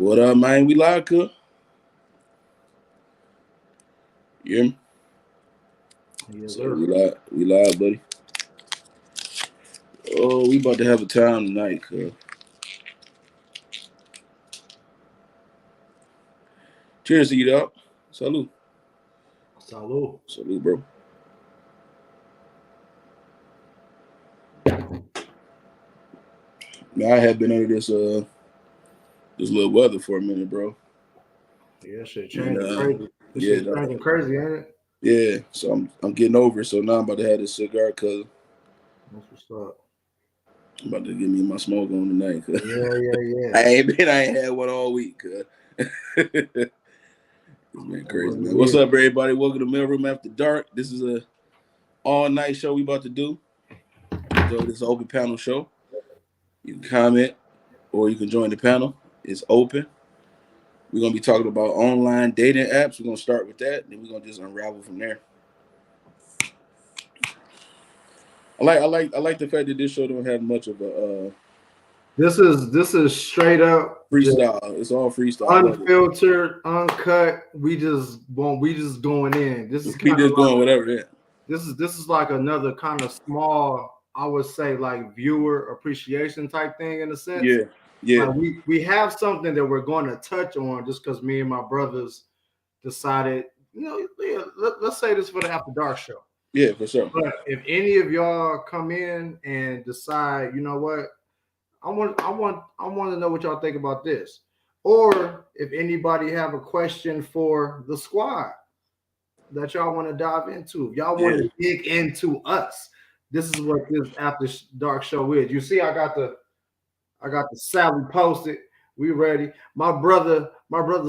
What up, man? We live, cook. You hear me? Yes, So sir. we live, buddy. Oh, we about to have a time tonight, cuz. Cheers to you, dog. Salud. Salud. Salud, bro. Man, I have been under this little weather for a minute, bro. Yeah, shit changing crazy. This yeah, shit changing crazy, ain't it? Yeah, so I'm getting over it. So now I'm about to have this cigar, cuz. That's what's up. I'm about to give me my smoke on tonight, cuz. Yeah. I ain't had one all week, cuz. It's been crazy, man. What's up, everybody? Welcome to Mailroom After Dark. This is a all-night show we about to do. So this is an open panel show. You can comment or you can join the panel. It's open. We're gonna be talking about online dating apps. We're gonna start with that, then we're gonna just unravel from there. I like the fact that this show don't have much of a This is straight up freestyle. It's all freestyle. Unfiltered, uncut. We just going in. This is keep this going, whatever. Yeah. This is like another kind of small, I would say, like viewer appreciation type thing in a sense. Yeah. Like we have something that we're going to touch on just because me and my brothers decided, let's say this for the After Dark show. Yeah, for sure. But if any of y'all come in and decide, you know what, I want to know what y'all think about this, or if anybody have a question for the squad that y'all want to dive into, if y'all want to dig into us, this is what this After Dark show is. You see, I got the Sally posted. We ready. My brother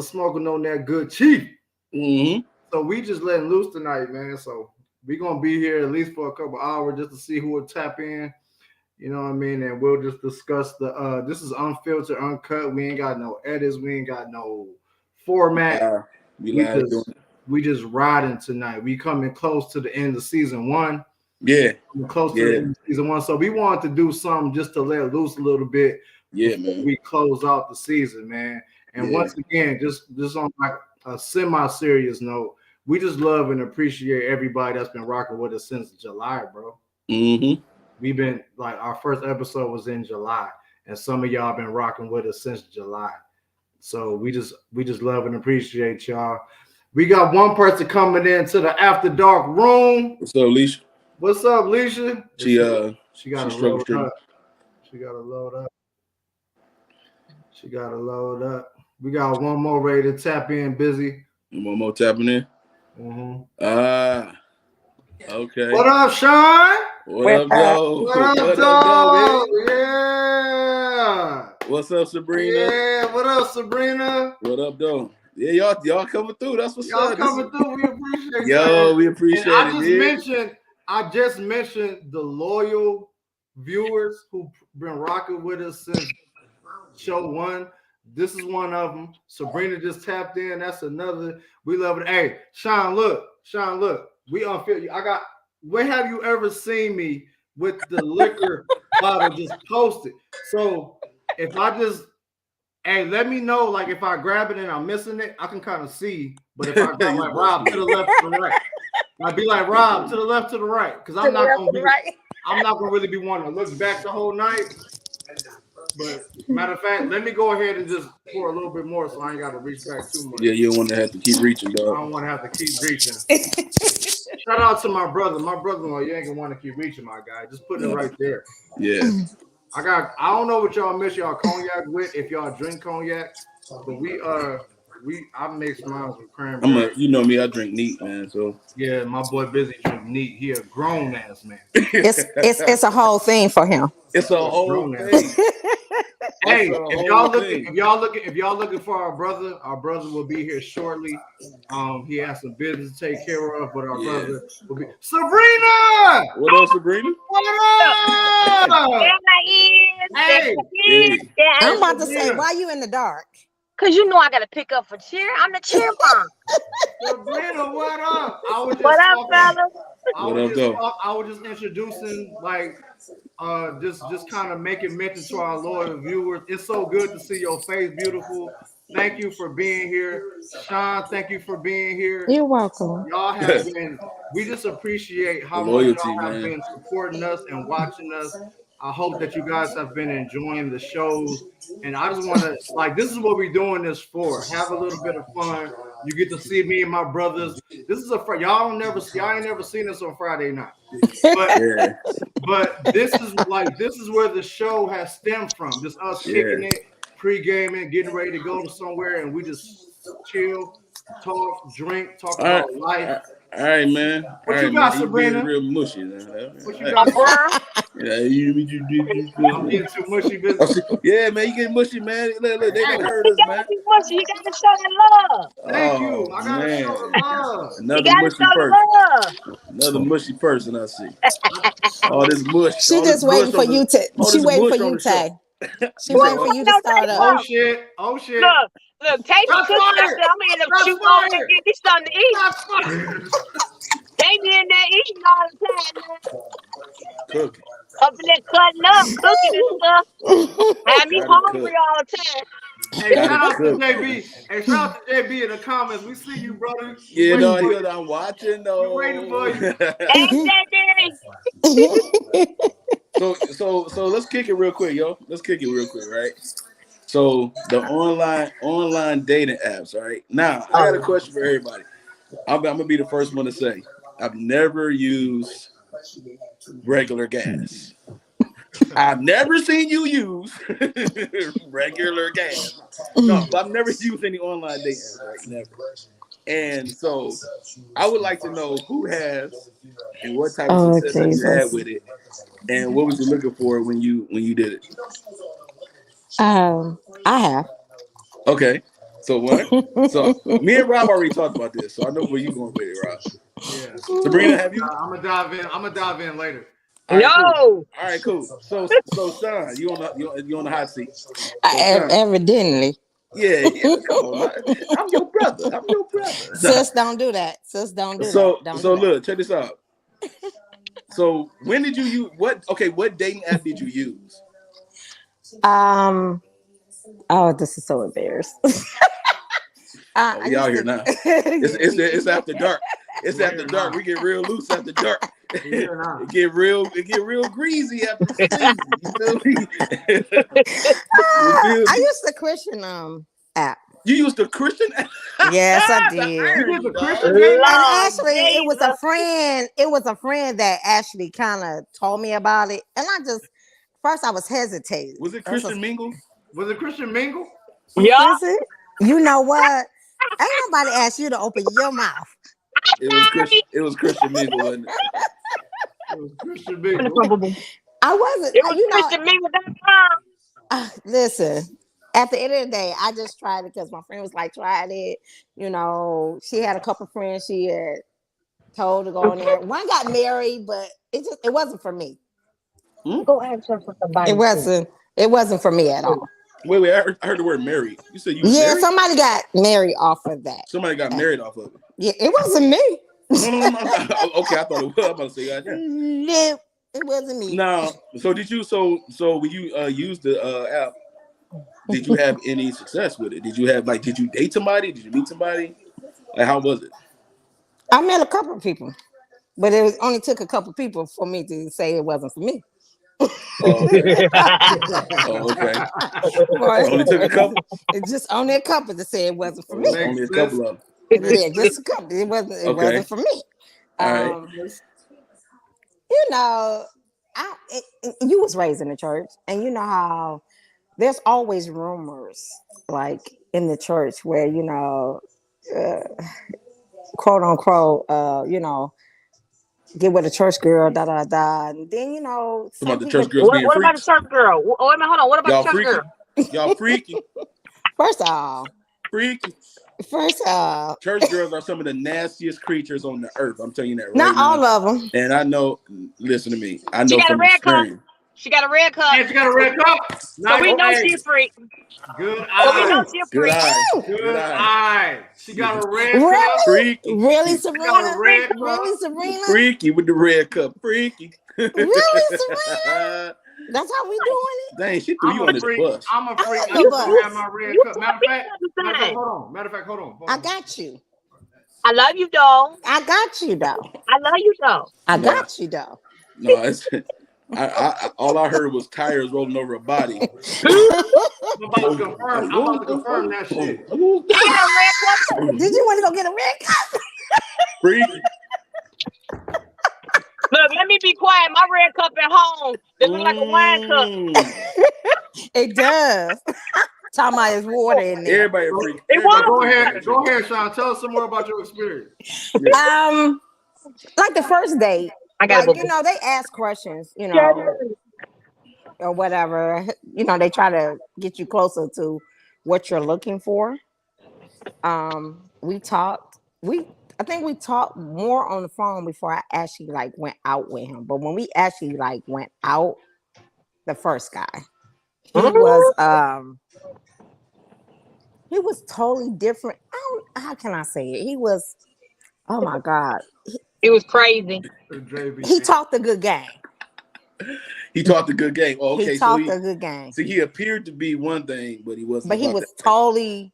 smoking on that good chief. Mm-hmm. So we just letting loose tonight, man. So we gonna be here at least for a couple hours just to see who will tap in. You know what I mean? And we'll just discuss the this is unfiltered, uncut. We ain't got no edits, we ain't got no format. We just riding tonight. We coming close to the end of season 1. Yeah. We're close to the end of season 1. So we wanted to do something just to let loose a little bit. Yeah, man. We close out the season, man. And once again, just on like a semi-serious note, we just love and appreciate everybody that's been rocking with us since July, bro. Mm-hmm. We've been like, our first episode was in July, and some of y'all been rocking with us since July. So we just love and appreciate y'all. We got one person coming into the After Dark room. What's up, Leisha? What's up, Leisha? She got to load up. She got to load up. She got to load up. We got one more ready to tap in. Busy. One more tapping in. Mm-hmm. Okay. What up, Sean? What up, Joe? What up, Joe? Yeah. What's up, Sabrina? Yeah. What up, Sabrina? What up, though? Yeah, y'all coming through. That's what's up. Y'all coming through. We appreciate Yo, we appreciate it. I just mentioned the loyal viewers who've been rocking with us since show 1. This is one of them. Sabrina just tapped in. That's another. We love it. Hey, Sean, look. We unfiltered. Where have you ever seen me with the liquor bottle just posted? So if I just, let me know, like if I grab it and I'm missing it, I can kind of see. But if I go like Rob to the left, to the right, I'd be like Rob to the left, to the right, because I'm not gonna really be wanting to look back the whole night. But matter of fact, let me go ahead and just pour a little bit more so I ain't got to reach back too much. Yeah, you don't want to have to keep reaching, dog. I don't want to have to keep reaching. Shout out to my brother. My brother-in-law, you ain't gonna want to keep reaching, my guy. Just put it right there. Yeah. I don't know what y'all mix y'all cognac with, if y'all drink cognac, but I mix mine with cranberry. You know me, I drink neat, man. So yeah, my boy Busy drink neat. He a grown ass man. It's a whole thing for him. It's a whole thing. Hey, if y'all looking for our brother will be here shortly. He has some business to take care of, but our brother will be Sabrina. What up, Sabrina? What up? Hey, I'm about to say, why you in the dark? Cause you know I gotta pick up for cheer. I'm the cheer mom. Sabrina, what up? What up, fellas? I was just introducing, like, just kind of making mention to our loyal viewers. It's so good to see your face, beautiful. thank you for being here. Sean, thank you for being here. You're welcome. Y'all have been, we just appreciate how much Loyalty, y'all have man. been supporting us and watching us. I hope that you guys have been enjoying the shows. And I just want to, like, this is what we're doing this for. Have a little bit of fun. You get to see me and my brothers. This is y'all ain't never seen us on Friday night. But this is where the show has stemmed from. Just us kicking it, pre-gaming, getting ready to go to somewhere, and we just chill, talk, drink, talk about life. All right, man. What you got, Sabrina? Real mushy. What you got? I'm getting too mushy, business. Yeah, man, you getting mushy, man. Look, they gonna hurt us, man. Mushy. You gotta show the love. Thank you. I gotta show the love. Another mushy person. Another mushy person I see. All this mush. She just waiting for you to. She waiting for you, Tay. She waiting for you to start up. Oh shit. Look, Tay be cooking up there. I'm in the shoot over there getting me something to eat. They be in there eating all the time, man. Cooking. Up in there cutting up, cooking and stuff. Have me hungry all the time. Hey, shout out to JB. Hey, shout out to JB in the comments. We see you, brother. Yeah, no, I'm watching though. We're waiting for you. Hey, JB. So let's kick it real quick, yo. Let's kick it real quick, right? So the online dating apps, right? Now I got a question for everybody. I'm gonna be the first one to say I've never used regular gas. I've never seen you use regular gas. No, I've never used any online dating apps, right? Never. And so I would like to know who has and what type of success you had with it, and what was you looking for when you did it? I have. Okay. So what? So me and Rob already talked about this, so I know where you going with it, Rob. Yeah. Sabrina, have you? I'm gonna dive in later. All right, cool. All right, cool. So Sean, you on the hot seat. So, Evidently. Yeah, come on. I'm your brother. Sis, don't do that. Sis, don't do that. So look, check this out. So when did you use what dating app did you use? Oh, this is so embarrassing. We out here now. It's after dark. It's after dark. We get real loose after dark. It get real greasy after season. You feel me? I used the Christian app. You used the Christian app? Yes, I did. You used the Christian and actually, it was a friend. It was a friend that actually kind of told me about it, and first I was hesitating. Was it Christian Mingle? Was it Christian Mingle? Yeah. You know what? Ain't nobody asked you to open your mouth. It was Christian Mingle, wasn't it? It was Christian Mingle. I wasn't. It was Christian Mingle.com. Listen, at the end of the day, I just tried it because my friend was like, tried it. You know, she had a couple friends she had told to go in there. One got married, but it wasn't for me. Go ask her for somebody. It wasn't for me at all. Wait, I heard the word married. You said you Yeah, married? somebody got married off of that. Somebody got married off of it. Yeah, it wasn't me. No. Okay, I thought it was. I'm about to say that. No, it wasn't me. No. So did you? So when you used the app, did you have any success with it? Did you have did you date somebody? Did you meet somebody? Like, how was it? I met a couple of people, but it only took a couple of people for me to say it wasn't for me. Oh, okay. Only took a couple. It's just only a couple to say it wasn't for me. Only a couple of them. Yeah, just a couple. It wasn't for me. All right. You know, you was raised in the church, and you know how there's always rumors like in the church where quote unquote, get with a church girl, da da da, and then about the church girls being what about the church girl? Hold on. What about the church girl? Y'all freaky. First off, church girls are some of the nastiest creatures on the earth. I'm telling you that right not now. all of them. And I know. Listen to me. I know from experience. She got a red cup. Yeah, she got a red cup. So we know she's a freak. Good So we eye. know she's a freak. Good eye. She got a red cup. Freaky. Really, Sabrina? Red Really, Sabrina? Freaky with the red cup. Freaky. Really, Sabrina? That's how we doing it. Dang, she threw you on this bus. I'm a freak. You I bus. have my red cup. Matter of fact, hold on. I got you. I love you, though. I got you, though. I love you, though. I got you, though. No, it's all I heard was tires rolling over a body. I'm about to confirm that shit. You get a red cup? Did you want to go get a red cup? Freak. Look, let me be quiet. My red cup at home. It look like a wine cup. It does. Talking about his water in there. Everybody a freak. Go ahead, Sean. Tell us some more about your experience. Like the first date, I got like, they ask questions, or whatever. They try to get you closer to what you're looking for. We talked. I think we talked more on the phone before I actually like went out with him. But when we actually like went out, the first guy, he was totally different. How can I say it? He was, oh my God. It was crazy. He talked a good game. He talked a good game. Oh, okay, he talked a good game. So he appeared to be one thing, but he wasn't. But he was totally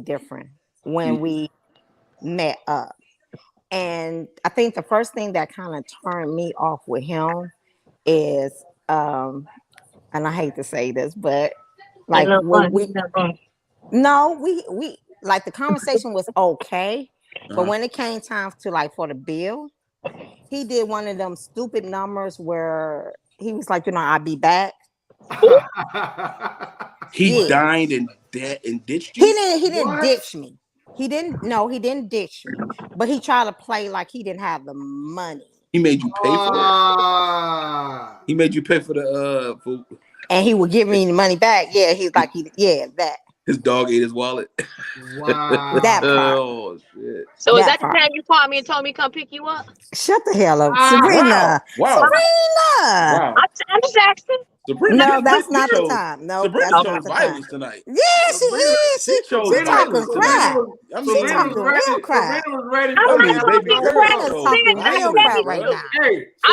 different when we met up. And I think the first thing that kind of turned me off with him is, and I hate to say this, but like we like the conversation was okay, but when it came time to like for the bill, he did one of them stupid numbers where he was like, I'll be back. He dined and ditched you? He didn't ditch me. He didn't ditch me. But he tried to play like he didn't have the money. He made you pay for it? He made you pay for the food. And he would give me the money back. Yeah, he's like, that. His dog ate his wallet. Wow. That part. Oh, shit. So is that the time you called me and told me come pick you up? Shut the hell up. Sabrina. Wow. Sabrina. I'm just asking. Sabrina, no, that's not the time. No, Sabrina that's showed not the violence time. tonight. Yeah, she is. She talking crap. She talking real crap. I'm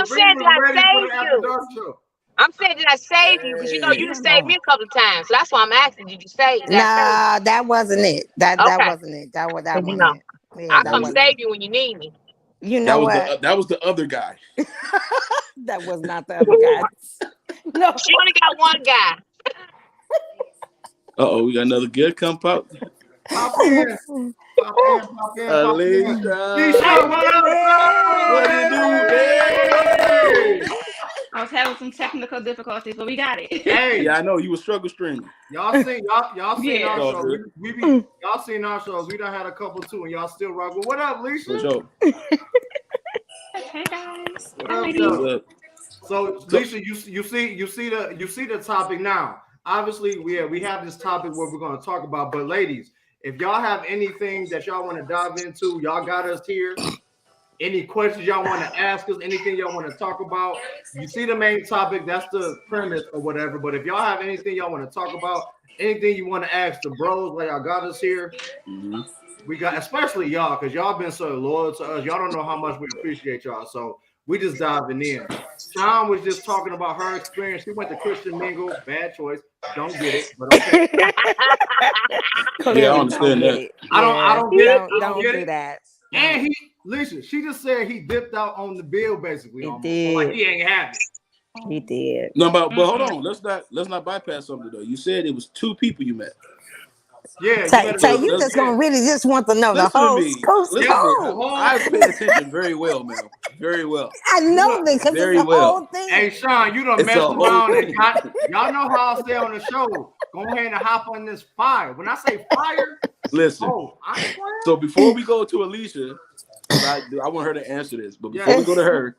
saying that I saved you. I'm saying that I saved you because you just saved me a couple of times. So that's why I'm asking. Did you save? Nah, that wasn't it. That wasn't it. That wasn't it. Yeah, I'll come save you when you need me. You know what? That was the other guy. That was not the other guy. No, she only got one guy. We got another good come pop. Pop in. Alicia. What you do, babe? I was having some technical difficulties, but we got it. Hey, yeah, I know you were struggle streaming. Y'all seen our shows. Y'all seen our shows. We done had a couple too, and y'all still rock. Well, what up, Lisa? Sure. Hey guys. What up? So Lisa, you see the topic now. Obviously, we have this topic where we're going to talk about. But ladies, if y'all have anything that y'all want to dive into, y'all got us here. Any questions y'all want to ask us, anything y'all want to talk about, you see the main topic, that's the premise or whatever. But if y'all have anything y'all want to talk about, anything you want to ask the bros, like y'all got us here, we got, especially y'all, because y'all been so loyal to us. Y'all don't know how much we appreciate y'all. So we just diving in. Sean was just talking about her experience. She went to Christian Mingle. Bad choice. Don't get it, but okay. Yeah, I understand that. I don't get it. Don't do that. And listen, she just said he dipped out on the bill, basically. He did. Like he ain't happy. He did. No, but hold on. Let's not bypass something though. You said it was 2 people you met. Yeah. So you just gonna really just want to know the whole scope. I pay attention very well, man. Very well. I know this because it's the whole thing. Hey, Sean, you done messed around and y'all know how I stay on the show. Go ahead and hop on this fire. When I say fire, listen. So before we go to Alicia, I want her to answer this. But before we go to her,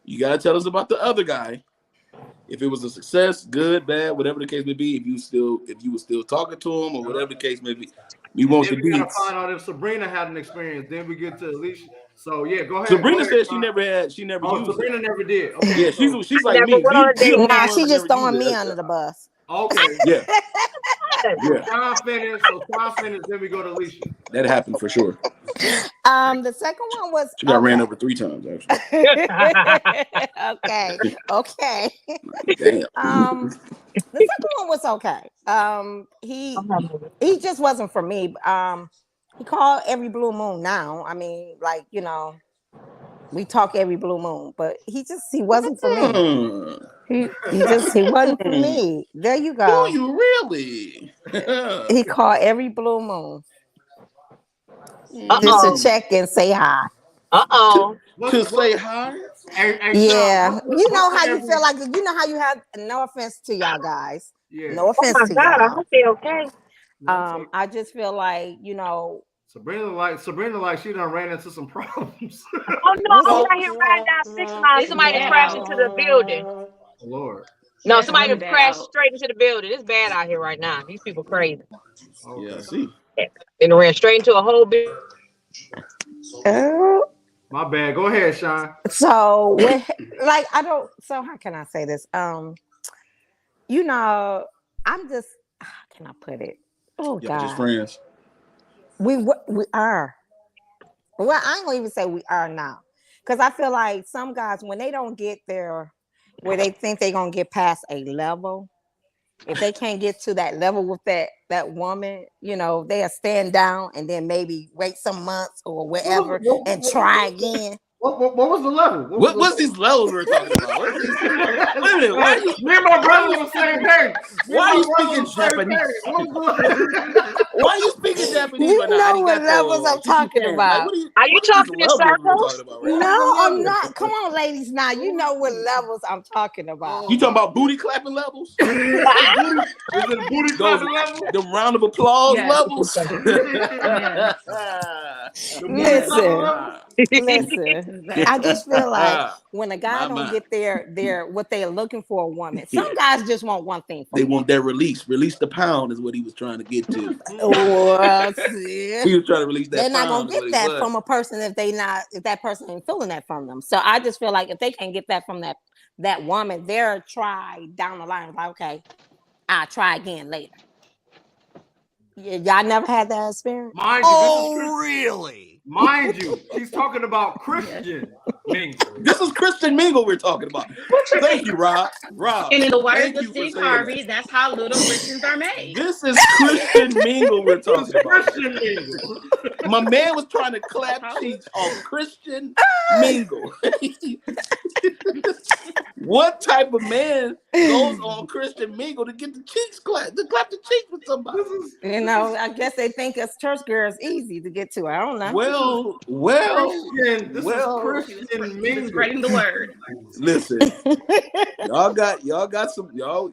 you gotta tell us about the other guy. If it was a success, good, bad, whatever the case may be, if you were still talking to him or whatever the case may be, we want the deets. We gotta find out if Sabrina had an experience. Then we get to Alicia. So yeah, go ahead. Sabrina said she never used Sabrina never did. Okay, yeah, she's like me. Nah, she just throwing me under the bus. Okay. Yeah. Yeah, Sean finished, so Sean finished, then we go to Alicia. that happened for sure. The second one was She got ran okay. over 3 times actually. Okay. Okay. Damn. The second one was okay. He just wasn't for me. He called every blue moon now. I mean, like, you know, we talk every blue moon, but he wasn't for me. He wasn't for me. There you go. Do you really? He called every blue moon just Uh-oh. to check and say hi. Uh-oh. To say hi? Hey, Yeah, Sean, you know how you feel like, you know how you have, no offense to y'all guys, Yeah. no offense Oh my to God, I y'all. hope they okay. I just feel like, you know, Sabrina, like she done ran into some problems. Oh no, I'm right here riding down 6 miles. Somebody bad crashed out. into the building. Lord. No, That's somebody really bad crashed out. straight into the building. It's bad out here right now. These people crazy. Okay. Yeah, I see. And ran straight into a whole building. My bad. Go ahead, Sean. so like, so how can I say this? You know, I'm just, how can I put it? Oh Y'all just God, friends. we are. Well, I ain't gonna even say we are now, because I feel like some guys, when they don't get there, where they think they're gonna get past a level, if they can't get to that level with that woman, you know, they'll stand down and then maybe wait some months or whatever and try again. What was the level? What's these levels we're talking about? What's these? Wait a minute. Why are you? Me and my brother on the same page. Why are you speaking Japanese? Why are you speaking Japanese? You right now? know what Arigato, levels I'm talking Shikiken. about. Like, what Are you what are talking these in levels we're circles? talking about right now? No, I'm not. Come on, ladies. Now you know what levels I'm talking about. You talking about booty clapping levels? Is it booty clapping level? The round of applause Yes. levels? Listen. I just feel like when a guy My don't mind. get their what they're looking for a woman, some guys just want one thing from They them. want their release. Release the pound is what he was trying to get to. Well, see, He was trying to release that they're not pound. gonna get that from a person if that person ain't feeling that from them. So I just feel like if they can't get that from that woman, they'll try down the line. Like, okay, I'll try again later. Y'all never had that experience? Mind you, really? mind you, she's talking about Christian mingle. This is Christian Mingle we're talking about. Thank you, Rob. Rob. And in the words thank of you for Steve saying Harvey, that. that's how little Christians are made. This is Christian Mingle we're talking about. Christian mingle. My man was trying to clap cheeks off Christian Mingle. What type of man goes on Christian Mingle to get the cheeks clapped, to clap the cheeks with somebody? You know, I guess they think us church girls easy to get to. I don't know. Christian, this well. is Christian mingle. Spreading the word. Listen, y'all got some y'all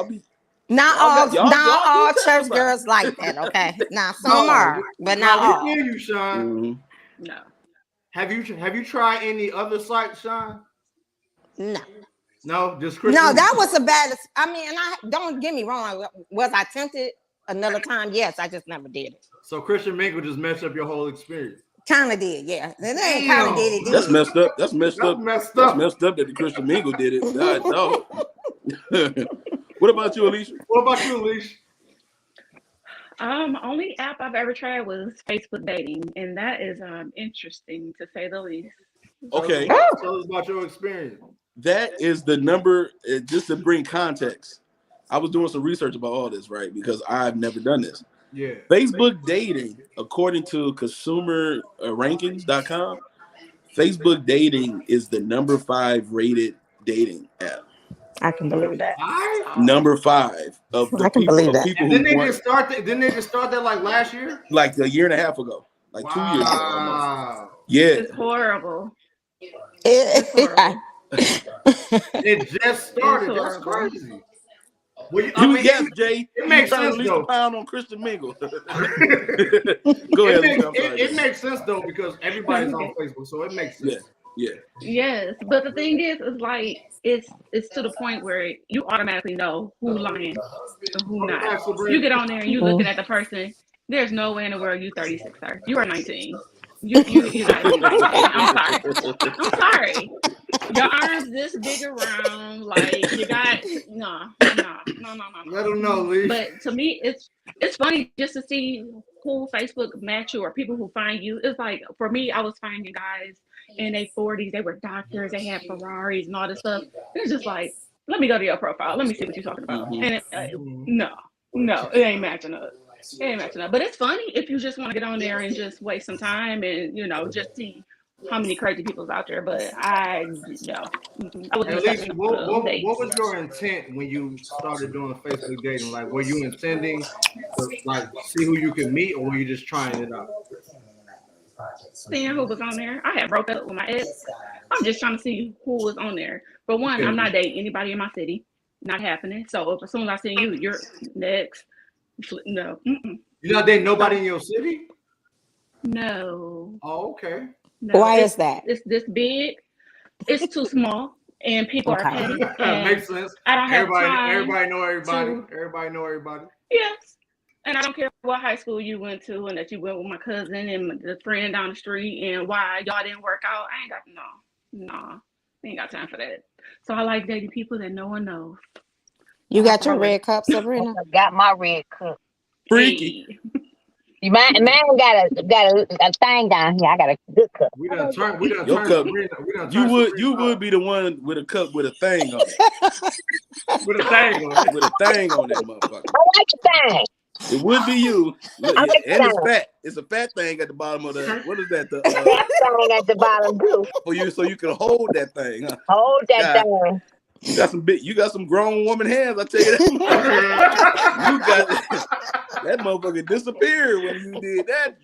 be Not y'all all do church testify. girls like that. Okay, now some are, but not we all. hear you, Sean. Mm-hmm. No. Have you tried any other sites, Sean? No. No, just Christian. No, that was a bad. I mean, and I don't get me wrong. Was I tempted another time? Yes, I just never did it. So Christian mingle just messed up your whole experience. Kind of did, yeah. It ain't kind of did it. That's messed up. That's messed That's up. messed That's up. messed up that the Christian Mingle did it. God, no. What about you, Alicia? What about you, Alicia? Only app I've ever tried was Facebook dating, and that is interesting to say the least. Okay. Tell us about your experience. That is the number, just to bring context. I was doing some research about all this, right? Because I've never done this. Yeah. Facebook dating, according to consumer rankings.com, Facebook dating is the number 5 rated dating app. I can believe that. Number 5 of the I can believe that. people And who didn't they want, just start that? Didn't they just start that like last year? like a year and a half ago, like 2 years ago almost. Wow. Yeah. It's horrible. It just started. That's crazy. Well, I mean, Yes, Jay. it makes trying to sense release though. the pound on Christian Mingle. Go ahead. It makes sense though because everybody's on Facebook, so it makes sense. Yeah. Yes, but the thing is like it's to the point where you automatically know who lying and who not. You get on there and you looking at the person. There's no way in the world you 36, sir. You are 19. You gotta be like that. I'm sorry. Your arms this big around, like you got no. Let them know, Lee. But to me, it's funny just to see who Facebook match you or people who find you. It's like for me, I was finding guys in their 40s. They were doctors. They had Ferraris and all this stuff. It's just like, let me go to your profile. Let me see what you're talking about. And no, it ain't matching up. It ain't matching up. But it's funny if you just want to get on there and just waste some time and just see how many crazy people's out there. But I wouldn't. Alicia, what was your intent when you started doing Facebook dating? Like, were you intending to like see who you could meet, or were you just trying it out? Seeing who was on there. I had broke up with my ex. I'm just trying to see who was on there. For one, I'm not dating anybody in my city. Not happening. So if as soon as I see you, you're next. No. You're not dating nobody in your city? No. Oh, okay. No, why is that? It's this big. It's too small, and people are petty. Makes sense. I don't have time. Everybody know everybody. Everybody know everybody. Yes. And I don't care what high school you went to, and that you went with my cousin and the friend down the street, and why y'all didn't work out. I ain't got I ain't got time for that. So I like dating people that no one knows. You got your red cup, Sabrina? I got my red cup. Freaky. You man got a thing down here. I got a good cup. We done turn. Your cup. You would be the one with a cup with a thing on it. With a thing on it. With a thing on that motherfucker. I like the thing. It would be you. Like and it's fat. It's a fat thing at the bottom of the. What is that? The fat thing at the bottom too. For you, so you can hold that thing. Huh? Hold that thing. You got some grown woman hands. I tell you that. You got that motherfucker disappeared when you did that.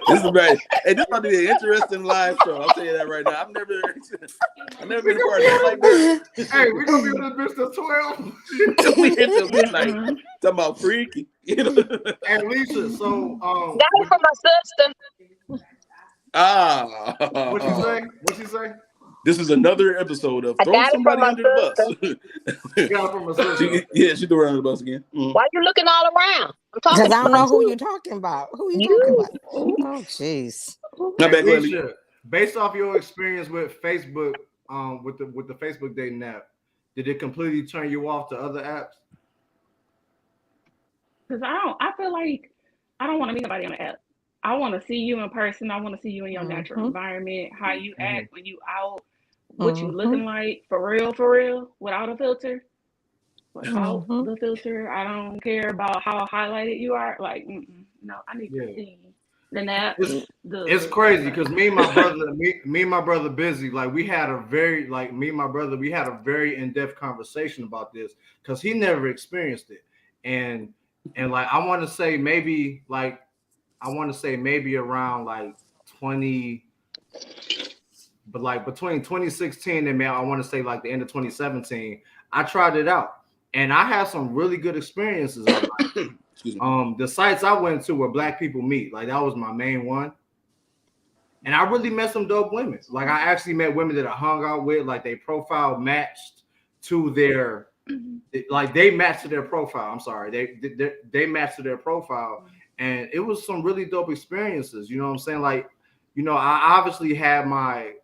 This is right. Hey, this might be an interesting live show. I'll tell you that right now. I've never been a part of that like this. Hey, we're gonna be with this bitch till 12. We hit the midnight talking about freaky. Hey, Lisa, so got it from my sister. What she say? This is another episode of Throw Somebody Under the Bus. She got it from my sister. She threw her under the bus again. Why you looking all around? Because I don't know who you're talking about. Who you talking about? Oh, jeez. Alicia, based off your experience with Facebook, with the Facebook dating app, did it completely turn you off to other apps? Because I feel like I don't want to meet nobody on the app. I want to see you in person. I want to see you in your natural environment, how you act when you out, what you looking like, for real, without a filter. Without the filter, I don't care about how highlighted you are. Like, no, I need to see the app. It's crazy because me and my brother Busy, like we had a very in-depth conversation about this because he never experienced it, and like I want to say maybe around like 20, but like between 2016 and I want to say like the end of 2017, I tried it out and I had some really good experiences. The sites I went to where Black people meet, like that was my main one. And I really met some dope women. Like I actually met women that I hung out with, like their profile matched to their, like they matched to their profile. I'm sorry, they matched to their profile. And it was some really dope experiences. You know what I'm saying? Like, you know, I obviously had my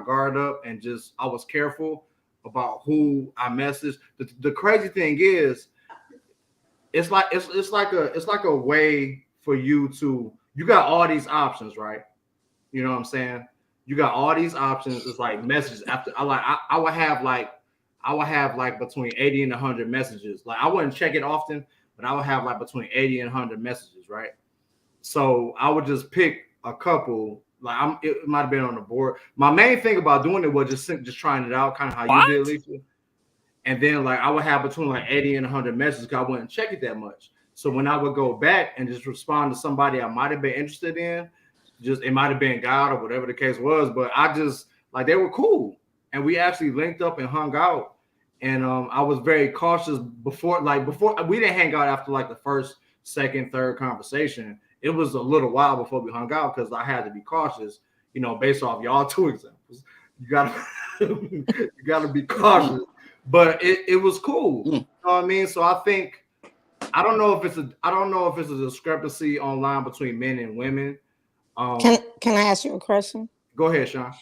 guard up and just I was careful about who I messaged. The crazy thing is, it's like a way for you got all these options, right? You know what I'm saying? You got all these options. It's like messages after I would have like between 80 and 100 messages. Like I wouldn't check it often, but I would have like between 80 and 100 messages, right? So I would just pick a couple. Like it might have been on the board. My main thing about doing it was just trying it out, kind of how you did, Lisa. And then like I would have between like 80 and 100 messages because I wouldn't check it that much. So when I would go back and just respond to somebody I might have been interested in, it might have been God or whatever the case was, but I just like they were cool, and we actually linked up and hung out. And I was very cautious before we didn't hang out after like the first, second, third conversation. It was a little while before we hung out because I had to be cautious, you know, based off y'all two examples. You gotta be cautious. But it was cool. You know what I mean? So I don't know if it's a discrepancy online between men and women, Can I ask you a question? Go ahead, Sean.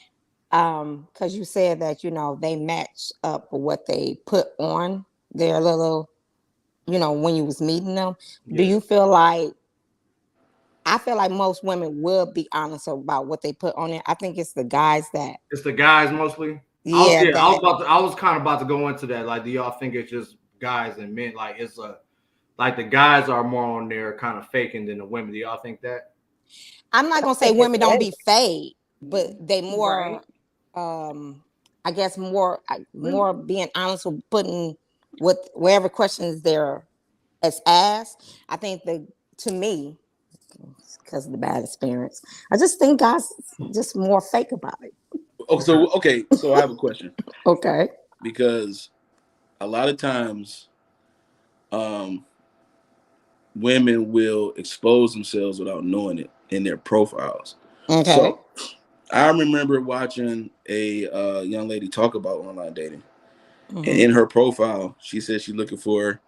Because you said that they match up with what they put on their little, when you was meeting them. Yeah. Do you feel like? I feel like most women will be honest about what they put on it. I think it's the guys that. It's the guys mostly. Yeah, I was kind of about to go into that. Like, do y'all think it's just guys and men? Like, it's like the guys are more on there kind of faking than the women. Do y'all think that? I'm not gonna say women don't be fake, but they more, I guess more being honest with putting with wherever questions they're as asked. I think to me, because of the bad experience, I just think guys just more fake about it. Oh, so I have a question. Okay. Because a lot of times, women will expose themselves without knowing it in their profiles. Okay. So I remember watching a young lady talk about online dating, and in her profile, she said she's looking for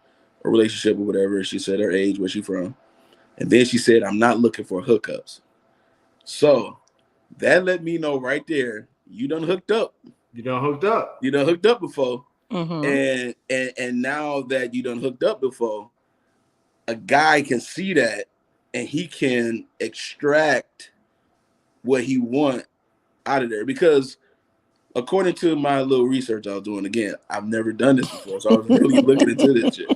a relationship or whatever. She said her age, where she from, and then she said, "I'm not looking for hookups." So that let me know right there, you done hooked up. You done hooked up. You done hooked up before, and now that you done hooked up before, a guy can see that, and he can extract what he want out of there. Because according to my little research I was doing, again, I've never done this before, so I was really looking into this shit.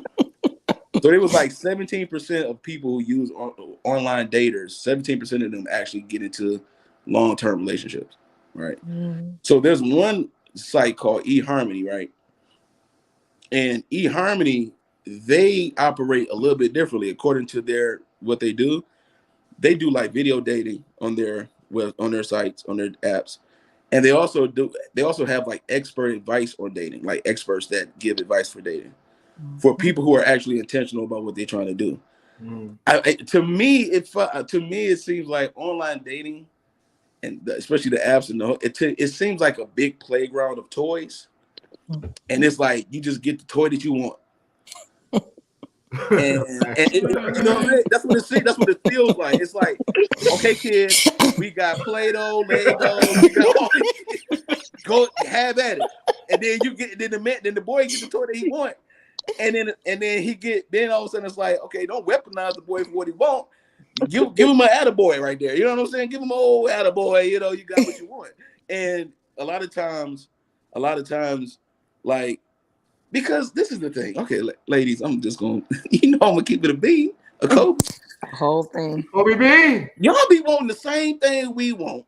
So it was like 17% of people who use online daters, 17% of them actually get into long-term relationships, right? So there's one site called eHarmony, right? And eHarmony, they operate a little bit differently according to what they do. They do like video dating on their sites, on their apps. And they also have like expert advice on dating, like experts that give advice for dating for people who are actually intentional about what they're trying to do. To me, it seems like online dating, and especially the apps, it seems like a big playground of toys, and it's like you just get the toy that you want, and that's what it seems. That's what it feels like. It's like, okay, kids, we got Play-Doh, Lego, we got all this. Go have at it, and then the boy gets the toy that he want. And then all of a sudden it's like, okay, don't weaponize the boy for what he want. Give him an attaboy right there. You know what I'm saying? Give him an old attaboy. You know, you got what you want. And a lot of times, like, because this is the thing. Okay, ladies, I'm just going to, I'm going to keep it a bean, a Kobe. The whole thing. Kobe Bean. Y'all be wanting the same thing we want.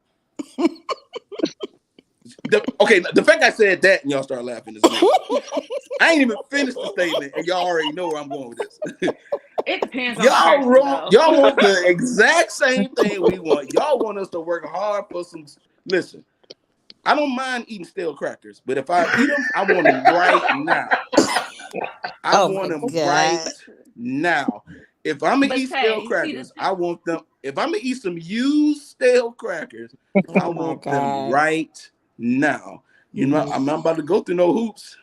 The fact I said that and y'all start laughing is I ain't even finished the statement and y'all already know where I'm going with this. It depends on y'all want the exact same thing we want. Y'all want us to work hard for some. Listen, I don't mind eating stale crackers, but if I eat them, I want them right now. I want them right now. If I'm gonna eat stale crackers, I want them. If I'm gonna eat some used stale crackers, I want them right now. You know, I'm not about to go through no hoops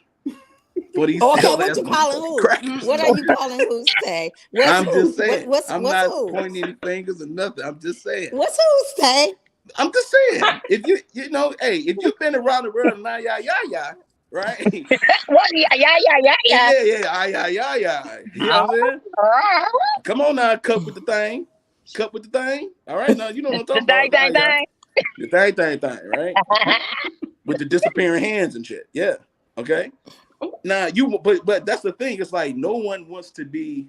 for these. Okay, what you calling hoops? What are you calling hoops, Tay? I'm just saying. I'm not hoops? pointing any fingers or nothing. I'm just saying. What's hoops, Tay? I'm just saying. If if you've been around the world, now, yeah, right? What? Yeah. Yeah. You know what I'm saying? Come on now, cup with the thing. All right, now you know what I'm talking about. The thing, right? With the disappearing hands and shit. Yeah. Okay. Now but that's the thing. It's like no one wants to be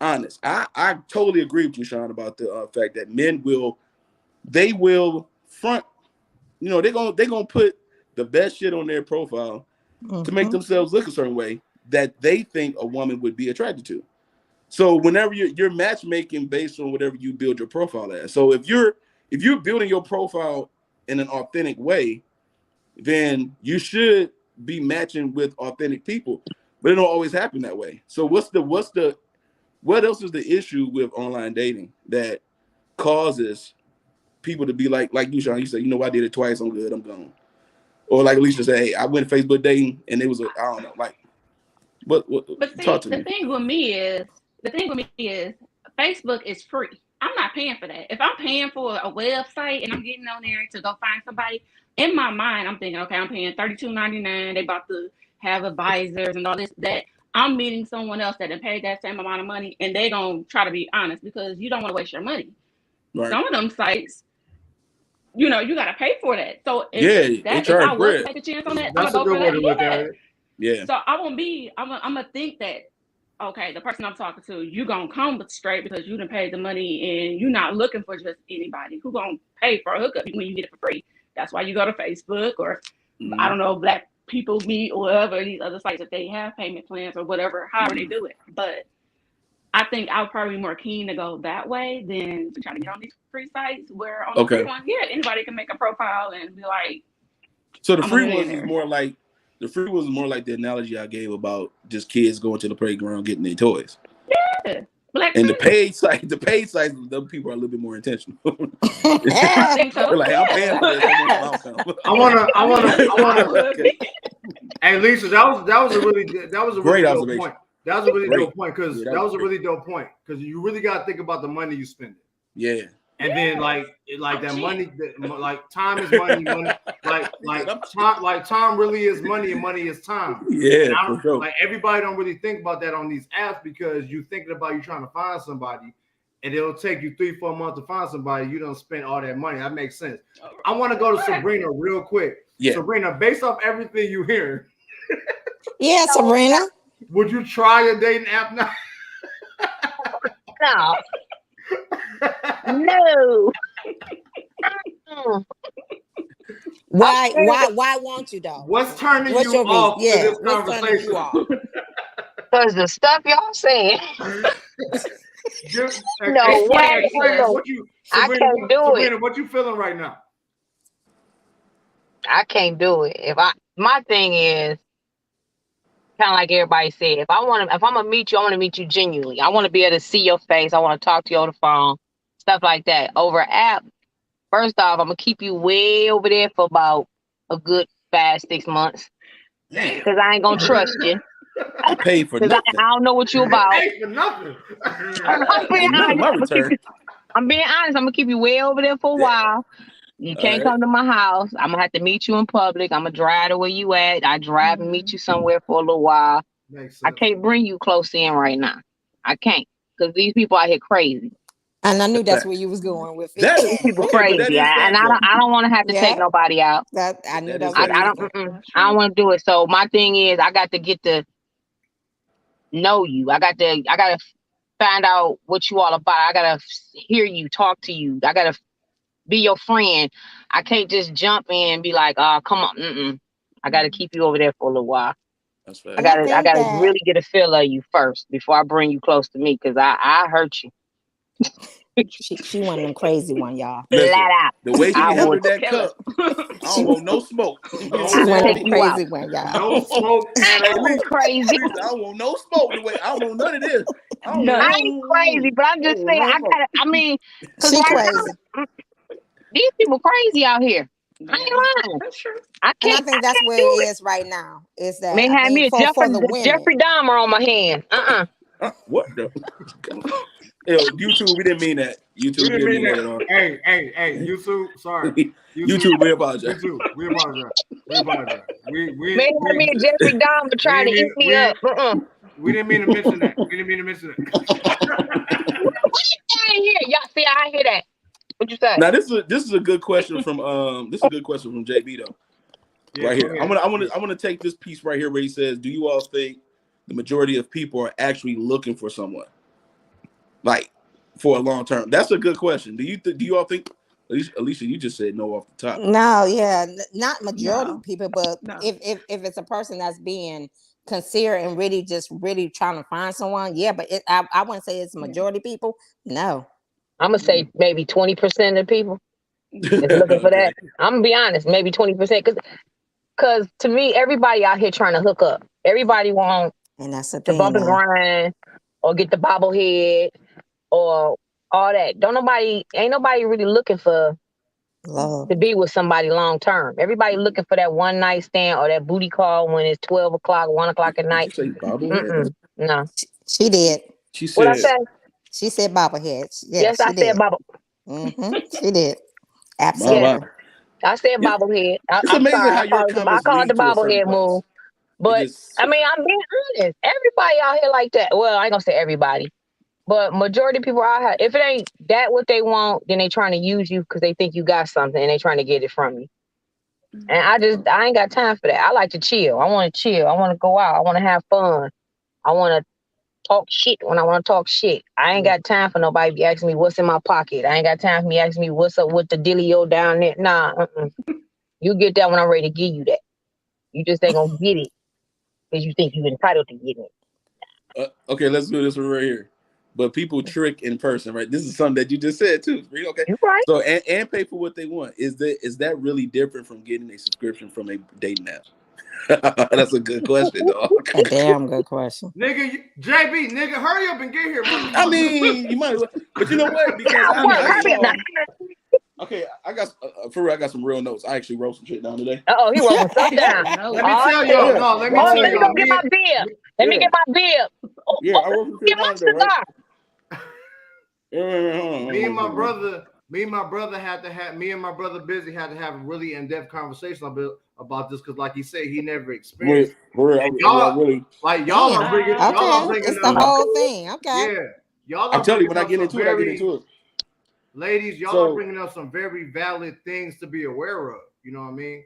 honest. I totally agree with you, Sean, about the fact that men will front. You know, they're gonna put the best shit on their profile to make themselves look a certain way that they think a woman would be attracted to. So whenever you're matchmaking based on whatever you build your profile as. So if you're building your profile in an authentic way, then you should be matching with authentic people. But it don't always happen that way. So what else is the issue with online dating that causes people to be like you, Sean? You say, I did it twice, I'm good, I'm gone. Or like Alicia said, hey, I went Facebook dating and it was I don't know, like what but see, talk to me. The thing with me is Facebook is free. I'm not paying for that. If I'm paying for a website and I'm getting on there to go find somebody, in my mind, I'm thinking, okay, I'm paying $32.99. They about to have advisors and all this, that. I'm meeting someone else that paid that same amount of money, and they gonna try to be honest because you don't want to waste your money. Right. Some of them sites, you gotta pay for that. So they if I charge was bread. to take a chance on that, That's I'm a gonna good go way for to that. look at it. Yeah. So I'm gonna think that, okay, the person I'm talking to, you gonna come straight because you done paid the money and you're not looking for just anybody who gonna pay for a hookup when you get it for free. That's why you go to Facebook or I don't know, Black People Meet or whatever these other sites that they have payment plans or whatever, however they do it. But I think I'll probably be more keen to go that way than to try to get on these free sites where on the free ones, anybody can make a profile and be like. So the free ones is more like the analogy I gave about just kids going to the playground getting their toys. Yeah. And the paid sites, the people are a little bit more intentional. I think so. They're like, I'm paying for this. I wanna. Hey, Lisa, that was a really great dope observation. point. That was a really dope point because that was a really dope point because you really got to think about the money you spend. Yeah. And then like that money, like time is money. Like time really is money, and money is time. Yeah, for sure. Like everybody don't really think about that on these apps because you thinking about you trying to find somebody, and it'll take you 3-4 months to find somebody. You don't spend all that money. That makes sense. I want to go to Sabrina real quick. Yeah. Sabrina, based off everything you hear. Yeah, Sabrina. Would you try a dating app now? No. Why won't you though? What's turning you off to this conversation? Because the stuff y'all saying. No way. I can't do it. What you feeling right now? I can't do it. My thing is kind of like everybody said. If I'm gonna meet you, I want to meet you genuinely. I want to be able to see your face. I want to talk to you on the phone, stuff like that. Over app, first off, I'm gonna keep you way over there for about a good 5-6 months because I ain't gonna trust you. I paid for nothing. I don't know what you about. I paid for nothing. I'm being honest. I'm gonna keep you way over there for a while. You can't come to my house. I'm gonna have to meet you in public. I'm gonna drive to where you at. I drive and meet you somewhere for a little while. I can't bring you close in right now. I can't because these people out here crazy. And I knew that's where you was going with it. These people crazy, and I don't want to have to take nobody out. I knew that. I don't want to do it. So my thing is, I got to get to know you. I got to find out what you all about. I gotta hear you, talk to you. I gotta be your friend. I can't just jump in and be like, oh, come on. I gotta keep you over there for a little while. That's fair. I gotta really get a feel of you first before I bring you close to me because I hurt you. She one of them crazy one, y'all. Listen, flat out. The way she handled that cup, I don't want no smoke. She one of them crazy one, y'all. No smoke. I'm crazy. I don't want no smoke. I don't want none of this. I ain't crazy, but I'm just saying. She crazy. These people crazy out here. I ain't lying. That's true. I think that's where it is right now. Is that they had me a Jeffrey Dahmer on my hand. What the? Yo, YouTube, we didn't mean that. YouTube, we didn't mean that at all. Hey, YouTube, sorry. YouTube, we apologize. YouTube, we apologize. We They had me a Jeffrey Dahmer trying to eat me up. We didn't mean to mention that. What you hear? Y'all see, I hear that. What you say? Now this is a good question from JB though. Yeah, right here. I want to take this piece right here where he says, "Do you all think the majority of people are actually looking for someone, like for a long term?" That's a good question. Do you all think? Alicia, you just said no off the top. No, yeah, not majority of people, but if it's a person that's being considered and really trying to find someone, yeah, but I wouldn't say it's majority people. No. I'm gonna say maybe 20% of people is looking for that. I'm gonna be honest, maybe 20%, because to me, everybody out here trying to hook up. Everybody wants the bump and grind or get the bobblehead or all that. Ain't nobody really looking for love to be with somebody long term. Everybody looking for that one night stand or that booty call when it's 12 o'clock, 1 o'clock at night. Did you say bobblehead? No, she did. She said. What I say? She said bobbleheads. Yes, Yes, I she said did. bobble. She did. My Absolutely. Yes, life. I said It- bobblehead. It's I'm amazing sorry, how your I comments call it the lead to a certain bobblehead move. place. It But just I mean, I'm being honest. Everybody out here like that. Well, I ain't gonna say everybody, but majority of people out here, if it ain't that what they want, then they trying to use you because they think you got something and they trying to get it from you. And I ain't got time for that. I like to chill. I want to chill. I want to go out. I want to have fun. I want to talk shit when I want to talk shit. I ain't got time for nobody be asking me what's in my pocket. I ain't got time for me asking me what's up with the dealio down there. Nah, you get that when I'm ready to give you that. You just ain't gonna get it because you think you're entitled to getting it. okay. Let's do this one right here. But people trick in person, right? This is something that you just said too. Okay. You right? So and pay for what they want. Is that really different from getting a subscription from a dating app? That's a good question, dog. A damn good question. Nigga, JB, nigga, hurry up and get here, motherfucker. I mean, you might as well, but you know what? Because Hurry up now. okay, I got for real, I got some real notes. I actually wrote some shit down today. Uh-oh, he wrote some stuff down. No. Let me tell y'all. No, let me Oh, tell let me y'all. go get my bib. Let me get my bib. Yeah, I wrote some shit Get my down today, right? cigar. Me and my brother had to have me and my brother Busy had to have a really in-depth conversation about this because, like he said, he never experienced. Y'all really. Like y'all are bringing. Okay, Y'all are bringing it's the whole thing. Okay. Yeah, y'all. I'm Are telling you, when I bringing get up some into it, I get into it. Ladies, y'all So- are bringing up some very valid things to be aware of. You know what I mean?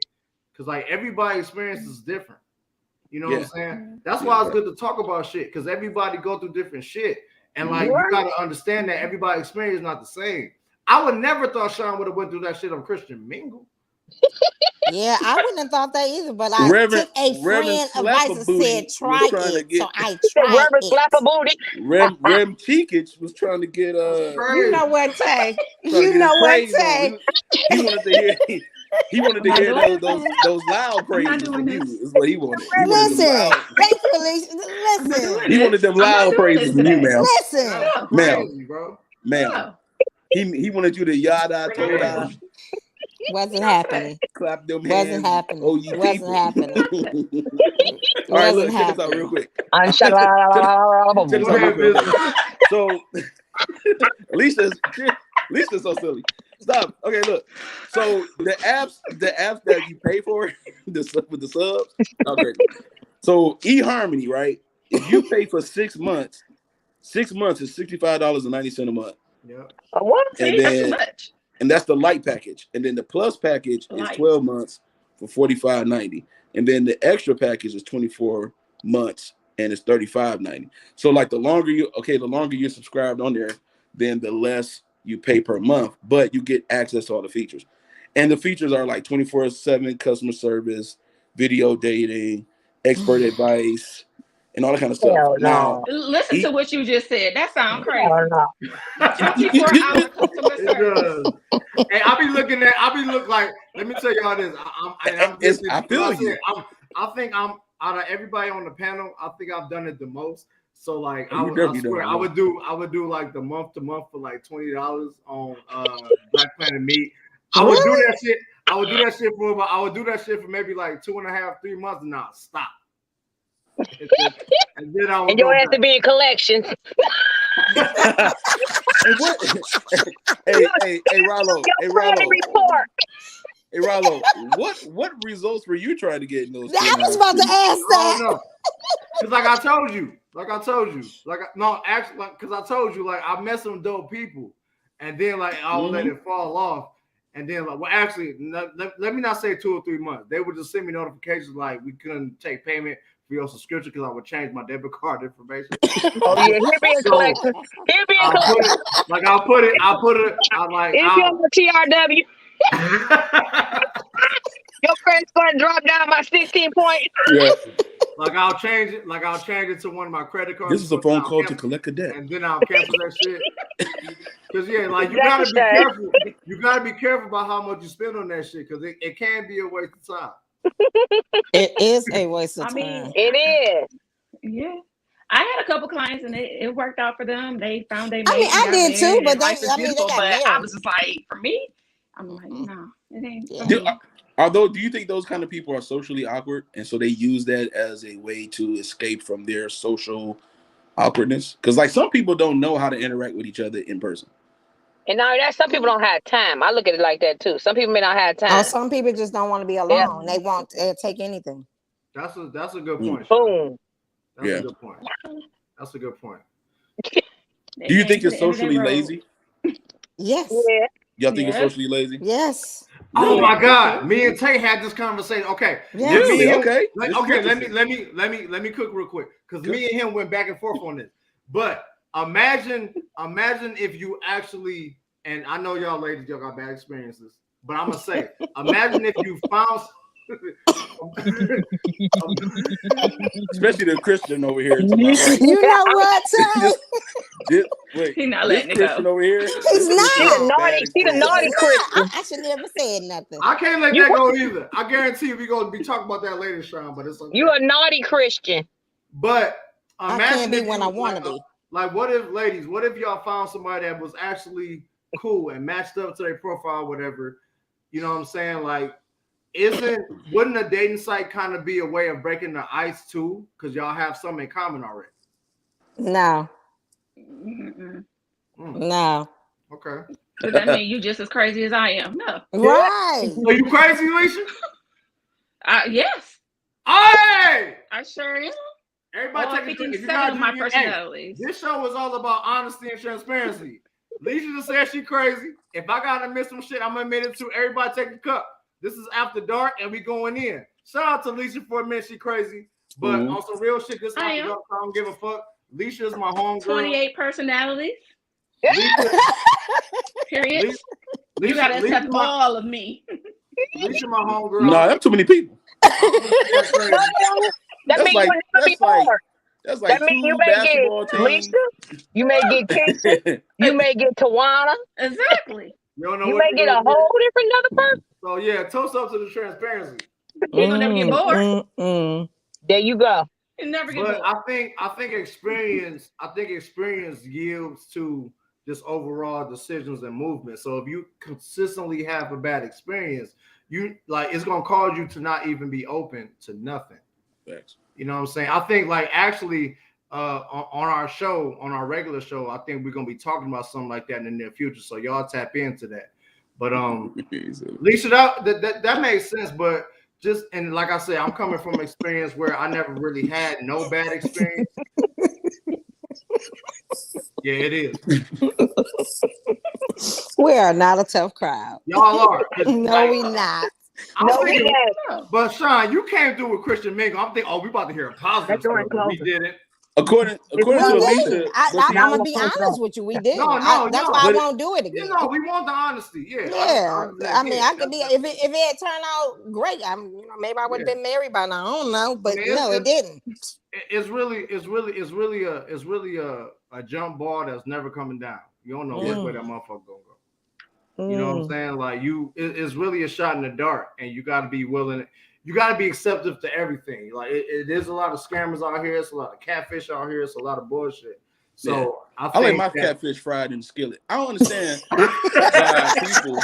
Because like everybody's experience is different. You know what I'm saying? That's why it's good to talk about shit because everybody go through different shit. And like you gotta understand that everybody's experience is not the same. I would never thought Sean would have went through that shit on Christian Mingle. Yeah, I wouldn't have thought that either, but I Reverend- took a Reverend friend advice and Slap-a-Booty said was try trying to it. get- So I He said, tried Reverend it. slap a booty. Rem Cheekich was trying to get You know what, Tay? trying to You get know his what, praise on. Tay? He wanted to hear he wanted to Not hear doing those loud praises doing from you. this. Is what he wanted. He wanted them Listen, loud. thank you, Alicia. I'm not Listen, doing He this. wanted them I'm not loud doing praises this from you, today. ma'am. listen. That's Ma'am. crazy, bro. Ma'am. No. He wanted you to yada toda, Wasn't happening. clap them Wasn't hands. happening. Oh, you Wasn't people. happening. All right, Wasn't look, check this out happening. real quick. And Check this out real quick. Okay. So Lisa's so silly. Stop. Okay, look. So the apps that you pay for, with the subs, okay. So eHarmony, right? If you pay for 6 months, 6 months is $65.90 a month. Yeah. What? And That's too then much. and that's the light package. And then the plus package is Light. 12 months for $45.90. And then the extra package is 24 months and it's $35.90. So like the longer you're subscribed on there, then the less you pay per month, but you get access to all the features. And the features are like 24/7 customer service, video dating, expert advice, and all that kind of stuff. Hell Now, no. Listen to what you just said. That sounds crazy. Hell no. 24-hour customer It service. does. Hey, I be looking like. Let me tell y'all this. I feel you. I think I'm out of everybody on the panel. I think I've done it the most. So like, You I definitely swear done it, I would do like the month to month for like $20 on Black Planet Meat. I would do that shit. I would do that shit for maybe like 2.5, 3 months, and I'll stop. And then I would And your go ass back. to be in collections. Hey, Rollo. Your credit report. Hey, Rollo, what results were you trying to get in those? I was about to ask that. Oh no, because like I told you, I met some dope people, and then like I would let it fall off, and then like, well, actually, let me not say 2 or 3 months. They would just send me notifications like we couldn't take payment for your subscription because I would change my debit card information. Oh yeah, he'll be in collections. He'll be in collections. I'll put it. If you're on the TRW, your credit score dropped down by 16 points. Yeah. Like I'll change it to one of my credit cards. This is a phone call to collect a debt. And then I'll cancel that shit. Because like you gotta be careful. You gotta be careful about how much you spend on that shit because it can be a waste of time. It is a waste of time. It is. Yeah. I had a couple clients and it worked out for them. They found they I mean, I did too, but life is they beautiful. got But married. I was just like, for me, I'm like, no, it ain't for me. Do you think those kind of people are socially awkward, and so they use that as a way to escape from their social awkwardness? Because like some people don't know how to interact with each other in person. And now that some people don't have time. I look at it like that too. Some people may not have time. Oh, some people just don't want to be alone. They won't take anything. That's a good point. Boom. That's a good point. That's a good point. Do you think you're socially lazy? Yes. Yeah. Y'all think you're socially lazy? Yes. Oh my God! Me and Tay had this conversation. Okay. Yes. Really? Okay. Let me cook real quick because me and him went back and forth on this. But imagine if you actually, and I know y'all ladies, y'all got bad experiences, but I'm gonna say, imagine if you found. Especially the Christian over here. You know what, Tay? Wait, he's not letting it go. Over here. He's not. He's a naughty Christian. I should never said nothing. I can't let that go either. I guarantee you we're gonna be talking about that later, Sean. But it's okay. You a naughty Christian. But I can't be when I want to be. Like, what if y'all found somebody that was actually cool and matched up to their profile, whatever? You know what I'm saying? Like, wouldn't a dating site kind of be a way of breaking the ice too? Because y'all have something in common already. No. No. Okay. Does that mean you just as crazy as I am? No. Right. Are you crazy, Alicia? Yes. Hey! I sure am. Everybody take a drink. 57 of my personalities. This show was all about honesty and transparency. Alicia just said she crazy. If I gotta miss some shit, I'm gonna admit it too. Everybody take a cup. This is after dark, and we going in. Shout out to Alicia for a minute. She crazy, but on some real shit, this after dark. I don't give a fuck. Alicia is my homegirl. 28 personalities. Alicia, period. You gotta accept all of me. Alicia, my homegirl. No, that's too many people. That means two basketball teams. Lisa, you may get Kingston, you may get Tawana. Exactly. You may get a whole different other person. So yeah, toast up to the transparency. You're gonna never get bored. There you go. You never get But bored. I think experience yields to just overall decisions and movement. So if you consistently have a bad experience, it's gonna cause you to not even be open to nothing. Thanks. You know what I'm saying? I think actually on our show, on our regular show, I think we're gonna be talking about something like that in the near future. So y'all tap into that. But Lisa, that makes sense. But and like I said, I'm coming from experience where I never really had no bad experience. Yeah, it is. We are not a tough crowd. Y'all are. No, we not. But Sean, you came through with Christian Mingle. I'm thinking, we about to hear a positive story. We didn't. According to Alicia, I'm gonna be honest with you. We did. That's why I won't do it again. We want the honesty. Yeah. I mean, I could be if it had turned out great. Maybe I would have been married by now. I don't know, but no, it didn't. It's really a jump ball that's never coming down. You don't know which way that motherfucker gonna go. You know what I'm saying? Like it's really a shot in the dark, and you got to be willing. You got to be acceptive to everything. Like it is a lot of scammers out here. It's a lot of catfish out here. It's a lot of bullshit. So I like my catfish fried in the skillet. I don't understand why people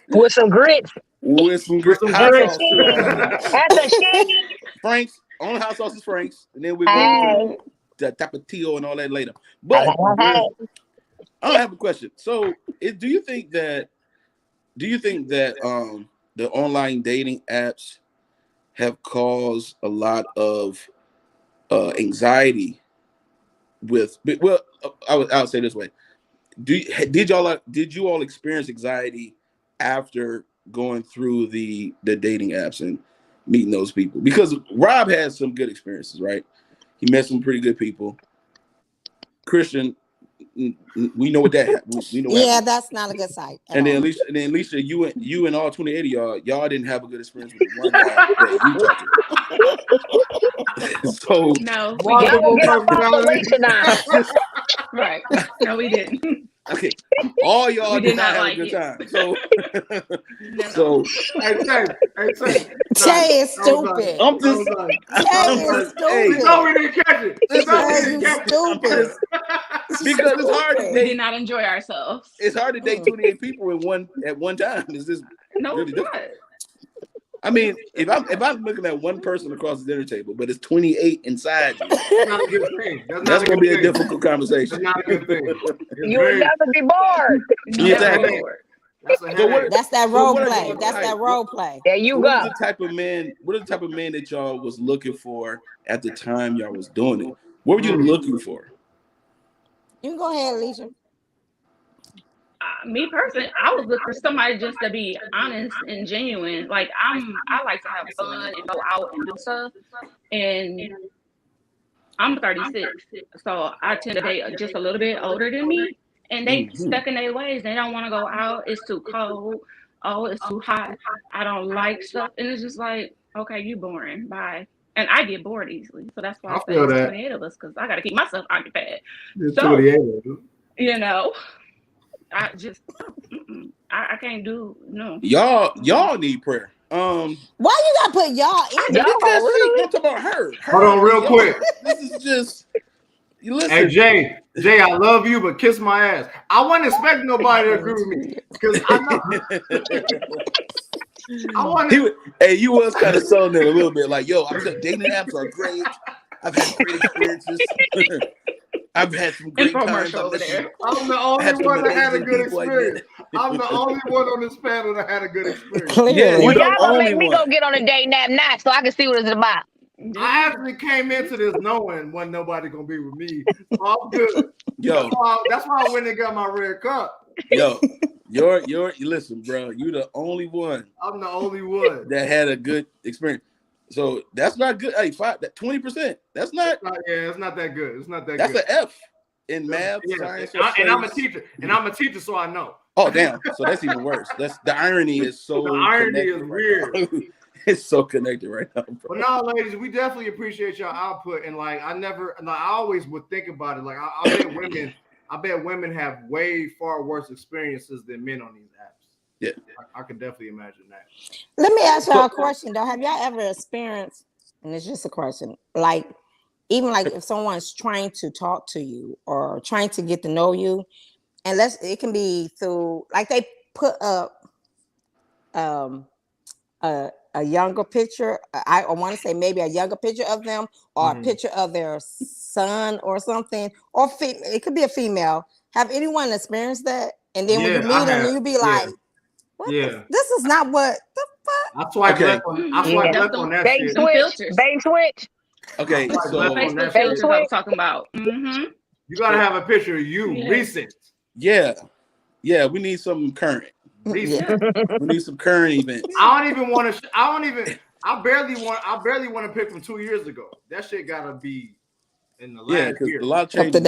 with some grits. With some grits. Hot sauce. Frank's. Only hot sauce is Frank's, and then we go to the Tapatio and all that later. But I have a question. So, do you think that the online dating apps have caused a lot of anxiety I would say this way. Did you all experience anxiety after going through the dating apps and meeting those people? Because Rob has some good experiences, right? He met some pretty good people. Christian, we know what that happened. That's not a good site. And then Alicia, you and all 28 of y'all didn't have a good experience with the one guy that you talked to. So no, right? No, we didn't. Okay, all y'all did not have a good time. So, Jay is stupid. I'm just stupid. No, we didn't catch it. Stupid. Because it's hard to date. We did not enjoy ourselves. It's hard to date 28 people at one time. Is this no? really It's not. I mean, if I'm looking at one person across the dinner table, but it's 28 inside you, That's not a good thing. that's going to be a thing. difficult conversation. That's not a good thing. You will never be bored. Exactly. That's a headache. That's that So role what are play. y'all That's type? that role play. There you What go. are the type of men? What are the type of men that y'all was looking for at the time y'all was doing it? What were you looking for? You can go ahead, Alicia. Me personally, I was looking for somebody just to be honest and genuine. Like I like to have fun and go out and do stuff. And I'm 36, so I tend to date just a little bit older than me. And they stuck in their ways. They don't want to go out. It's too cold. Oh, it's too hot. I don't like stuff. And it's just like, okay, you boring. Bye. And I get bored easily. So that's why I say feel it's that. 28 of us, because I got to keep myself occupied. It's So, 28. you know, I just, I can't do, no. Y'all need prayer. Why you gotta put y'all in there? Because I'm talking about her. Hold on, real quick. This is just you listen. Hey Jay, I love you, but kiss my ass. I wasn't expecting nobody to agree with me because I know. Hey, you was kind of selling it a little bit, like, yo, I'm just dating apps are great. I've had great experiences. I've had some great times. Over there. I'm the only one that had a good experience. I'm the only one on this panel that had a good experience. Clearly. Well, y'all gonna make me go get on a dating app now so I can see what it's about. I actually came into this knowing wasn't nobody gonna be with me. So I'm good. Yo, that's why I went and got my red cup. Yo, listen, bro. You the only one. I'm the only one that had a good experience. So that's not good. Hey, 20%. That's not. It's not that good. It's not that that's good. That's an F in math, science, and I'm a teacher. And I'm a teacher, so I know. Oh damn! So that's even worse. That's the irony is so. The irony is weird. It's so connected right now, bro. But no, ladies, we definitely appreciate your output. And like, I always would think about it. Like, I bet women have way far worse experiences than men on these apps. Yeah, I can definitely imagine that. Let me ask y'all a question though. Have y'all ever experienced, and it's just a question, like even like if someone's trying to talk to you or trying to get to know you, and it can be through like they put up a younger picture. I want to say maybe a younger picture of them or a picture of their son or something, or it could be a female. Have anyone experienced that? And then when you meet them, you be like, "What? This is not what the fuck." I swipe left on that bait shit. Bait switch. Okay, so my Facebook filters I was talking about. You gotta have a picture of you recent. Yeah, we need some current. We need some current events. I barely want to pick from 2 years ago. That shit gotta be in the last year. A lot of changes.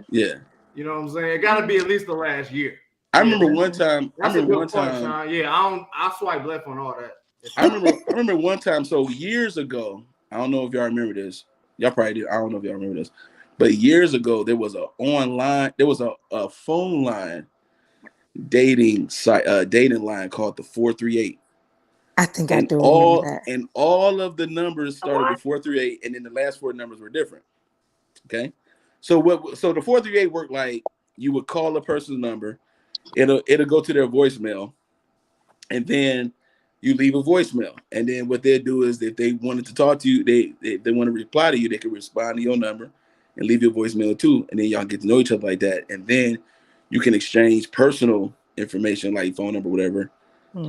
Yeah. You know what I'm saying? It gotta be at least the last year. I remember one time. That's a good point, Sean. Yeah, I swipe left on all that. I remember one time. So years ago, I don't know if y'all remember this. Y'all probably did. I don't know if y'all remember this, but years ago there was a phone line dating line called the 438. I think I do remember that. And all of the numbers started with 438, and then the last four numbers were different. Okay, so the 438 worked like you would call a person's number, it'll go to their voicemail, and then you leave a voicemail, and then what they'll do is if they wanted to talk to you, they want to reply to you, they can respond to your number and leave your voicemail too, and then y'all get to know each other like that, and then you can exchange personal information like phone number, whatever,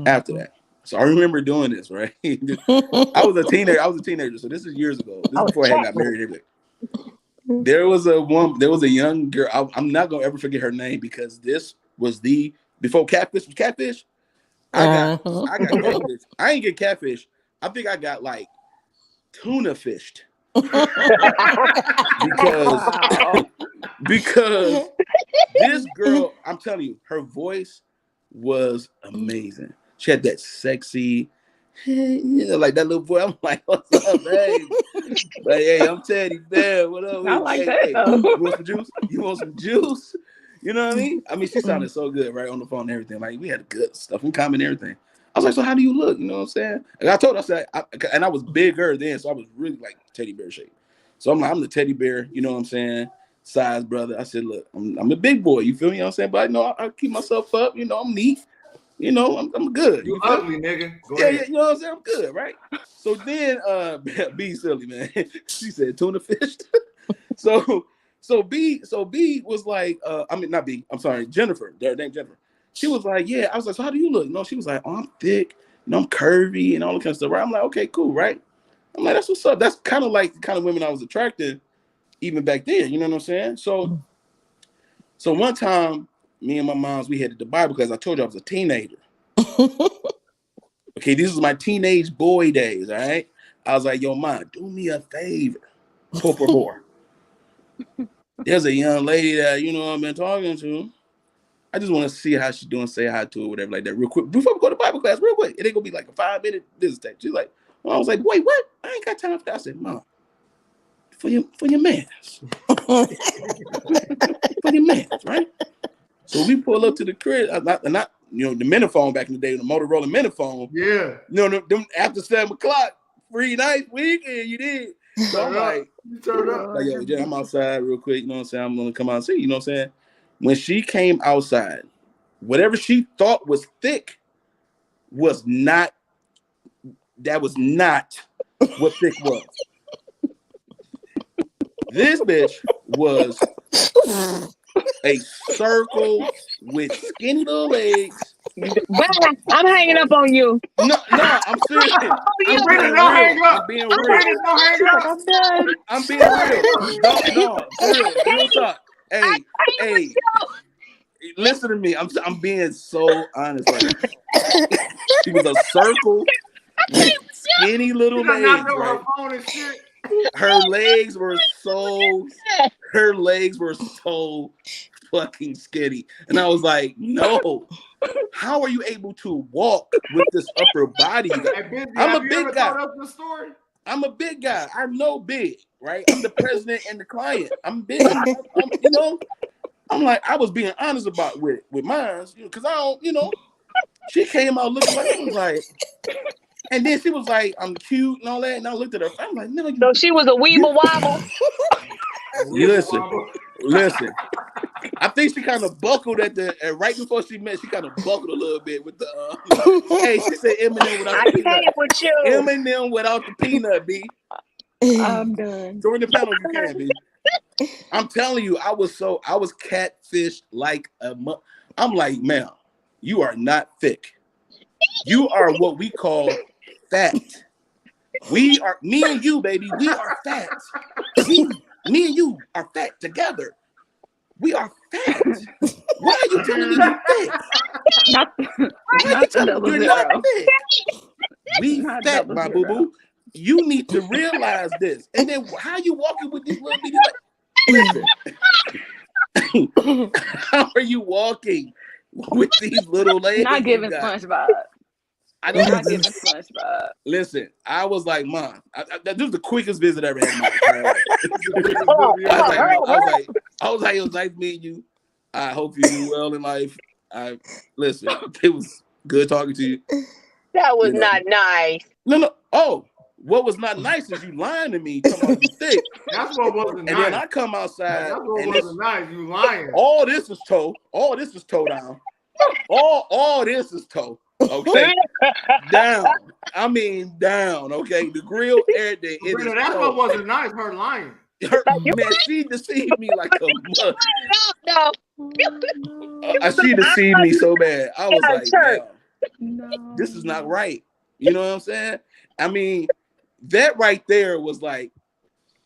after that. So I remember doing this, right? I was a teenager, so this is years ago. This is before I got married. There was a young girl. I'm not gonna ever forget her name because this was before catfish was catfish. I got catfish. I ain't get catfish. I think I got like tuna fished. because this girl, I'm telling you, her voice was amazing. She had that sexy, like that little boy. I'm like, what's up, babe? Like, hey, I'm Teddy Bear. What up? I like that. You want some juice? You want some juice? You know what I mean? I mean, she sounded so good, right, on the phone and everything. Like, we had good stuff in common and everything. I was like, so how do you look? You know what I'm saying? And I told her, I said, and I was bigger then, so I was really like teddy bear shape. So I'm like, I'm the teddy bear, you know what I'm saying? Size brother. I said, look, I'm a big boy. You feel me? You know what I'm saying? But I know I keep myself up. You know, I'm neat. You know, I'm good. You You feel ugly, nigga. Go yeah, ahead. you know what I'm saying? I'm good, right? So then B silly, man. She said tuna fish. so B was like, I mean not B, I'm sorry, Jennifer. Their name Jennifer. She was like, yeah. I was like, so how do you look? No, she was like, oh, I'm thick, I'm curvy and all that kind of stuff. Right? I'm like, okay, cool, right? I'm like, that's what's up. That's kind of like the kind of women I was attracted even back then. You know what I'm saying? So one time, me and my moms, we headed to Bible because I told you I was a teenager. Okay, this is my teenage boy days, all right? I was like, yo, mom, do me a favor. Por favor. There's a young lady that, I've been talking to. I just want to see how she's doing, say hi to her, whatever, like that, real quick. Before we go to Bible class, real quick. It ain't going to be like a 5-minute visit. She's like, well, I was like, wait, what? I ain't got time for that. I said, mom, for your mans. For your mans, right? So we pull up to the crib, not the Miniphone back in the day, the Motorola Miniphone. Yeah. Them after 7 o'clock, free night, weekend, you did. So I'm like, you turned up. Like, yo, Jen, I'm outside real quick, you know what I'm saying? I'm gonna come out and see, you know what I'm saying? When she came outside, whatever she thought was thick was not what thick was. This bitch was a circle with skinny little legs. I'm hanging up on you. No, I'm serious. I'm being real. I'm being real. I'm being real. No, real talk. Hey, listen to me. I'm being so honest. Like, she was a circle with skinny little legs. Right? Her legs were so fucking skinny. And I was like, no. How are you able to walk with this upper body? I'm a big guy. I'm a big guy. I know big, right? I'm the president and the client. I'm big. I'm like, I was being honest about with mine, because I don't, she came out looking like, I was like, and then she was like, I'm cute and all that. And I looked at her. I'm like, no. So she was a weeble wobble. Listen. I think she kind of buckled right before she met. She kind of buckled a little bit with the. Hey, she said Eminem without the peanut. Eminem without the peanut, B. I'm done. Join the panel if you can, B. I'm telling you, I was catfished like I'm like, ma'am, you are not thick. You are what we call fat. We are, me and you, baby, we are fat. Me and you are fat together. We are fat. Why are you telling me you're thick? You're not thick. We fat, my boo-boo. You need to realize this. And then how you walking with these little bitty legs? How are you walking with these little legs? Not giving SpongeBob. I don't not giving SpongeBob. Listen, I was like, Mom, this was the quickest visit I ever had in my entire life. I was like, it was nice meeting you. I hope you do well in life. Listen, it was good talking to you. That was not nice. No. Oh, what was not nice is you lying to me, talking about you thick. That's what wasn't nice. And then I come outside. That's what wasn't nice. You lying. All this is toe. All this is toe down. All this is toe. Okay, down. I mean down. Okay, the grill, everything. That's what wasn't nice. Her lying. Man, she deceived me like a mother. She deceived me so bad. I was like, no, this is not right. You know what I'm saying? I mean, that right there was like,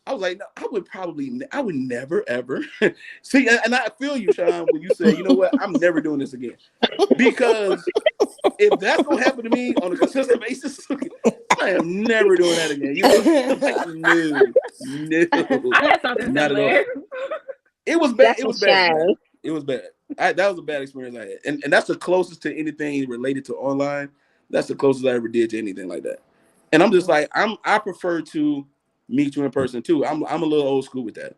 I was like, no, I would never, ever. See, and I feel you, Sean, when you say, you know what, I'm never doing this again. Because if that's going to happen to me on a consistent basis, I am never doing that again. You know? Like, no. I had something not at all. It was bad. It was bad. It was bad. That was a bad experience I had. And that's the closest to anything related to online. That's the closest I ever did to anything like that. And I'm just like, I prefer to meet you in person too. I'm a little old school with that.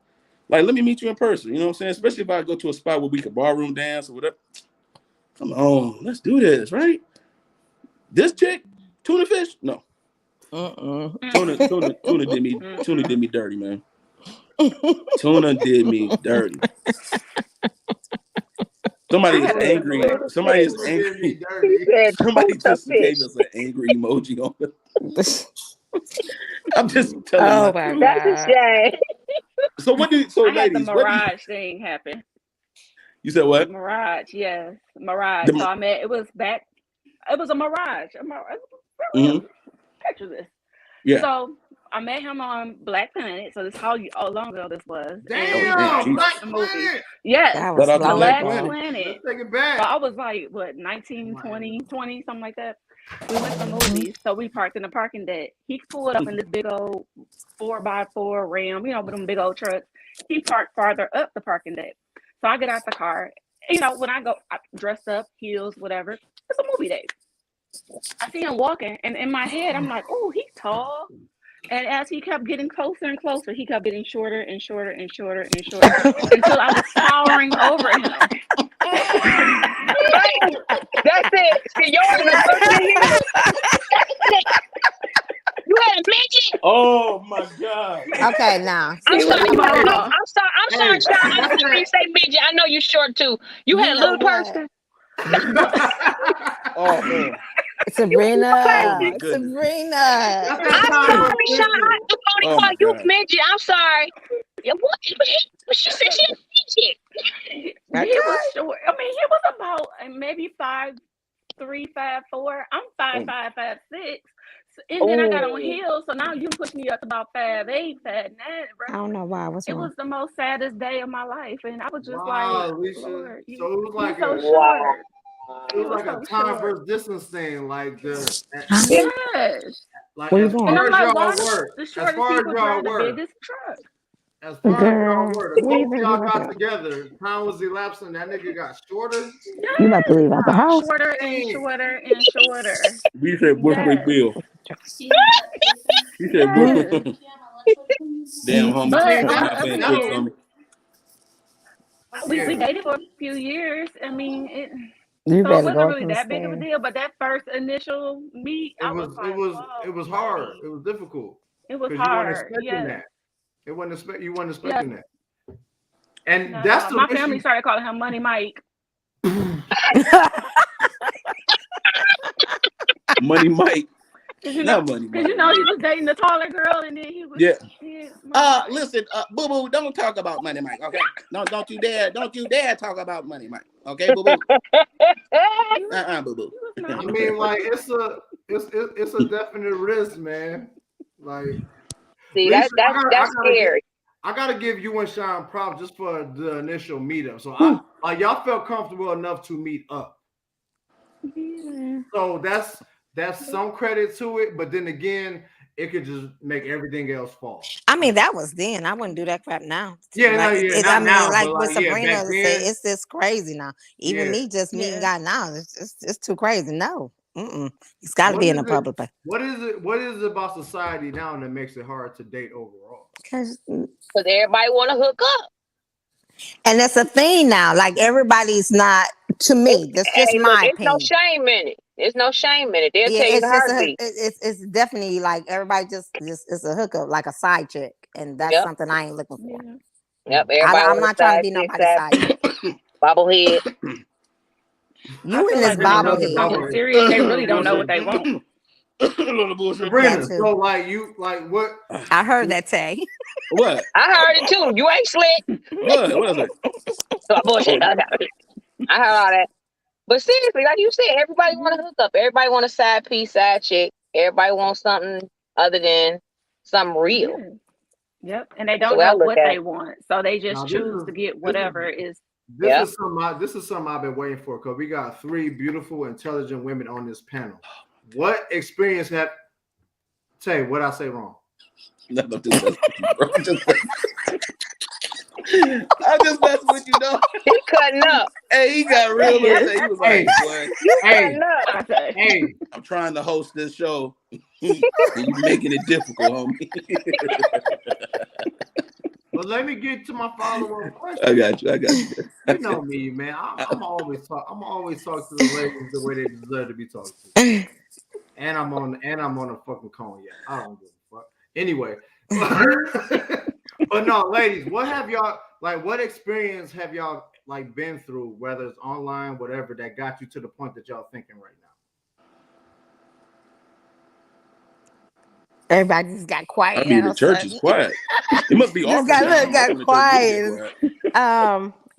Like, let me meet you in person. You know what I'm saying? Especially if I go to a spot where we can ballroom dance or whatever. Come on, let's do this, right? This chick, tuna fish? No. Tuna did me dirty, man. Tuna did me dirty. Somebody is I angry. had Somebody is Did me angry. dirty. said Somebody toast a just gave fish. us an angry emoji on it. I'm just telling Oh my my truth. That's a God. shame. So what do so I had the ladies, what do Mirage thing happen. you said The what? Mirage, yes, Mirage. So The, I met. It was back. It was a Mirage. For mhm, real. Picture this. yeah. So I met him on Black Planet. So this how long ago this was, and Oh we damn, Damn, parked Jesus. up Black the movie. Planet. Yes, That Shout was out to long Black Black ago. Planet. Planet. Let's take it So back. I was like, what, 19, 20, something like that. We went to the movies. So we parked in the parking deck. He pulled up in this big old 4x4 Ram, with them big old trucks. He parked farther up the parking deck. So I get out the car. When I go dressed up, heels, whatever, it's a movie day. I see him walking, and in my head, I'm like, oh, he's tall. And as he kept getting closer and closer, he kept getting shorter and shorter and shorter and shorter until I was towering over him. That's it. See, yours was ugly here. You had a midget. Oh my God. Okay, now. I'm He was sorry. You had a little. small. I'm sorry. I'm sorry, Hey, Sean. I that's didn't mean to say midget. I know you're short too. You You had a know little what? person. Oh man. Sabrina. Oh my goodness. Sabrina. That's that I'm time sorry, for Sean. picture. I can only Oh call my you God. midget. I'm sorry. Yeah, what? She said she a midget. He was short. I mean, he was about maybe 5'3", 5'4". I'm 5'5", 5'6". And then I got on Oh, heels, so now you push me up to about 5'8", 5'9", I bro. don't know why. What's It wrong? was the most saddest day of my life, and I was just like, Wow, Alicia. Lord, So it was you like so a short. it You was were like a so time short. versus distance thing. Like yeah. Yes. like Where you as going? And far I'm as like, y'all why work, the as shortest far as people y'all drive the work, biggest truck? as far as y'all Girl, work, the where you closer think you y'all about got to? together, time was elapsing. That nigga got shorter. You about to leave out the house? Shorter and Dang. shorter and shorter. We said Brooklyn Yes. Bill. He said Hmm? Yes. Brooklyn. Damn homie. I mean, But on Homie the not other saying that's quick hand, homie. we yeah. dated for a few years. I mean, You so it better go wasn't up really them that big of a stairs. deal. But that first initial meet, It I was was it like, was it whoa, was hard. like It was difficult it was because you weren't hard. expecting Yeah. that. You weren't Yeah. expecting that. And Not at that's all. the My family issue. started calling him Money Mike. Money Mike. Cause Not Money Mike. he was dating the taller girl, and then he was Yeah. Money Mike. Listen, Boo Boo, don't talk about Money Mike, okay? Don't you dare talk about Money Mike, okay, Boo Boo? Boo Boo. He was I nice. mean, like it's a definite risk, man. Like See, Lisa, that's scary. I gotta give you and Sean props just for the initial meetup. So Whew. y'all felt comfortable enough to meet up. Yeah. So that's some credit to it, but then again, it could just make everything else fall. I mean, that was then. I wouldn't do that crap now. Yeah, Like, no, yeah, I not mean, now, like but what like yeah, Sabrina back said, then, it's just crazy now. Even yeah. me just meeting Yeah. God now, it's too crazy. No, it's got to What be is in a it? public place. What is it? What is it about society now that makes it hard to date overall? Because Because everybody want to hook up. and that's a thing now. Like everybody's not. To me, that's just Hey, look, my it's no opinion. shame in it. There's no shame in it. They'll Yeah, tell you the it's just heartbeat. it's definitely like everybody just it's a hookup, like a side chick, and that's Yep. something I ain't looking for. Yeah. Yep. Everybody I'm want not a trying to side be chick, nobody's side chick. bobblehead. I You in feel this like when it Another comes to bobblehead. something bubble. serious, they really don't know what they want. Little bullshit. Sabrina, That too. so like what? I heard that, Tay. What? I heard it too. You ain't slick. What is it? So bullshit. I heard all that. But seriously, like you said, everybody want to hook up. Everybody want a side piece, side chick. Everybody wants something other than something real. Yeah. Yep. And they That's the don't way I know look what at they it. want, so they Now just choose to get whatever is. Yep. this is something I've been waiting for because we got three beautiful, intelligent women on this panel. What experience have? Tay, what I say wrong? No, I'm just messing with you, bro. I'm just messing with you, dog. He cutting up. Hey, he got real Yeah. upset. He was like, boy, You Hey, cutting up. hey, I'm trying to host this show. And you making it difficult, homie. well, let me get to my follow-up question. I got you. You know me, man. I'm always talk to the ladies the way they deserve to be talked to. And I'm on a fucking cone yet. I don't give a fuck. Anyway, but no, ladies, what experience have y'all like been through, whether it's online, whatever, that got you to the point that y'all thinking right now? Everybody just got quiet. I mean, all the of a church is sudden. quiet. It must be Just awful down. That's got when the church really quiet. get quiet.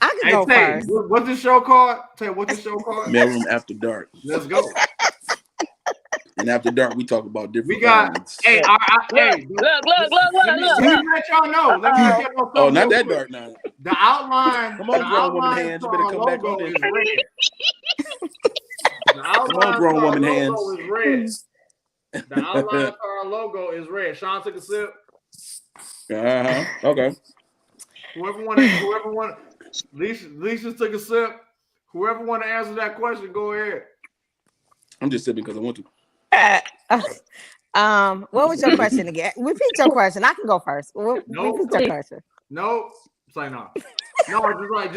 I can Hey, go Tay, first. what's this show called? Tay, what's this show called? Mailroom After Dark. Let's go. And after dark, we talk about different We got, things. hey, hey, Look. let me let y'all know. Let me let y'all know Oh, something not real that quick. dark now. The outline, Come on, the grown woman outline hands. to You better our come back on logo this. is red. The outline Come on, grown to our woman logo hands. is red. The outline to our logo is red. Sean took a sip. Okay. Whoever want, Lisa took a sip. Whoever want to answer that question, go ahead. I'm just sipping because I want to. What was your question again? Repeat your question. I can go first. Nope. Repeat your question. No, say no. No, just like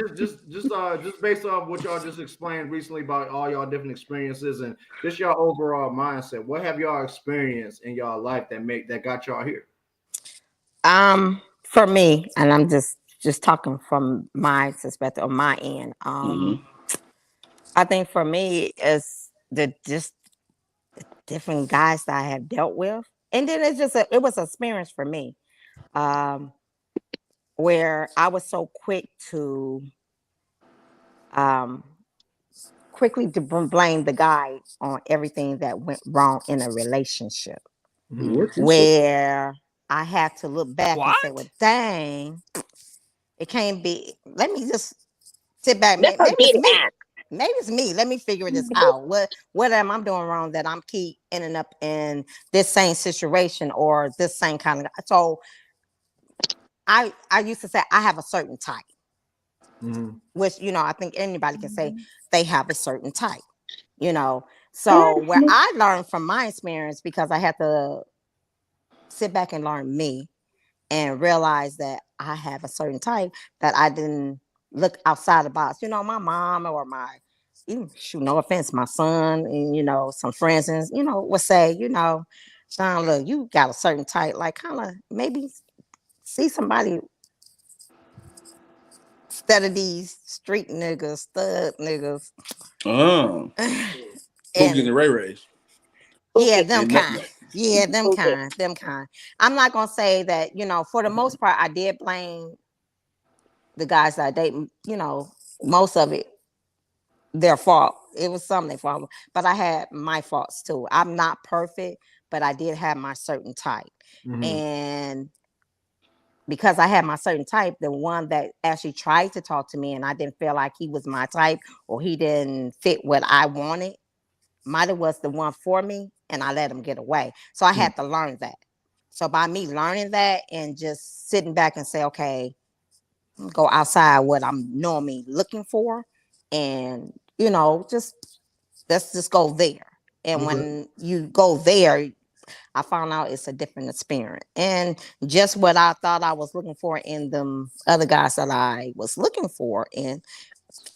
just based off what y'all just explained recently about all y'all different experiences and just your overall mindset. What have y'all experienced in y'all life that got y'all here? For me, and I'm just talking from my perspective on my end. I think for me it's the different guys that I have dealt with, and then it was an experience for me, where I was so quick to quickly to blame the guy on everything that went wrong in a relationship, where I had to look back and say, well, dang, it can't be. Let me just sit back. Maybe it's me. Maybe it's me. Let me figure this out. What am I doing wrong that I'm keep ending up in this same situation or this same kind of. So I used to say I have a certain type, which I think anybody can say they have a certain type. So where I learned from my experience, because I had to sit back and learn me and realize that I have a certain type, that I didn't look outside the box. My mom or no offense, my son and, some friends and, would say, Sean, look, you got a certain type, like kind of maybe see somebody instead of these street niggas, stud niggas. Pookies and Ray Rays. Yeah, them kind. Yeah, them kind. I'm not gonna say that, for the most part, I did blame the guys that I date, most of it their fault. It was some their fault, but I had my faults too. I'm not perfect, but I did have my certain type. And because I had my certain type, the one that actually tried to talk to me and I didn't feel like he was my type or he didn't fit what I wanted, might have was the one for me, and I let him get away. So I had to learn that. So by me learning that and just sitting back and say, okay, go outside what I'm normally looking for, and let's just go there. And when you go there, I found out it's a different experience. And just what I thought I was looking for in them other guys that I was looking for, and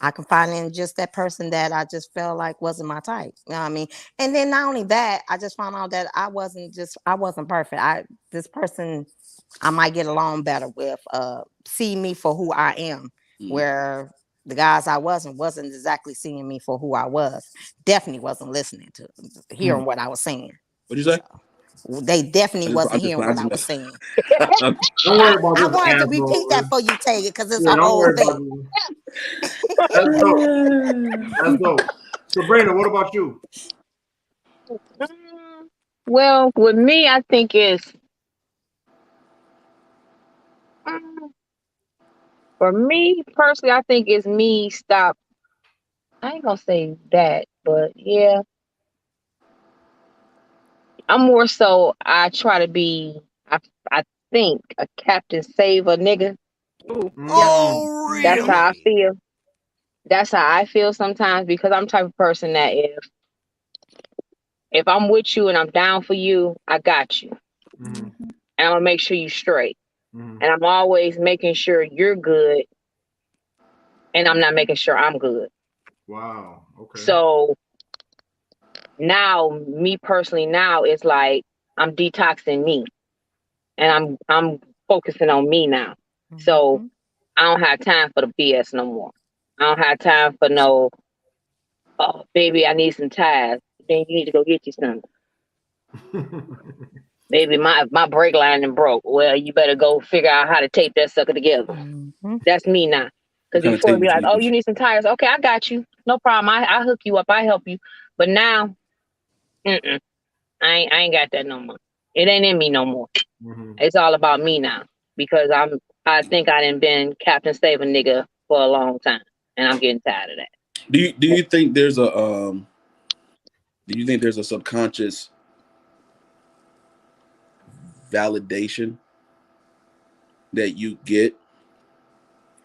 I can find in just that person that I just felt like wasn't my type. You know what I mean? And then not only that, I just found out that I wasn't perfect. This person I might get along better with, see me for who I am, where the guys I wasn't exactly seeing me for who I was. Definitely wasn't listening to hearing what I was saying. What'd you say? So, they definitely wasn't hearing what I was saying. Don't worry about this. I wanted to repeat that for you, Tay, because it's a don't whole worry thing. That's dope. That's dope. Sabrina, what about you? Well, with me, I think it's for me personally. I think it's me stop. I ain't gonna say that, but yeah, I'm more so. I try to be. I think a captain save a nigga. Oh, really? That's how I feel. That's how I feel sometimes because I'm the type of person that if I'm with you and I'm down for you, I got you. And I'm gonna make sure you straight. And I'm always making sure you're good and I'm not making sure I'm good. Wow. Okay. So now, me personally, now it's like I'm detoxing me and I'm focusing on me now. So I don't have time for the BS no more. I don't have time for no, oh, baby, I need some tires. Then you need to go get you some. Baby, my brake line and broke. Well, you better go figure out how to tape that sucker together. Mm-hmm. That's me now. What Because kind of before tape it'd be you like, oh, use? you need some tires. Okay, I got you. No problem. I hook you up. I help you. But now, I ain't got that no more. It ain't in me no more. It's all about me now because I think I done been Captain Save a nigga for a long time, and I'm getting tired of that. Do you think there's a subconscious validation that you get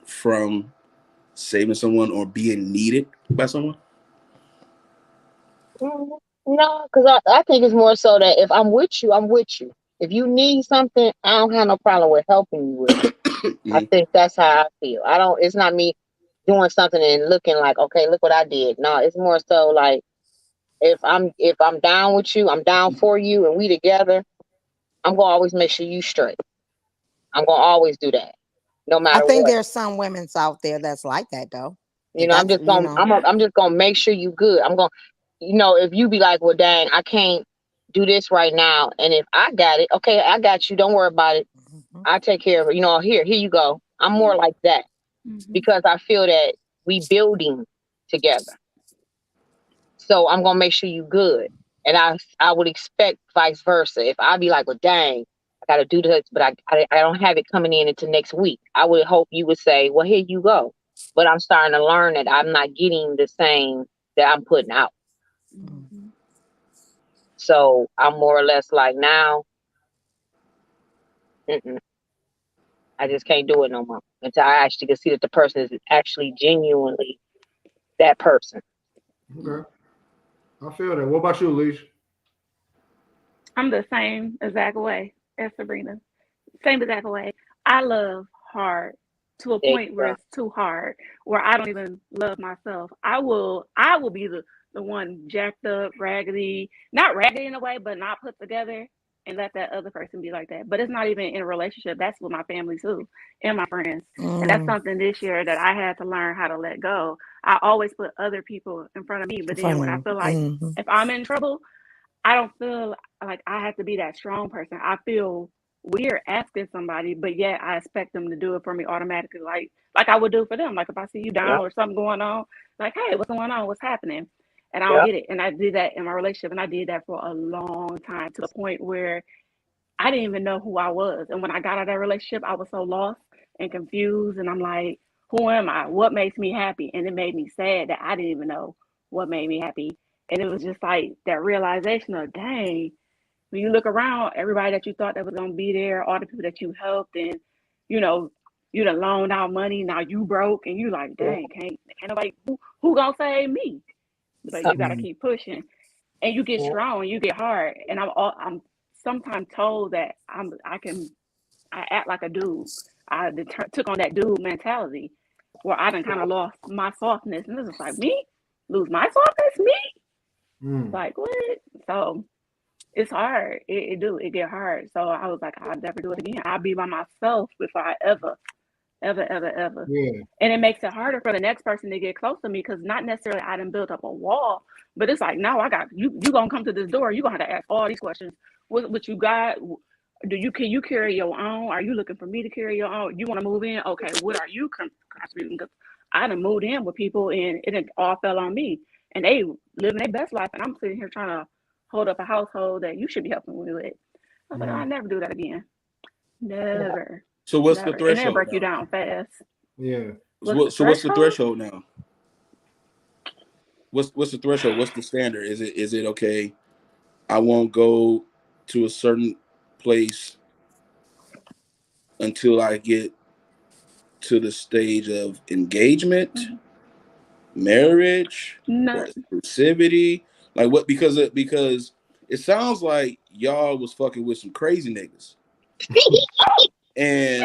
from saving someone or being needed by someone? No, because I think it's more so that if I'm with you, I'm with you. If you need something, I don't have no problem with helping you with it. I think that's how I feel. I don't. It's not me doing something and looking like, okay, look what I did. No, it's more so like if I'm down with you, I'm down for you, and we together. I'm gonna always make sure you straight. I'm gonna always do that, no I matter think what. there's some women's out there that's like that though. You know, I'm That's just gonna I'm just gonna make sure you good. I'm gonna, if you be like, well, dang, I can't do this right now, and if I got it, okay, I got you. Don't worry about it. I take care of it. Here you go. I'm more like that because I feel that we building together. So I'm gonna make sure you good, and I would expect vice versa. If I be like, well, dang, I gotta do this, but I don't have it coming in until next week. I would hope you would say, well, here you go. But I'm starting to learn that I'm not getting the same that I'm putting out. So I'm more or less like now, I just can't do it no more until I actually can see that the person is actually genuinely that person. Okay. I feel that. What about you, Leash? I'm the same exact way as Sabrina. Same exact way. I love hard to a point where it's too hard, where I don't even love myself. I will be the one jacked up, raggedy, not raggedy in a way, but not put together, and let that other person be like that. But it's not even in a relationship. That's with my family too and my friends. And that's something this year that I had to learn how to let go. I always put other people in front of me, but then when I feel like if I'm in trouble, I don't feel like I have to be that strong person. I feel weird asking somebody, but yet I expect them to do it for me automatically, like I would do for them. Like if I see you down or something going on, like, hey, what's going on? What's happening? And I don't get it. And I did that in my relationship, and I did that for a long time to the point where I didn't even know who I was. And when I got out of that relationship, I was so lost and confused. And I'm like, who am I? What makes me happy? And it made me sad that I didn't even know what made me happy. And it was just like that realization of, dang, when you look around, everybody that you thought that was going to be there, all the people that you helped, and, you done loaned out money, now you broke, and you like, dang, can't nobody, who going to save me? But you got to keep pushing. And you get strong, you get hard. And I'm sometimes told that I act like a dude. I took on that dude mentality where I done kind of lost my softness. And this is like, me? Lose my softness? Me? Like, what? So it's hard. It get hard. So I was like, I'll never do it again. I'll be by myself before I ever. Yeah. And it makes it harder for the next person to get close to me because not necessarily I didn't build up a wall, but it's like, now I got you. You gonna come to this door? You gonna have to ask all these questions. What you got? Can you carry your own? Are you looking for me to carry your own? You want to move in? Okay, what are you contributing? Because I done moved in with people and it all fell on me, and they living their best life, and I'm sitting here trying to hold up a household that you should be helping me with. I was like, I'll never do that again. Never. So what's Never. the threshold? And it'll break you down fast. Yeah. What's the threshold now? What's the threshold? What's the standard? Is it okay? I won't go to a certain place until I get to the stage of engagement, marriage, No. exclusivity. Like what? Because it sounds like y'all was fucking with some crazy niggas. And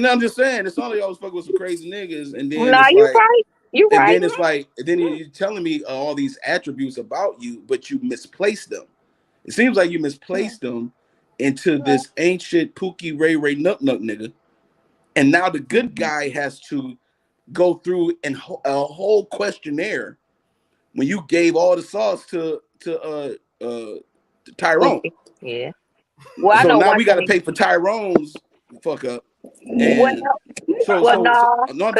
I'm just saying, it's all y'all was fucking with some crazy niggas, and then No, it's you like, right. You and right. then it's like, and then you're telling me all these attributes about you, but you misplaced them. It seems like you misplaced them into this ancient Pookie Ray Nut nigga, And now the good guy has to go through a whole questionnaire when you gave all the sauce to Tyrone. Yeah. Well, I So know now one we got to thing. pay for Tyrone's fuck up. Well, And well, no, no, I'm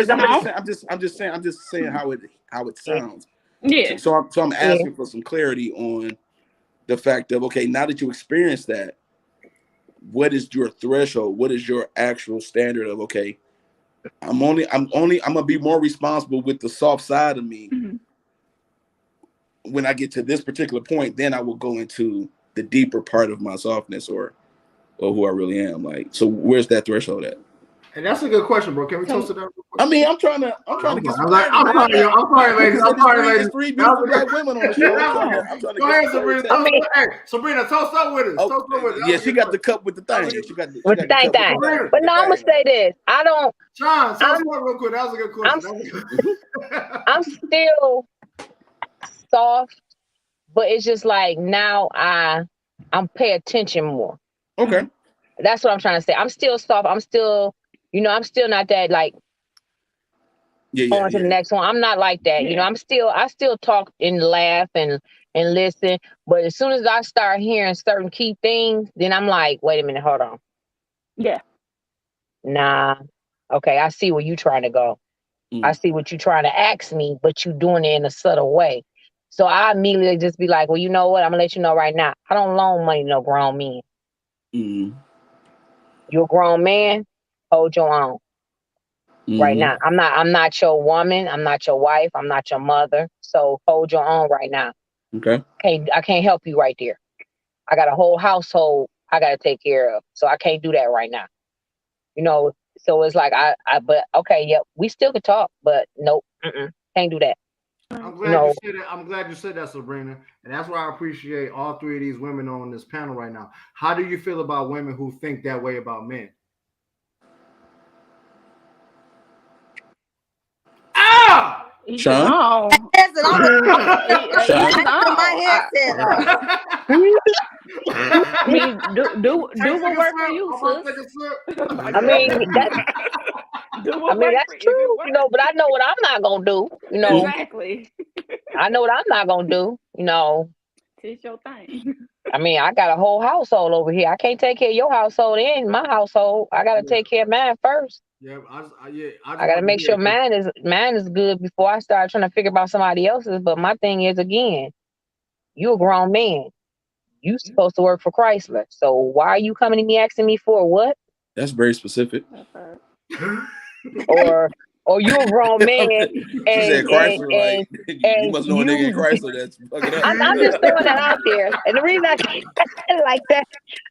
just saying how it sounds. Yeah. So I'm asking for some clarity on the fact of, okay, now that you experience that, what is your threshold? What is your actual standard of, okay, I'm gonna be more responsible with the soft side of me when I get to this particular point. Then I will go into the deeper part of my softness or who I really am. Like, so where's that threshold at? And that's a good question, bro. Can we toast it out? I mean, I'm trying to get some clarity. I'm sorry, ladies. I'm sorry, ladies. There's three beautiful black women on the show. I'm trying to Go ahead, get Sabrina. Hey, Sabrina, toast up with us. Oh, Toast up with us. yeah, she got the cup with the thing. She got the with the thing. But no, I'm gonna say this. I don't. Sean, toast up real quick. That was a good question. I'm still soft, but it's just like now I'm pay attention more. Okay. That's what I'm trying to say. I'm still soft. I'm still, I'm still not that like on to the next one. I'm not like that. I still talk and laugh and listen. But as soon as I start hearing certain key things, then I'm like, wait a minute, hold on. Yeah. Nah. Okay, I see where you trying to go. I see what you're trying to ask me, but you doing it in a subtle way. So I immediately just be like, well, you know what? I'm gonna let you know right now. I don't loan money to no grown men. You're a grown man, hold your own. Right now. I'm not your woman, I'm not your wife, I'm not your mother. So hold your own right now. Okay. I can't help you right there. I got a whole household I gotta take care of. So I can't do that right now. So it's like but okay, yep, we still could talk, but nope, can't do that. I'm glad you said that. I'm glad you said that, Sabrina. And that's why I appreciate all three of these women on this panel right now. How do you feel about women who think that way about men? Ah! Sean? No. I mean, do what work for you, sis. I mean, that's true, but I know what I'm not gonna do, Exactly. I know what I'm not gonna do, It's your thing. I mean, I got a whole household over here. I can't take care of your household and my household. I gotta take care of mine first. Yeah, I gotta make sure mine is good before I start trying to figure about somebody else's. But my thing is, again, you a grown man. You supposed to work for Chrysler. So why are you coming to me asking me for what? That's very specific. Or you a grown man she said Chrysler, you must know a nigga in Chrysler that's fucking up. I'm just throwing that out there. And the reason I say it like that,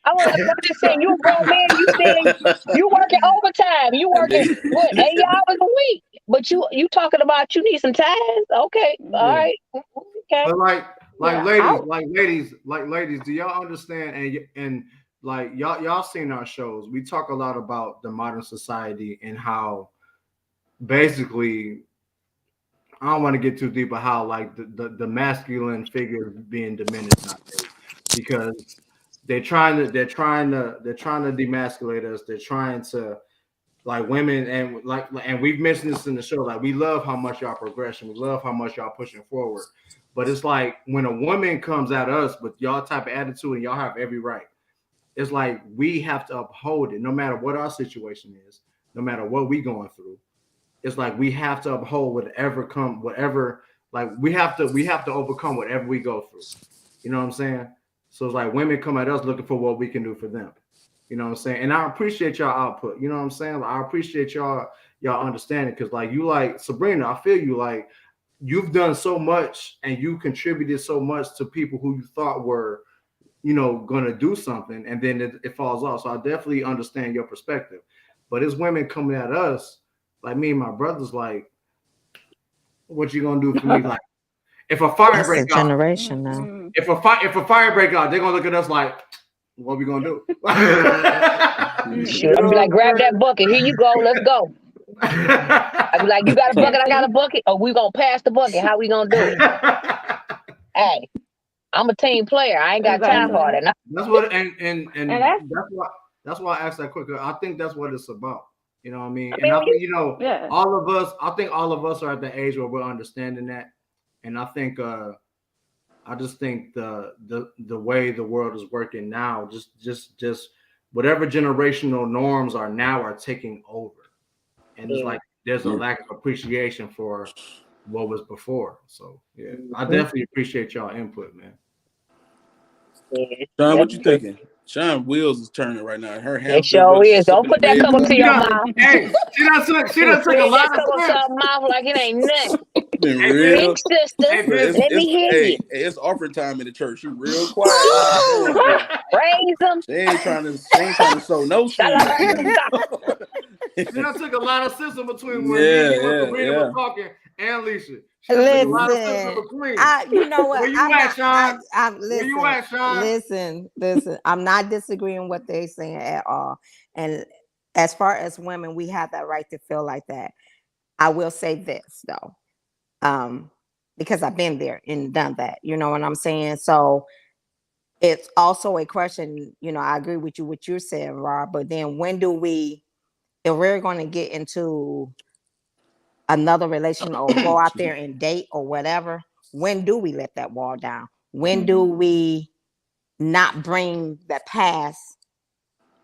I'm just saying, you a grown man, you saying you working overtime. You working 8 hours a week. But you talking about you need some time. Okay. All right. Okay. But ladies, do y'all understand? And like y'all seen our shows. We talk a lot about the modern society and how basically, I don't want to get too deep of how like the masculine figure being diminished nowadays, because they're trying to demasculate us. They're trying to, like, women, and we've mentioned this in the show, like, we love how much y'all progression, we love how much y'all pushing forward, but it's like when a woman comes at us with y'all type of attitude, and y'all have every right, it's like we have to uphold it no matter what our situation is, no matter what we going through. It's like we have to uphold whatever, like we have to overcome whatever we go through. You know what I'm saying? So it's like women come at us looking for what we can do for them. You know what I'm saying? And I appreciate y'all output. You know what I'm saying? Like, I appreciate y'all understanding, because like you, like Sabrina, I feel you, like you've done so much and you contributed so much to people who you thought were, gonna do something, and then it falls off. So I definitely understand your perspective. But it's women coming at us, like me and my brothers, like, what you gonna do for me? Like, if a fire breaks out, generation now. If a fire break out, they're gonna look at us like, what we gonna do? Shoot, I'm like, grab that bucket. Here you go. Let's go. I'd be like, you got a bucket? I got a bucket. Or we gonna pass the bucket? How we gonna do it? Hey, I'm a team player. I ain't got time for it. That's what, and that's why I asked that quicker. I think that's what it's about. You know what I mean? I And I mean, think, you know, Yeah. all of us are at the age where we're understanding that. And I think I just think the way the world is working now, just whatever generational norms are now are taking over. And it's like there's a lack of appreciation for what was before. So yeah, I definitely appreciate y'all input, man. Sean, what you thinking? Sean wheels is turning right now. Her It hamster sure wheels is. Don't flipping put that red cup up cup. to your mouth. Hey, she done took a lot That of cup up to steps. her mouth like it ain't nothing. Been Hey, real. Big sister, Hey, Vince, let me hear you. It's offering time in the church. She real quiet. Like a handful. Praise him. She ain't trying to sow no seed. She done took a lot of sips in between when Yeah, me and yeah, Sabrina yeah. were talking and Alicia. She done took a lot of sips in Listen, between. you know what? Where you at, Sean? Listen, Where you at, Sean? listen. I'm not disagreeing with what they're saying at all. And as far as women, we have that right to feel like that. I will say this though, because I've been there and done that. You know what I'm saying? So it's also a question. You know, I agree with you what you're saying, Rob. But then when do we, if we're going to get into another relation or go out there and date or whatever, when do we let that wall down? When do we not bring the past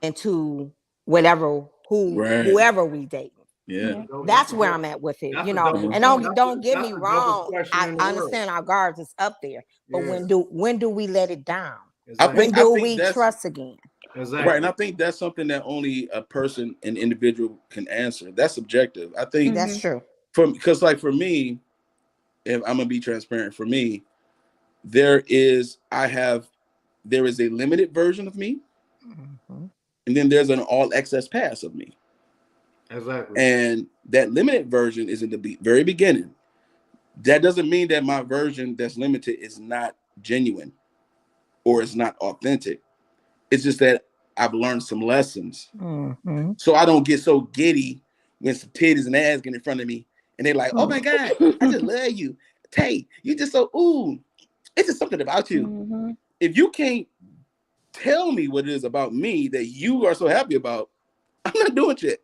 into whatever whoever we date? Yeah. That's where I'm at with it, That's you a know. dope And question. don't get That's me the dopest wrong. question I in the world. understand our guards is up there, but Yeah. when do we let it down? Exactly. When do we trust again? Exactly. Right, and I think that's something that only a person, an individual, can answer. That's subjective. I think That's true. because like for me, if I'm gonna be transparent, for me, there is a limited version of me, and then there's an all access pass of me. Exactly. And that limited version is in the very beginning. That doesn't mean that my version that's limited is not genuine or it's not authentic. It's just that I've learned some lessons. So I don't get so giddy when some titties and ass get in front of me and they're like, oh my God, I just love you. Tay, you just so, ooh, it's just something about you. If you can't tell me what it is about me that you are so happy about, I'm not doing shit.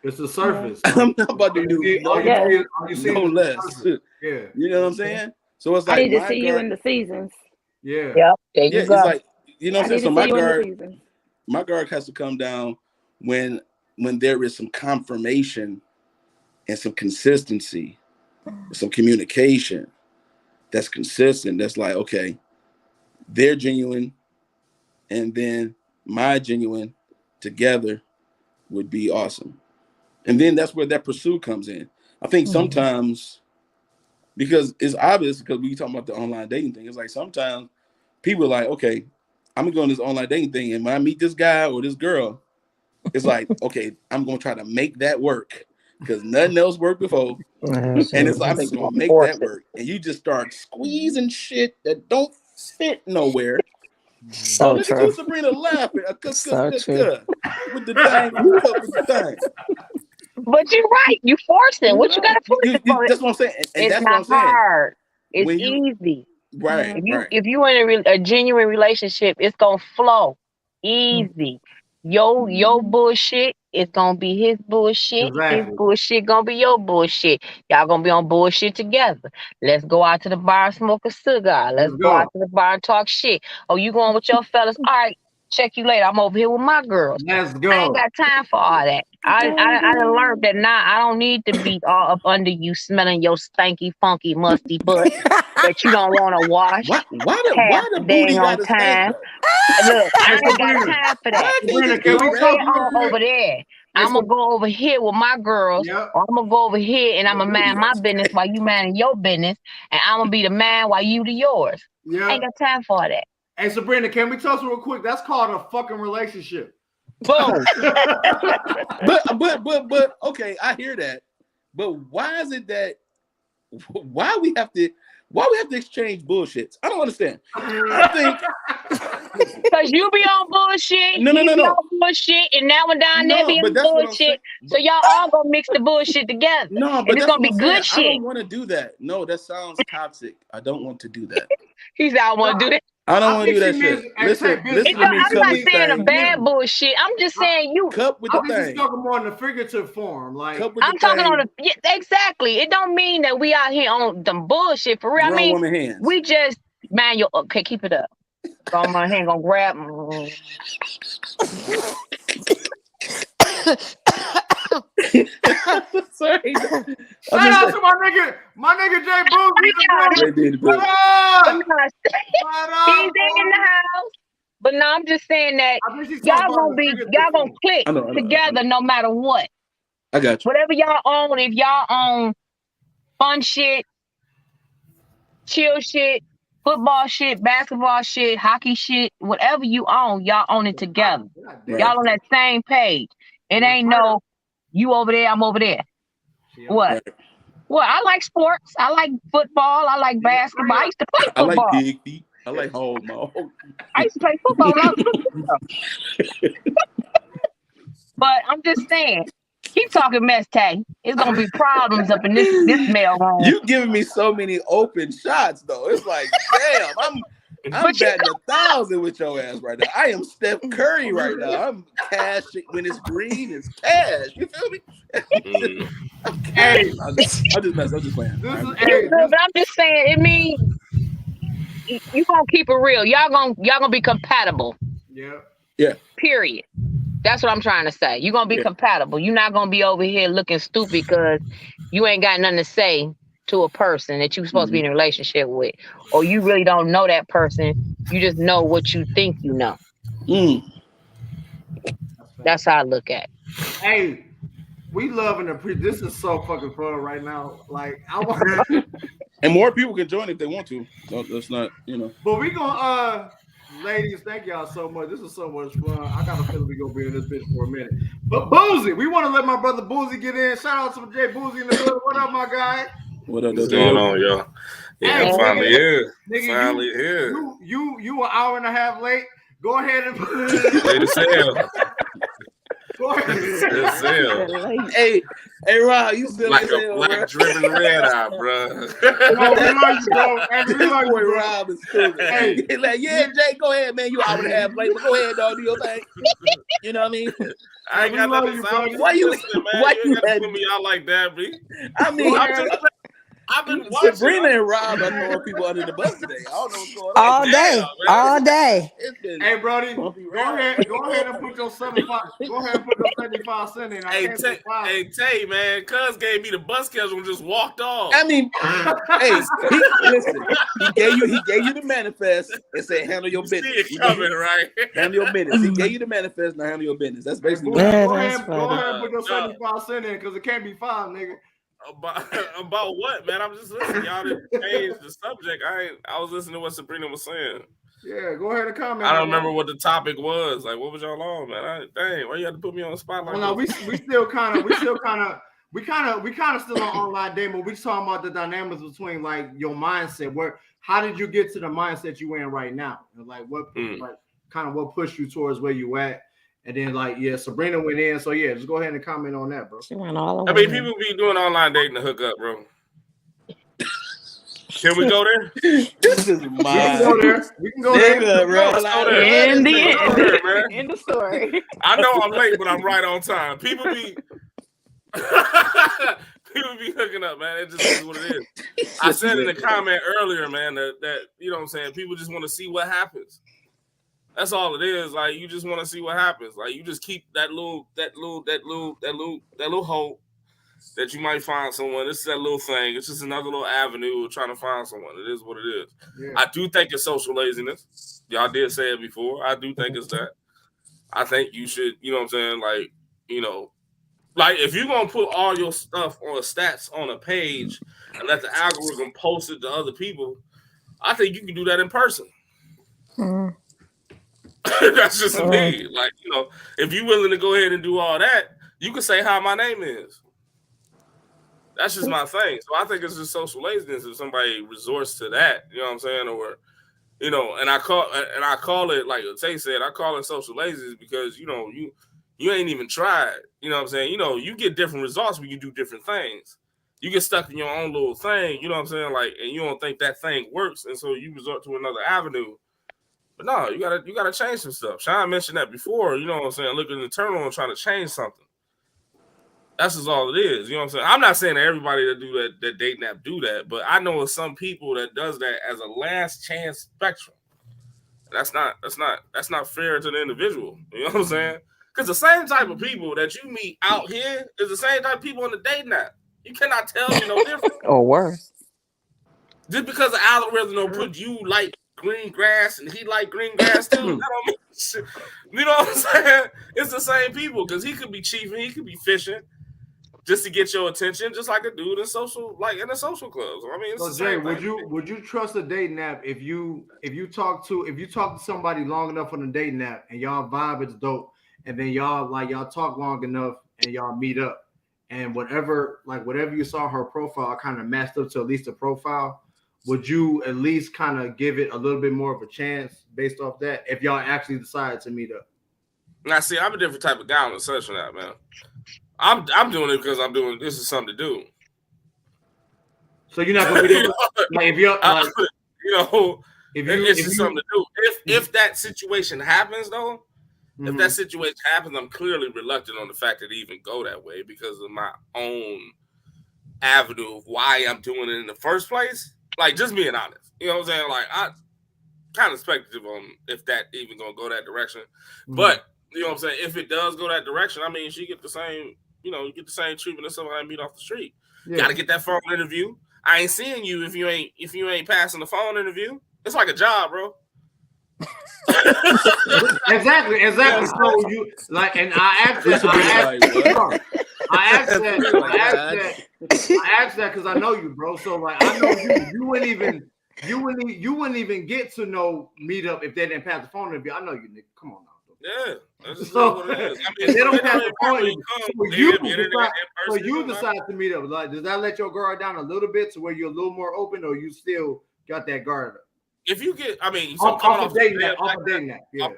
It's the surface. I'm not about to do no less. Yeah. You know what I'm saying? So it's I like need to my see you in guard. the seasons. Yeah. Yep, there Yeah, you go. it's like, you know what I I'm saying? need to So see you in the seasons. my guard has to come down when there is some confirmation and some consistency, some communication that's consistent. That's like, okay, they're genuine, and then my genuine together would be awesome. And then that's where that pursuit comes in. I think sometimes, because it's obvious, because we talking about the online dating thing, it's like sometimes people are like, okay, I'm gonna go on this online dating thing, and when I meet this guy or this girl, it's like, okay, I'm gonna try to make that work because nothing else worked before. And it's like, I'm just gonna make that work. And you just start squeezing shit that don't fit nowhere. So Look at true. you, Sabrina, laughing. So true. With the thing, with the thing. But you're right. You force it. What you gotta force it for? That's what I'm saying. And It's that's what I'm not saying. hard. It's When you easy. right. If you in a genuine relationship, it's gonna flow easy. Your bullshit is gonna be his bullshit. His Exactly. bullshit gonna be your bullshit. Y'all gonna be on bullshit together. Let's go out to the bar and smoke a cigar. Let's go out to the bar and talk shit. Oh, you going with your fellas? All right, check you later. I'm over here with my girls. Let's go. I ain't got time for all that. I done learned that now I don't need to be all up under you smelling your stanky, funky, musty butt that you don't want to wash Why the booty dang got on to stink time. though? Look, I ain't got time for that. Why can't this Can be we Stay talk regular? real quick? over there. I'm going to go over here with my girls, Yep. or I'm going to go over here and I'm going to booty mind my gotta business while you minding your business, and I'm going to be the man while you the yours. Yeah. I ain't got time for that. Hey, Sabrina, can we talk real quick? That's called a fucking relationship. Boom. But okay, I hear that. But why is it that why we have to exchange bullshits? I don't understand. I think Because you be on bullshit, No. on bullshit, and that one down there be but on that's what I'm bullshit. saying. So y'all all gonna mix the bullshit together. No, and but it's that's gonna what be I'm saying. good I shit. don't want to do that. No, that sounds toxic. I don't want to do that. He said, I want to do that. I don't want to do that she shit. means- Listen hey, to me. I'm not Cup with saying a thing. bad bullshit. I'm just saying you. Cup with I the think she's thing. talking more in the figurative form. Like Cup with I'm the talking thing. on the exactly. It don't mean that we out here on them bullshit for real. I Grown mean, woman hands. we just man, you okay? Keep it up. So my hand gonna grab. Sorry. shout out to my nigga Jay Boozy. What up? What up? He's in the house. But no, I'm just saying that I think she's y'all talking about gonna the be figurative y'all gonna form. click I know. together no matter what. I got you. Whatever y'all own, if y'all own fun shit, chill shit, football shit, basketball shit, hockey shit, whatever you own, y'all own it together. Right. Y'all on that same page. It ain't no you over there, I'm over there. What? Right. Well, I like sports. I like football. I like basketball. I used to play I like football. pig feet. I like hog mouth. I used to play football when I was little. But I'm just saying, keep talking mess, Tay. It's gonna be problems up in this mail room. You giving me so many open shots though. It's like, damn, I'm batting 1,000 with your ass right now. I am Steph Curry right now. I'm cash when it's green, it's cash. You feel me? I'm cash. I'm just messing. I'm just playing. This is But I'm just saying, it means you gonna keep it real. Y'all gonna be compatible. Yeah. Period. That's what I'm trying to say. You're gonna be compatible. You're not gonna be over here looking stupid because you ain't got nothing to say to a person that you're supposed to be in a relationship with, or you really don't know that person. You just know what you think you know. That's how I look at it. Hey, we loving this is so fucking fun right now. Like I want and more people can join if they want to. No, that's not, But we gonna ladies, thank y'all so much. This is so much fun. I got a feeling we gonna be in this bitch for a minute. But Boozy, we want to let my brother Boozy get in. Shout out to Jay Boozy in the building. What up, my guy? What up, what's going on, y'all? Yeah, Hey, I'm finally here. Nigga, Finally here. You an hour and a half late. Go ahead and Late as hell. Go ahead. Hey, Rob, you still like a black driven red eye, bro. No, we love you, bro. And we love you, bro. Rob is stupid. Hey, like, yeah, Jay, go ahead, man. You hour and a half late, but go ahead, dog. Do your thing. You know what I mean? I ain't got nothing to say. Why you gotta put me out like that, B? I mean, I've been watching. Sabrina and Rob are throwing people under the bus today. I don't know what's going on. All day. All day. Hey, Brody, go ahead and put your 75. Go ahead and put your 75 cent in. Hey, Tay, man, Cuz gave me the bus schedule and just walked off. I mean, hey, listen, he gave you the manifest and said handle your business. See it coming, right? Handle your business. He gave you the manifest, now handle your business. That's basically go ahead and put your 75 cent in because it can't be 5, nigga. About what, man? I'm just listening. Y'all didn't change the subject. I was listening to what Sabrina was saying. Yeah, go ahead and comment. I don't remember what the topic was. Like, what was y'all on, man? Dang, why you had to put me on the spot like that? We still kind of still on online dating, but we talking about the dynamics between like your mindset. How did you get to the mindset you in right now? And like what what pushed you towards where you at? And then Sabrina went in. So yeah, just go ahead and comment on that, bro. She went all the way. I mean, people be doing online dating to hook up, bro. Can we go there? This is my. We can go there. In the story. I know I'm late, but I'm right on time. People be hooking up, man. It just is what it is. I said in the comment earlier, man, that you know what I'm saying. People just want to see what happens. That's all it is. Like you just want to see what happens. Like you just keep that little hope that you might find someone. This is that little thing. It's just another little avenue of trying to find someone. It is what it is. Yeah. I do think it's social laziness. Y'all did say it before. I do think it's that. I think you should, you know what I'm saying? Like, like if you're going to put all your stuff on stats on a page and let the algorithm post it to other people, I think you can do that in person. Mm-hmm. That's just me. Like, if you're willing to go ahead and do all that, you can say how my name is. That's just my thing. So I think it's just social laziness if somebody resorts to that. You know what I'm saying? Or, and I call it, like Tay said, I call it social laziness because, you ain't even tried. You know what I'm saying? You get different results when you do different things. You get stuck in your own little thing, you know what I'm saying? Like, and you don't think that thing works. And so you resort to another avenue. But no, you gotta change some stuff. Sean mentioned that before, you know what I'm saying? Looking internal and trying to change something. That's just all it is. You know what I'm saying? I'm not saying that everybody that do that date nap do that, but I know of some people that does that as a last chance spectrum. That's not fair to the individual. You know what I'm saying? Because the same type of people that you meet out here is the same type of people in the date nap. You cannot tell me no different. Or worse. Just because the algorithm don't put you like green grass and he like green grass too, that don't mean shit. You know what I'm saying? It's the same people because he could be chiefing, he could be fishing just to get your attention, just like a dude in the social clubs. I mean, it's so the Jay, same would you trust a date nap if you talk to somebody long enough on a date nap and y'all vibe is dope, and then y'all talk long enough and y'all meet up, and whatever you saw her profile kind of matched up to at least a profile, would you at least kind of give it a little bit more of a chance based off that if y'all actually decide to meet up? Now, see, I'm a different type of guy on the search for that, man. I'm doing it because I'm doing this is something to do. So you're not gonna be able like if you're like, it's just something to do. If that situation happens though, if that situation happens, I'm clearly reluctant on the fact that it even go that way because of my own avenue of why I'm doing it in the first place. Like just being honest. You know what I'm saying? Like I kind of speculative on if that even gonna go that direction. But you know what I'm saying? If it does go that direction, I mean she get the same, you get the same treatment as somebody I meet off the street. Yeah. Gotta get that phone interview. I ain't seeing you if you ain't passing the phone interview. It's like a job, bro. Exactly. So you like, and I asked that because I know you, bro. So like, I know you wouldn't even get to know meetup if they didn't pass the phone interview. I know you, nigga. Come on now. Yeah, that's just what it is. I mean, they don't pass the phone. So you decide to meet up. Like, does that let your guard down a little bit to where you're a little more open, or you still got that guard up? If you get, I mean, off a date nap, yeah.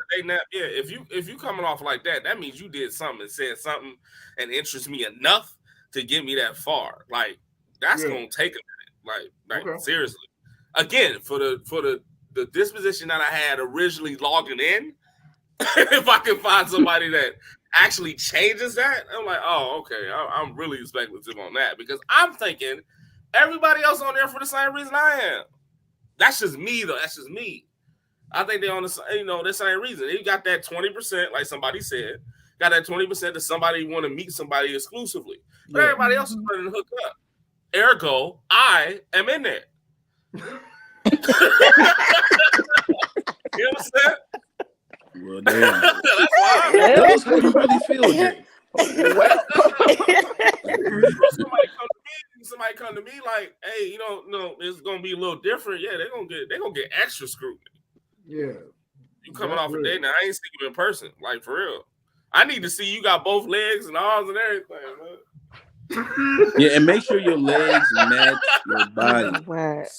If you coming off like that, that means you did something and said something and interests me enough to get me that far. Like that's gonna take a minute. Like seriously. Again, for the disposition that I had originally logging in. If I can find somebody that actually changes that, I'm like, oh, okay. I'm really speculative on that because I'm thinking everybody else on there for the same reason I am. That's just me, though. That's just me. I think they're on the same reason. They got that 20%, like somebody said, got that 20% that somebody want to meet somebody exclusively. But everybody else is ready to hook up. Ergo, I am in there. You know what I'm saying? Well, damn. That's how you really feel, Jay. Well, somebody come to me like, hey, it's gonna be a little different. Yeah, they're gonna get extra scrutiny. Yeah. You coming off a date now? I ain't seen you in person, like for real. I need to see you got both legs and arms and everything, man. Yeah, and make sure your legs match your body. What?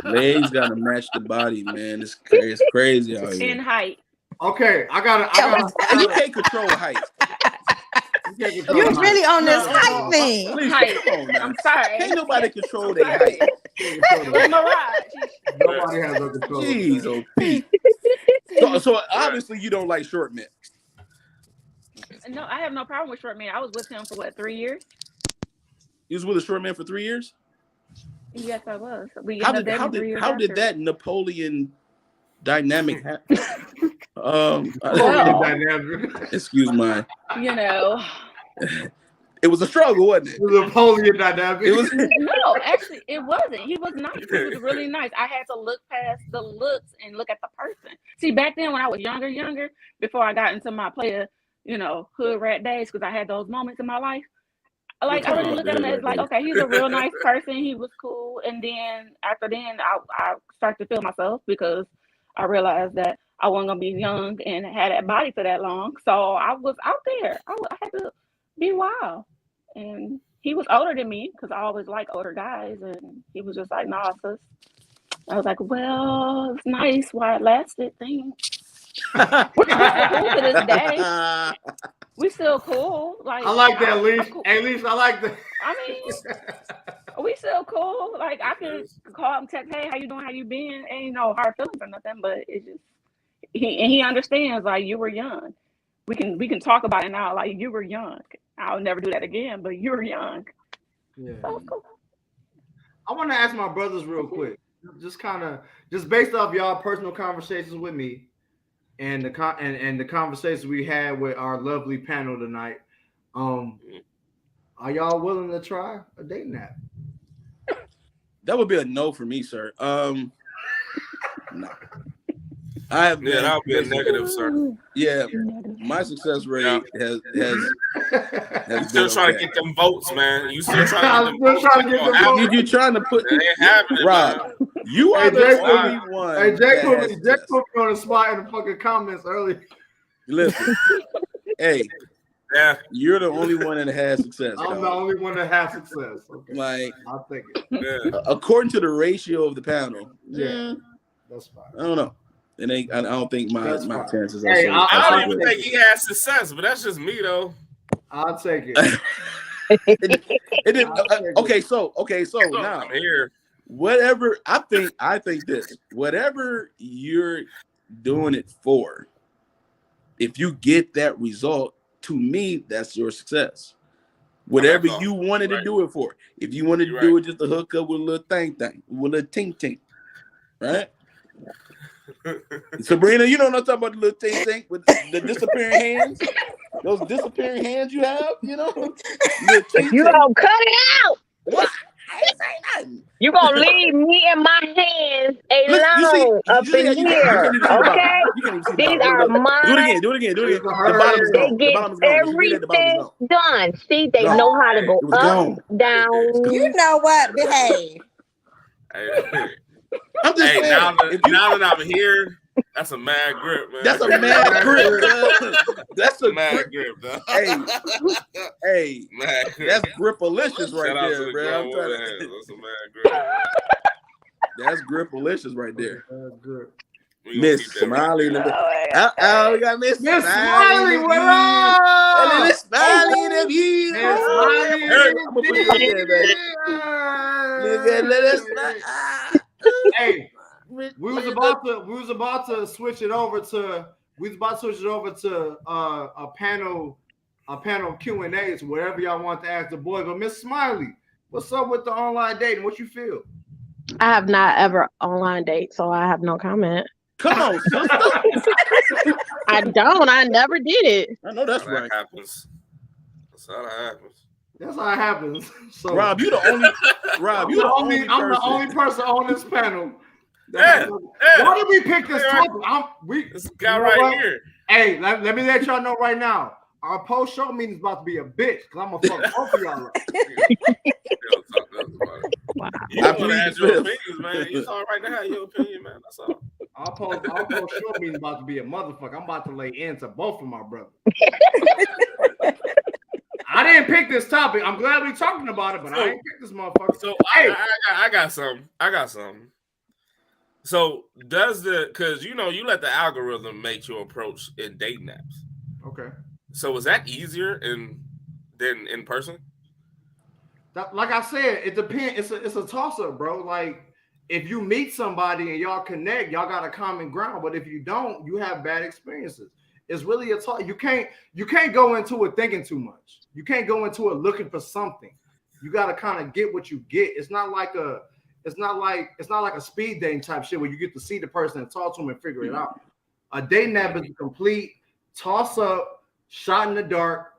Legs gotta match the body, man. It's crazy out here. In height. Okay, I gotta. You can't control height. You're really on this height thing. Please, I'm sorry. Ain't nobody control their height. Nobody has no control. Jeez, oh Pete. So obviously you don't like short men. No, I have no problem with short men. I was with him for 3 years? You was with a short man for 3 years? Yes, I was. How did that Napoleon dynamic happen? Excuse my. It was a struggle, wasn't it? The Napoleon dynamic. It was. No, actually, it wasn't. He was nice. He was really nice. I had to look past the looks and look at the person. See, back then when I was younger, before I got into my player, hood rat days, because I had those moments in my life. Like I really looked at him as like, okay, he's a real nice person. He was cool. And then after then, I started to feel myself because I realized that I wasn't gonna be young and had that body for that long. So I was out there. I had to be wild. And he was older than me because I always like older guys. And he was just like, nah, sis. I was like, well, it's nice while it lasted. Thanks. We're still cool to this day. We still cool. Like I like that, Leash. Cool. Hey, Leash, I like that. I mean, We still cool. Like I can call him, text, hey, how you doing? How you been? Ain't no hard feelings or nothing, but it's just he understands. Like you were young. We can talk about it now. Like you were young. I'll never do that again. But you were young. Yeah. So cool. I want to ask my brothers real quick, just based off y'all personal conversations with me, and the conversations we had with our lovely panel tonight. Are y'all willing to try a date nap? That would be a no for me, sir. No. I have been, that would be a negative, sir. Yeah, my success rate has still trying to get them votes, man. You still trying to get them votes. You're trying to put Rob. You are the only one. Hey, Jake put me on the spot in the fucking comments earlier. Listen, hey. Yeah, you're the only one that has success. I'm the only one that has success. Okay. Like, I'll take it. Yeah. According to the ratio of the panel, that's fine. I don't know. I don't think my chances are. Hey, I don't even think he has success, but that's just me though. I'll take it. Okay, so now I'm here. Whatever I think this. Whatever you're doing it for, if you get that result. To me, that's your success. Whatever you wanted to do it for. If you wanted to do it just to hook up with a little thing, with a little tink, right? Sabrina, you know what I'm talking about, the little tink with the disappearing hands? Those disappearing hands you have, you know? You gonna cut it out. What? I ain't saying nothing. You gonna leave me and my hands alone up in here, okay? These are mine. Do it again. The bottom is gone. They get everything done. See, they know how to go up, down. You know what? Behave. I'm just saying. Now that I'm here, that's a mad grip, man. That's a mad grip. That's a mad grip, dog. Hey, mad grip. That's gripalicious right there, bro. That's a mad grip. That's gripalicious right there. Miss Smiley. We got Miss Smiley. What up? Miss Smiley in the view. Miss Smiley. I'm gonna put you right there, baby. Let us. Hey. We was about to switch it over to a panel Q&A, so whatever y'all want to ask the boys. But Miss Smiley, what's up with the online dating? What you feel? I have not ever online date, so I have no comment. Come on, sister. I don't. I never did it. I know that's right. Happens. That's how it happens. That's how it happens. So Rob, you the only. I'm the only person on this panel. Why did we pick this topic? This guy right here. Hey, let me let y'all know right now. Our post-show meeting is about to be a bitch because I'm gonna fuck both of y'all up. Wow. You don't have your opinions, man. You all right to have your opinion, man. That's all. Our post-show meeting is about to be a motherfucker. I'm about to lay into both of my brothers. I didn't pick this topic. I'm glad we're talking about it, but I didn't pick this motherfucker. So I got something. So because you let the algorithm make your approach in dating apps. Okay. So is that easier than in person? Like I said, it depends. It's a toss up, bro. Like if you meet somebody and y'all connect, y'all got a common ground. But if you don't, you have bad experiences. It's really a toss. You can't go into it thinking too much. You can't go into it looking for something. You got to kind of get what you get. It's not like a speed dating type shit where you get to see the person and talk to them and figure it out. A dating app is a complete toss up, shot in the dark.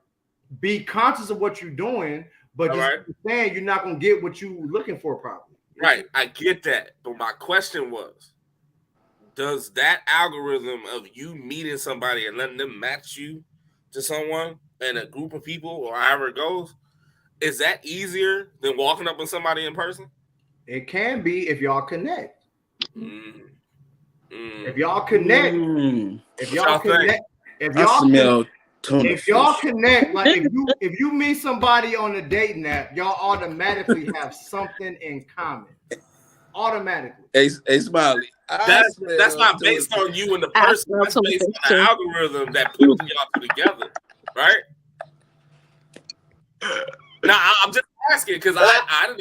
Be conscious of what you're doing, but just understand you're not gonna get what you're looking for probably. Right, I get that. But my question was, does that algorithm of you meeting somebody and letting them match you to someone and a group of people or however it goes, is that easier than walking up on somebody in person? It can be if y'all connect. If y'all connect, if y'all connect, like if you meet somebody on a dating app, y'all automatically have something in common. Automatically. Hey Smiley. That's not based on you and the person. That's based on the algorithm that puts y'all together, right? Now I'm just asking because I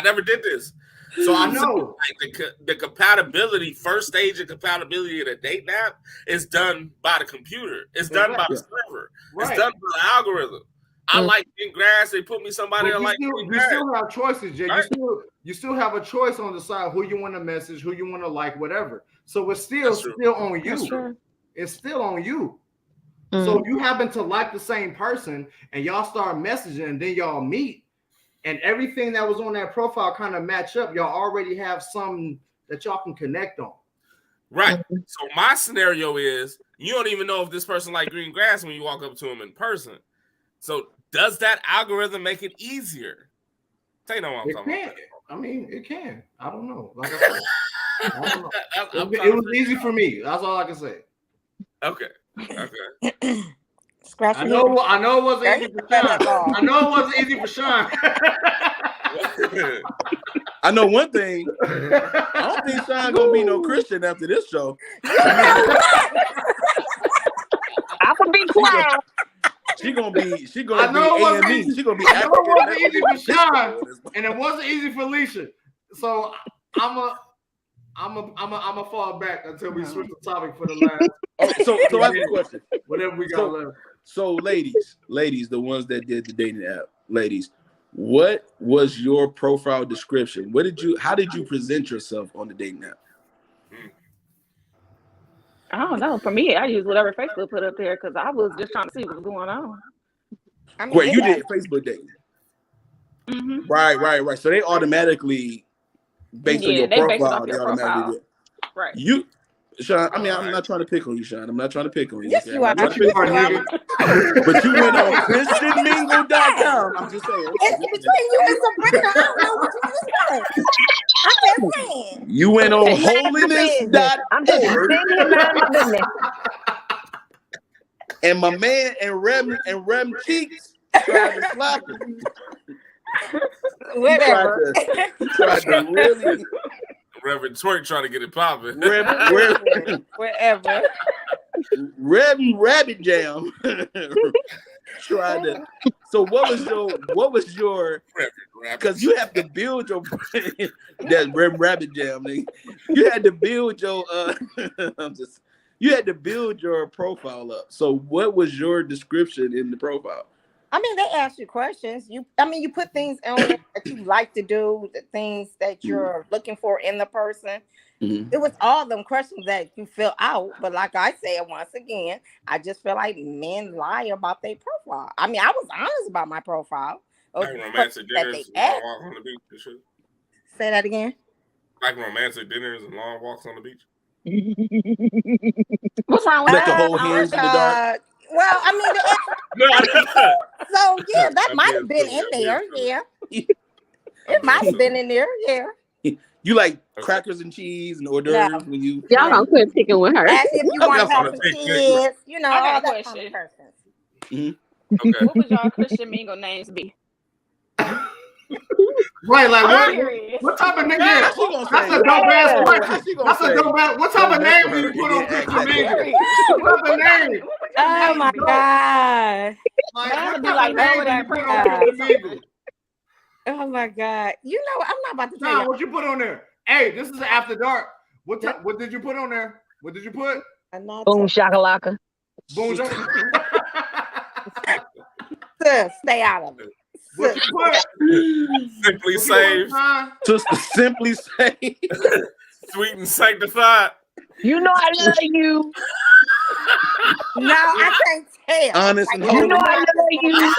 never did this. So I know like the compatibility, first stage of compatibility of the dating app is done by the computer. It's done by the server. Right. It's done by the algorithm. I like green grass. They put me somebody that like green grass. You still have choices, Jay. Right? You still have a choice on the side who you want to message, who you want to like, whatever. So it's still on you. It's still on you. So you happen to like the same person and y'all start messaging and then y'all meet and everything that was on that profile kind of match up. Y'all already have some that y'all can connect on. Right. So my scenario is you don't even know if this person like green grass when you walk up to him in person. So does that algorithm make it easier? Tell you know what I'm talking about. I mean, it can. I don't know. Like I said, I don't know. It was easy for me. That's all I can say. Okay. I know it wasn't easy for Sean. I know it wasn't easy for Sean. I know one thing. I don't think Sean gonna be no Christian after this show. I would be quiet. She gonna be AME. She gonna be. I know it wasn't easy for Sean, and it wasn't easy for Alicia. So I'm a fall back until we switch the topic for the last. Okay, so I have a question. Whatever we got left. So ladies, the ones that did the dating app, ladies, what was your profile description? How did you present yourself on the dating app? I don't know. For me, I use whatever Facebook put up there because I was just trying to see what was going on. I mean, Wait, you did Facebook dating? Mm-hmm. Right. So they automatically, based on your profile, they automatically do. Right. You, Sean. I mean, I'm not trying to pick on you, Sean. I'm not trying to pick on you. Yes, you are. But you went on ChristianMingle.com. I'm just saying. It's between you and Sabrina. I don't know which one is what. I'm just saying. You went on holiness.org. I'm just sitting here minding my business. And my man and Rem Cheeks tried to slap him. Whatever. Tried to really. Reverend Twerk trying to get it popping. Whatever. Reverend Rabbit Jam tried to. So what was your? Because you have to build your that Reverend Rabbit Jam. You had to build your. You had to build your profile up. So what was your description in the profile? I mean, they ask you questions. You put things on there that you like to do, the things that you're looking for in the person. Mm-hmm. It was all them questions that you fill out. But like I said, once again, I just feel like men lie about their profile. I mean, I was honest about my profile. Like romantic dinners and long walks on the beach and shit. Say that again. Like romantic dinners and long walks on the beach. What's wrong with that? The whole hands in the dark. Well, I mean, so yeah, that might have been in there. Yeah, it might have been in there. Yeah. You like crackers and cheese and hors d'oeuvres when you? Y'all don't quit picking with her. As if you want to have some kids, you know, all that kind of person. Mm-hmm. Okay. What would y'all Christian mingle names be? Right, like what type of nigga? That's a dope ass question. That's a dope ass. What type of name do you put on Christian mingle? What type of name? Oh my god! Oh my god! You know, I'm not about to tell you what you put on there. Hey, this is After Dark. What did you put on there? What did you put? Boom shakalaka. Boom shakalaka. Stay out of it. What you put? Simply saved. Just simply saved. Sweet and sanctified. You know I love you. No, I can't tell. Honest and holy. You know I love you.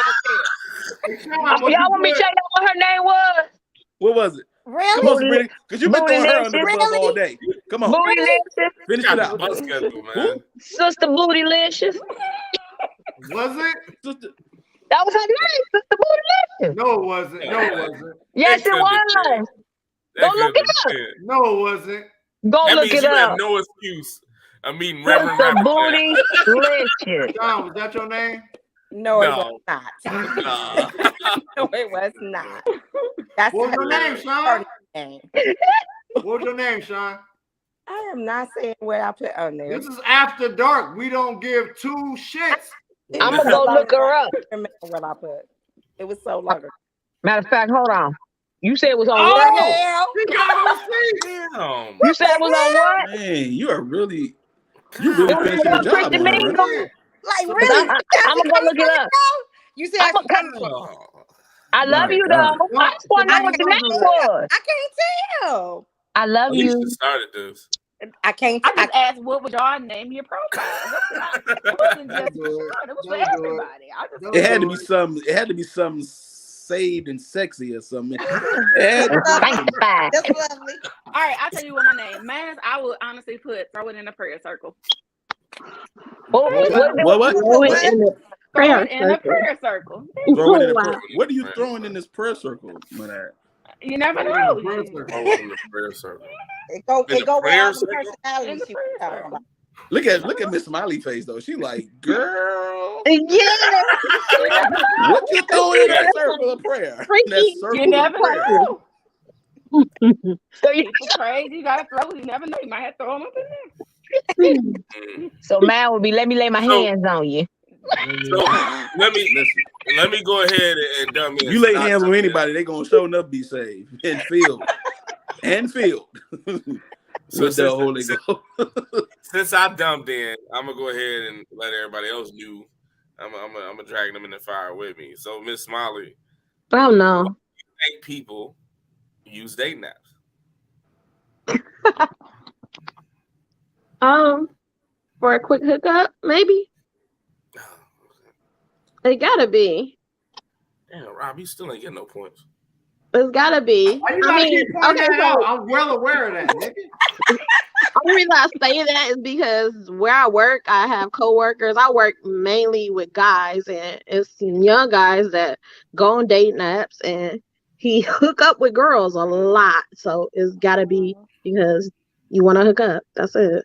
Y'all want me to tell y'all what her name was? What was it? Really? Come on, Sabrina, because you've been throwing her under the bus all day. Come on. Bootylicious. Finish it out. Man. Sister Bootylicious. Was it? That was her name, Sister Bootylicious. No, it wasn't. No, it wasn't. Yes, it was. Go look it up. No, it wasn't. Go that look means it you up. Have no excuse. I mean, Sister Bootylicious. John, was that your name? No, it was not. No, it was not. That's what was your name, Sean? What was your name, Sean? I am not saying what I put on there. This is After Dark. We don't give two shits. I'm gonna go look her up. Remember what I put. It was so long ago. Matter of fact, hold on. You said it was on Oh, what? Hell, she got a receipt. Damn. You said it was on what? Man, you really It was finishing the on job on Christian her, Mingle? right? like So really? I'm That's gonna go look it up. You said I'm I gonna come from. Oh, I love My you God. though. I just want to know I what your can't name tell. was. I can't tell. I love you you. should started this. I can't. I just asked what would y'all name your profile. It wasn't just for Don't do it. Sean. It was for Don't do it. everybody. I just Don't It had to do be it. something. It had to be something saved and sexy or something. That's Thank lovely. you, bye. That's lovely. All right, I'll tell you what my name. Maz, I would honestly throw it in a prayer circle. What? What? Throw it in the Throw prayer it in a circle. prayer circle. Throw it in the Wow. prayer. What are you throwing in this prayer circle, man? You never Throw it know. in the prayer circle. Oh, in the prayer circle. It go In the with prayer all the circle? In personalities the she prayer was talking circle. about. Look at Miss Smiley face though. She like, girl, Yeah. what you throwing in that circle of prayer? That Freaky. circle You of never prayer. know. So you, People crazy. You gotta throw. You never know. You might have to throw them up in Mm. so mine would be let me lay my So- hands on you. So let me go ahead and dumb in. You lay hands on anybody, they gonna show up be saved and filled. So With the Holy Ghost. Since I dumped in, I'm gonna go ahead and let everybody else do. I'm gonna drag them in the fire with me. So Miss Smiley, Oh no. think people use dating apps? For a quick hookup, maybe. It gotta be. Damn, Rob, you still ain't getting no points. It's gotta be. Why you I gotta mean, keep pointing okay, that out? so I'm well aware of that, nigga. only reason I say that is because where I work, I have coworkers. I work mainly with guys, and it's some young guys that go on dating apps, and he hook up with girls a lot. So it's gotta be because you want to hook up. That's it.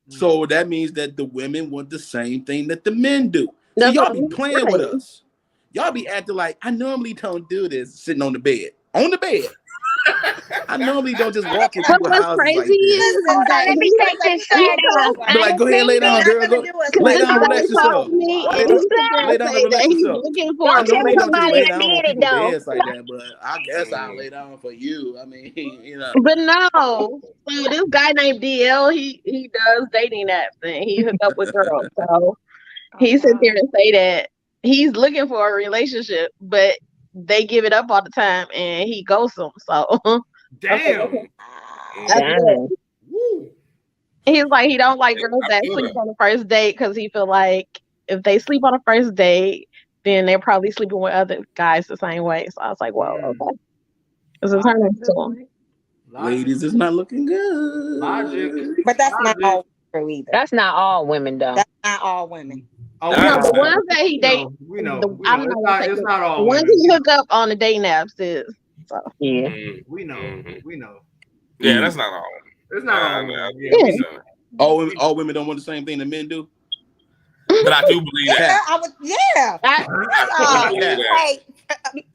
So that means that the women want the same thing that the men do. So That's y'all what be I'm playing with saying. us. Y'all be acting like I normally don't do this sitting on the bed. On the bed. I normally don't just walk in But people's what's houses crazy like this. is Hold on, that let me he take this shirt off. Be like, go ahead, lay down, girl. Go lay this down, guy relax yourself. told me, Lay and down, he sit there lay and down and say relax that he's yourself. looking for I a Don't tell normally don't just somebody lay I down on did it people's though. beds like that, but I guess I'll lay down for you. I mean, you know. But no, so this guy named DL, he does dating apps and he hook up with girls. So he sits there and say that he's looking for a relationship, but they give it up all the time and he ghosts them. So Damn. that's it. Woo. He's like he don't like girls I that feel sleep that. on the first date because he feel like if they sleep on the first date, then they're probably sleeping with other guys the same way. So I was like, well, okay. It's a turn to him. Ladies, it's not looking good. Logic. But that's not Logic. all true either. That's not all women though. That's not all women. Oh, Nah, No, Nah, the ones that he we date, know. We know. I'm It's not not. gonna say It's who. not The all ones women. he hook up on the dating apps is. So Yeah. We know. Mhm. We know. Yeah, that's not all. It's not all I women. yeah, Yeah. we know. All women don't want the same thing that men do. But I do believe Yeah, that. I would. Yeah. I do believe that. Hey,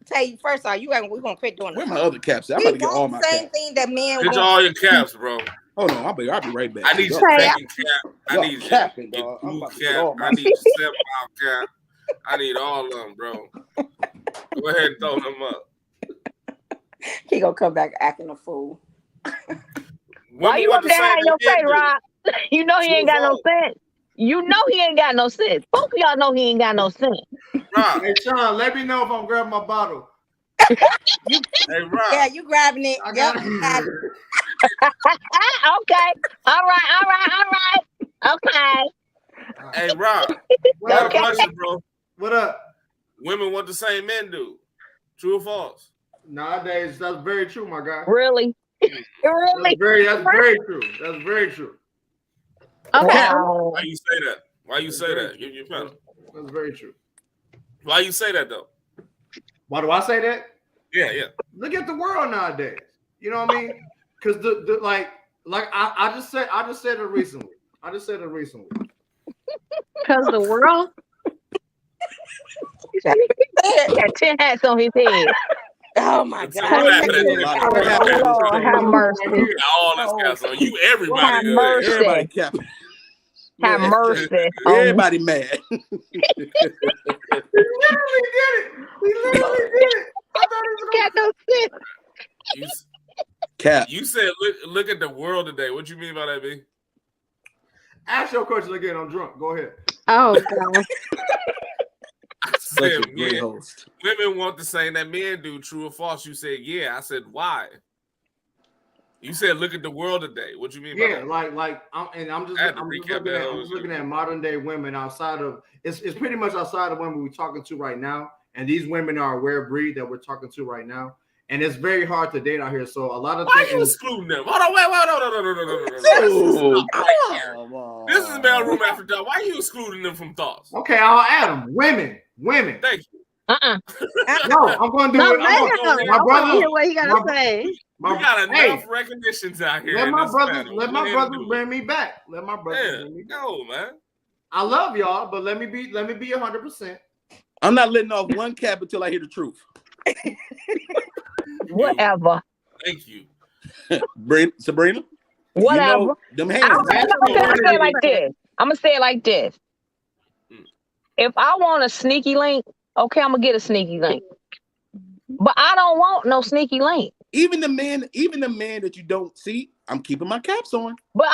tell you first off, we're gonna quit doing Where that. my other caps at? I'm We about to get all want my the same caps. thing that men Get want. all your caps, bro. Hold on, I'll be right back. I need your Hey, second cap. I y'all need your capping, dog. I'm blue about to get cap. all my I need your 7-mile cap. I need all of them, bro. Go ahead and throw them up. He gonna come back acting a fool. Why you up there hiding your face, Rob? You know he ain't got no sense. You know he ain't got no sense. Both of y'all know he ain't got no sense. Rob. Hey, Sean, let me know if I'm grabbing my bottle. Hey, Rob. Yeah, you grabbing it. I Yep. got Okay. All right. Okay. Hey, Rob. What Got up, a question, buddy? bro. What up? Women want the same men do. True or false? Nowadays, that's very true, my guy. Really? Really? That's very true. That's very true. okay. Wow. Why you say that? Why you say that? Give your pen. That's very true. Why you say that though? Why do I say that? Yeah. Look at the world nowadays. You know what I mean? Because the like I just said it recently. Because the world. He got 10 hats on his head. Oh my It's God. all that. Lord, have mercy. You got all this cats on you. Everybody Have good. mercy. Everybody capping. Have mercy. Everybody mad. He literally did it. He literally did it. I thought he was Got no sense. Cap. You said look at the world today. What you mean by that, B? Ask your question again. I'm drunk. Go ahead. Oh God. I Such said a great host. women want the same that men do. True or false? You said yeah. I said why? You said look at the world today. What you mean by Yeah, that? I'm just looking at modern day women outside of it's pretty much outside of women we're talking to right now, and these women are a rare breed that we're talking to right now, and it's very hard to date out here. So a lot of Why things. you excluding them? Hold on, wait. This is MALEROOM After Dark. Why are you excluding them from thoughts? Okay, I'll add them. Women. Thank you. No, I'm going to do it. My brother. Hear what he gotta say. We got enough recognitions out here. Let my brothers bring me back. Let my brothers bring me back. No, man. I love y'all, but let me be 100%. I'm not letting off one cap until I hear the truth. Whatever. Thank you. Sabrina? Whatever. You know, them hands. I'm gonna say it like this. I'm gonna say it like this. If I want a sneaky link, okay, I'm gonna get a sneaky link. But I don't want no sneaky link. Even the man that you don't see, I'm keeping my caps on. But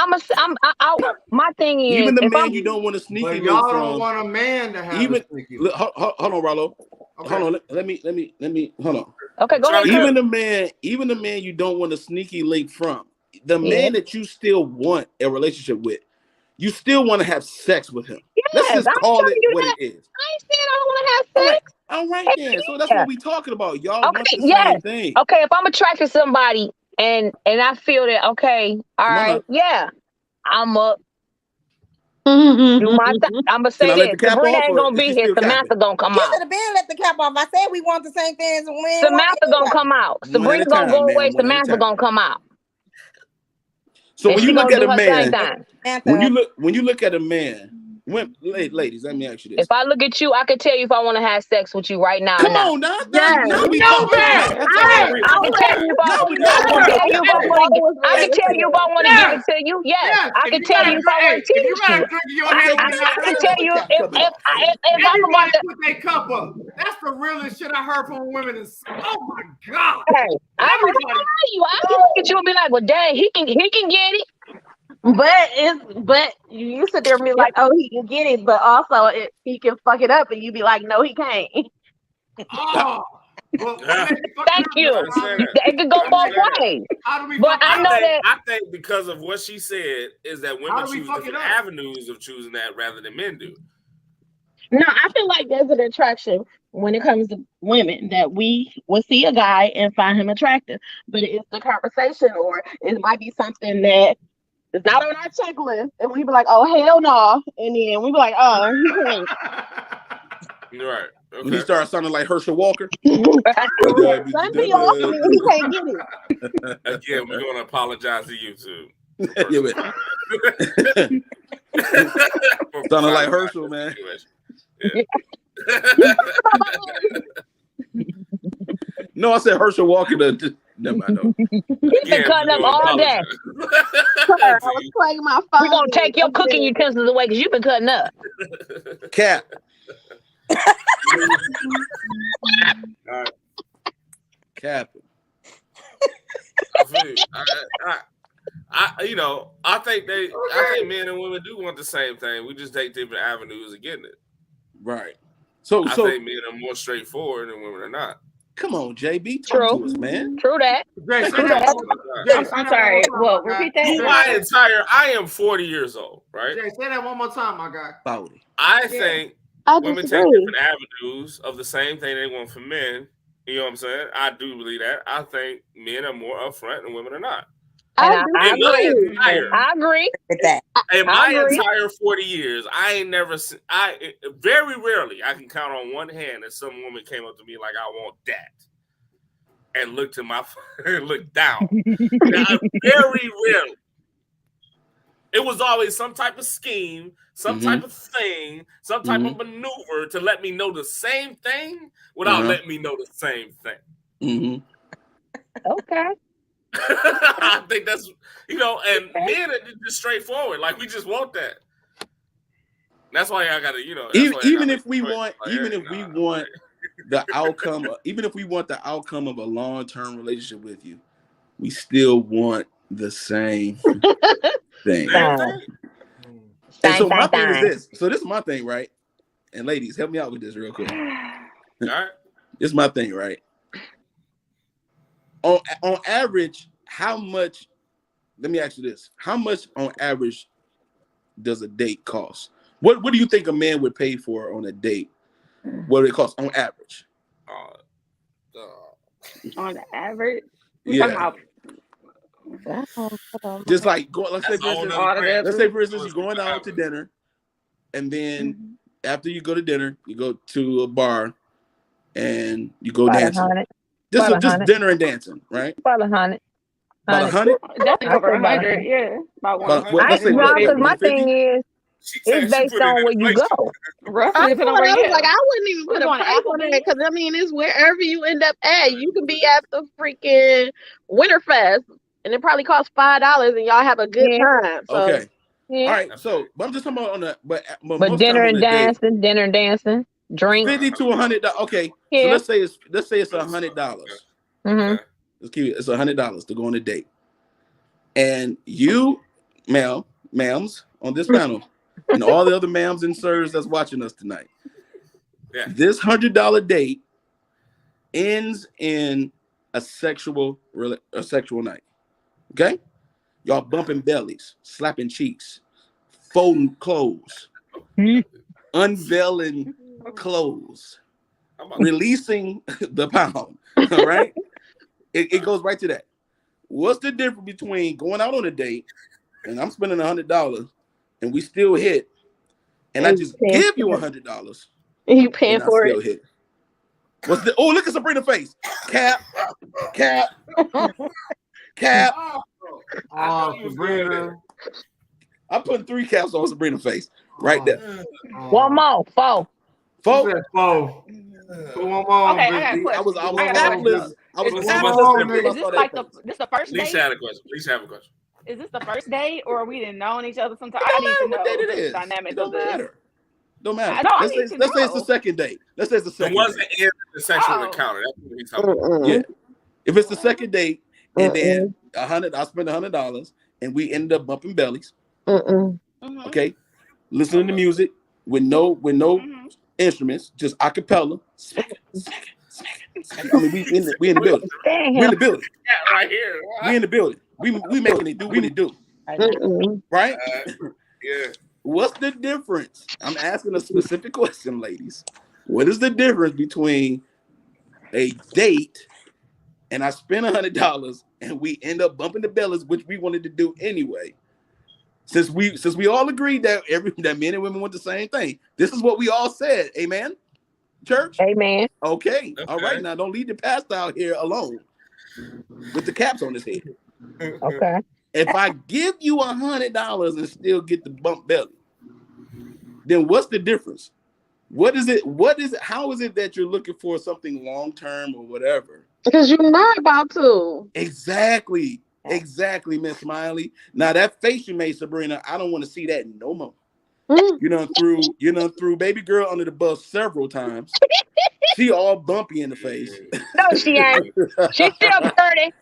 my thing is, even the man you don't want a sneaky link y'all from. don't want a man to have a sneaky link. Hold on, Rollo. Okay. Hold on. Let me hold on. Okay, go ahead. Even the man you don't want a sneaky link from, the man that you still want a relationship with, you still want to have sex with him. Yes, let's just call it what it is. I ain't saying I don't want to have sex. All right then. So that's what we talking about. Y'all want the same thing. Okay, if I'm attracted to somebody and I feel that, okay, all right, yeah, I'm up. Do my thing. I'm gonna say this. Sabrina ain't gonna be here. Samantha gonna come out. You should have been let the cap off. I said we want the same things. Samantha gonna come out. Sabrina gonna go away. Samantha gonna come out. So when you look at a man, when you look at a man, ladies, let me ask you this. If I look at you, I can tell you if I want to have sex with you right now. Come on, now. I can tell you if I want to give it to you. Yes, I can tell you if I want to teach you. I can tell you if I'm about to put that cup up. That's the realest shit I heard from women. Oh my God. Hey, I can look at you and be like, well, dang, he can get it. But you sit there and be like, oh, he can get it, but also he can fuck it up, and you be like, no, he can't. Oh, thank you. It could go both ways. But I think because of what she said is that women choose different avenues of choosing that rather than men do. No, I feel like there's an attraction when it comes to women that we will see a guy and find him attractive, but it's the conversation, or it might be something that it's not on our checklist, and we be like, "Oh hell no!" And then we be like, "Oh, he can't." Right. Okay. When he starts sounding like Herschel Walker. Some people also he can't get it. Again, we're gonna apologize to you too. Sounding like Herschel, man. No, I said Herschel Walker. Never mind. No. He's been cutting up all day. I was playing my phone. We're gonna take your cooking utensils away because you've been cutting up. Cap. Cap. I think men and women do want the same thing. We just take different avenues of getting it. Right. I think men are more straightforward and women are not. Come on, JB. Talk to us, man. True that. I'm sorry. Well, repeat that. I am 40 years old, right? Jay, say that one more time, my guy. 40. I think women take different avenues of the same thing they want from men. You know what I'm saying? I do believe that. I think men are more upfront and women are not. I agree with that. In my entire 40 years, I ain't never seen. Very rarely I can count on one hand that some woman came up to me like, "I want that," and looked down. Very rarely. It was always some type of scheme, some type of thing, some type of maneuver to let me know the same thing without letting me know the same thing. Okay. I think that's, and men are just straightforward. Like, we just want that. That's why I gotta, even if we want the outcome, even if we want the outcome of a long-term relationship with you, we still want the same thing. And so my thing is this. So this is my thing, right? And ladies, help me out with this real quick. All right. This is my thing, right? On average, how much? Let me ask you this: how much on average does a date cost? What do you think a man would pay for on a date? What do it cost on average? On the average, Yeah. Just like let's say for instance, you're going out to dinner, and then after you go to dinner, you go to a bar, and you go dancing. Just dinner and dancing, right? About 100. About 100? Definitely over 100. Yeah, about 100. Let's say because my thing is, it's based on where you go. Roughly, I depending on where you like, I wouldn't even put a price on it because I mean, it's wherever you end up at. You can be at the freaking Winterfest, and it probably costs $5, and y'all have a good time. So, okay. Yeah. All right. So, but I'm just talking about on the but dinner and dancing, drink $50 to $100. Okay. Yeah. So let's say it's $100. Mm-hmm. Let's keep it. It's $100 to go on a date, and you, ma'ams on this panel, and all the other ma'ams and sirs that's watching us tonight. Yeah. This $100 date ends in a sexual night. Okay, y'all bumping bellies, slapping cheeks, folding clothes, unveiling clothes, releasing the pound. All right, it goes right to that. What's the difference between going out on a date and I'm spending $100 and we still hit, and I just give you $100 and you paying for it? Hit. What's the? Oh, look at Sabrina's face. Cap. Oh, Sabrina. I'm putting 3 caps on Sabrina's face right there. One more, 4. 4. 4. One more. Okay, I got a question. I was capless. Is this like the first date? Please have a question. Is this the first date, or we didn't know each other sometime? I need to know the dynamic of this. Don't matter. Let's say it's the second date. Let's say it's the second. It wasn't in the sexual encounter. That's what he's talking about. Yeah. If it's the second date, and then I spend $100, and we ended up bumping bellies. Okay, listening to music with no instruments, just a cappella. I mean, we in the building. We're in the building. Yeah, right here. We in the building. We making it do what it do. Right? Yeah. What's the difference? I'm asking a specific question, ladies. What is the difference between a date and I spend $100 and we end up bumping the bellies, which we wanted to do anyway? Since we all agreed that men and women want the same thing. This is what we all said. Amen. Church? Amen. Okay. All right. Now don't leave the pastor out here alone with the caps on his head. Okay. If I give you $100 and still get the bump belly, then what's the difference? What is it? How is it that you're looking for something long term or whatever? Because you're not about to. Exactly, Miss Smiley. Now that face you made, Sabrina, I don't want to see that no more. You know, threw baby girl under the bus several times. She all bumpy in the face. No, she ain't. She's still 30.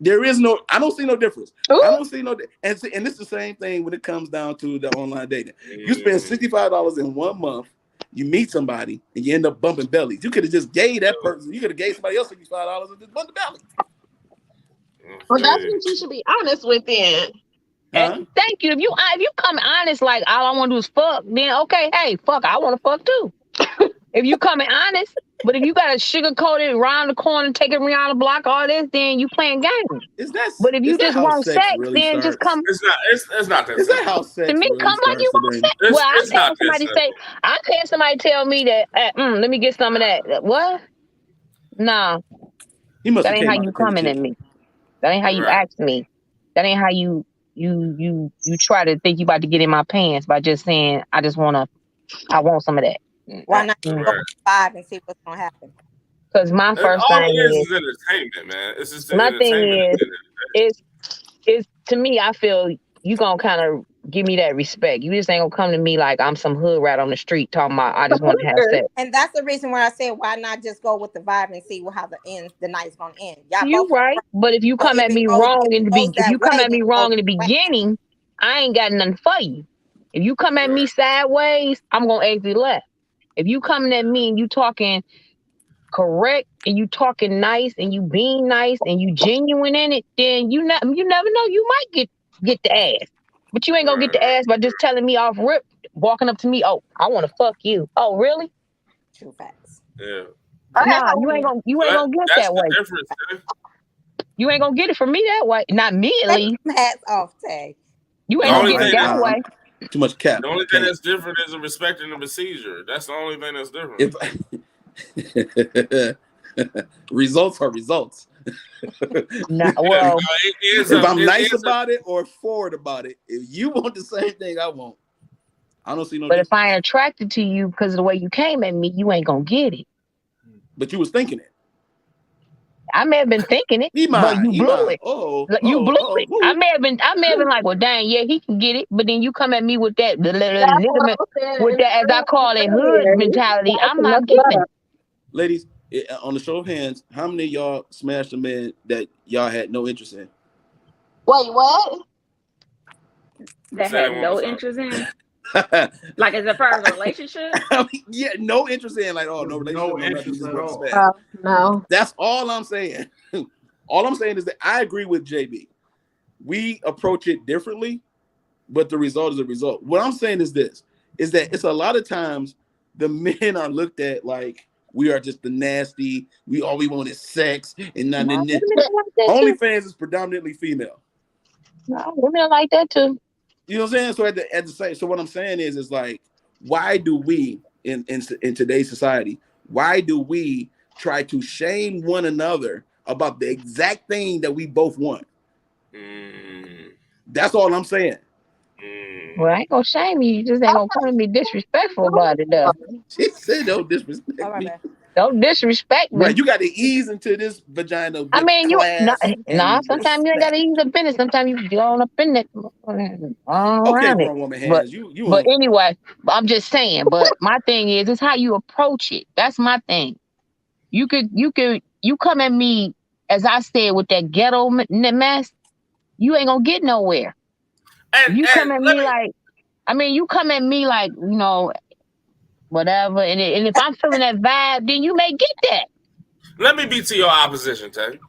There is no, I don't see no difference. Ooh. I don't see no, and it's the same thing when it comes down to the online dating. You spend $65 in 1 month, you meet somebody, and you end up bumping bellies. You could have just gave that person, you could have gave somebody else $65 and just bumped the belly. Well, that's what you should be honest with then. Huh? Thank you. If you come honest, like all I want to do is fuck, then okay, hey, fuck, I want to fuck too. If you coming honest, but if you got to sugarcoat it around the corner, take it around the block, all this, then you playing games. But if you just want sex, really then just come. It's not that. Is that how sex to me, really come like you want sex. Well, I'm paying somebody tell me that. Let me get some of that. What? Nah. That ain't how you coming at me. That ain't how you ask me. That ain't how you try to think you about to get in my pants by just saying I want some of that. Why not go 5 and see what's gonna happen? Because my first thing is entertainment, man. It's just my thing is to me, I feel you gonna kind of give me that respect. You just ain't gonna come to me like I'm some hood rat on the street talking about I just want to have sex. And that's the reason why I said why not just go with the vibe and see how the night's gonna end. Y'all You both right, but if you come at me wrong in the if you come at me wrong in the beginning, I ain't got nothing for you. If you come at me sideways, I'm gonna exit left. If you coming at me and you talking correct and you talking nice and you being nice and you genuine in it, then you never know, you might get the ass. But you ain't gonna get the ass by just telling me off rip, walking up to me, oh, I wanna fuck you. Oh, really? True facts. Yeah. Nah, you ain't gonna get that's that the way. difference, man. You ain't gonna get it from me that way. Not me at least. Hats off, Tay. You ain't gonna get it that way. Too much cap. The only thing that's different is the respecting the procedure. That's the only thing that's different. Results are results. Nah, well, if I'm nice about it or forward about it, if you want the same thing I want, I don't see no. But if I ain't attracted to you because of the way you came at me, you ain't gonna get it. But you was thinking it. I may have been thinking it, but you blew it. You blew it. I may have been like, well, dang, yeah, he can get it. But then you come at me with that, as I call it, hood mentality. I'm not getting it. Ladies, on the show of hands, how many of y'all smashed a man that y'all had no interest in? Wait, what? That had no interest in? Like as a far as a relationship? Yeah, no interest in, like, oh, no relationship, no interest at all. No. That's all I'm saying. All I'm saying is that I agree with JB. We approach it differently, but the result is a result. What I'm saying is this, is that it's a lot of times the men are looked at like we are just the nasty, all we want is sex, and nothing. OnlyFans is predominantly female. No, women are like that too. You know what I'm saying? So at the same, so what I'm saying is like, why do we in today's society, why do we try to shame one another about the exact thing that we both want? That's all I'm saying. Well, I ain't gonna shame you. You just ain't gonna come to me disrespectful about it, though. She said, "Don't disrespect me." Don't disrespect me. Right, you got to ease into this vagina. I mean, sometimes you ain't got to ease up in it. Sometimes you go on up in it. Okay, grown woman hands. But anyway, I'm just saying. But my thing is how you approach it. That's my thing. You come at me, as I said, with that ghetto mess. You ain't gonna get nowhere. You come at me like, you know, whatever. And if I'm feeling that vibe, then you may get that. Let me be to your opposition, Tay.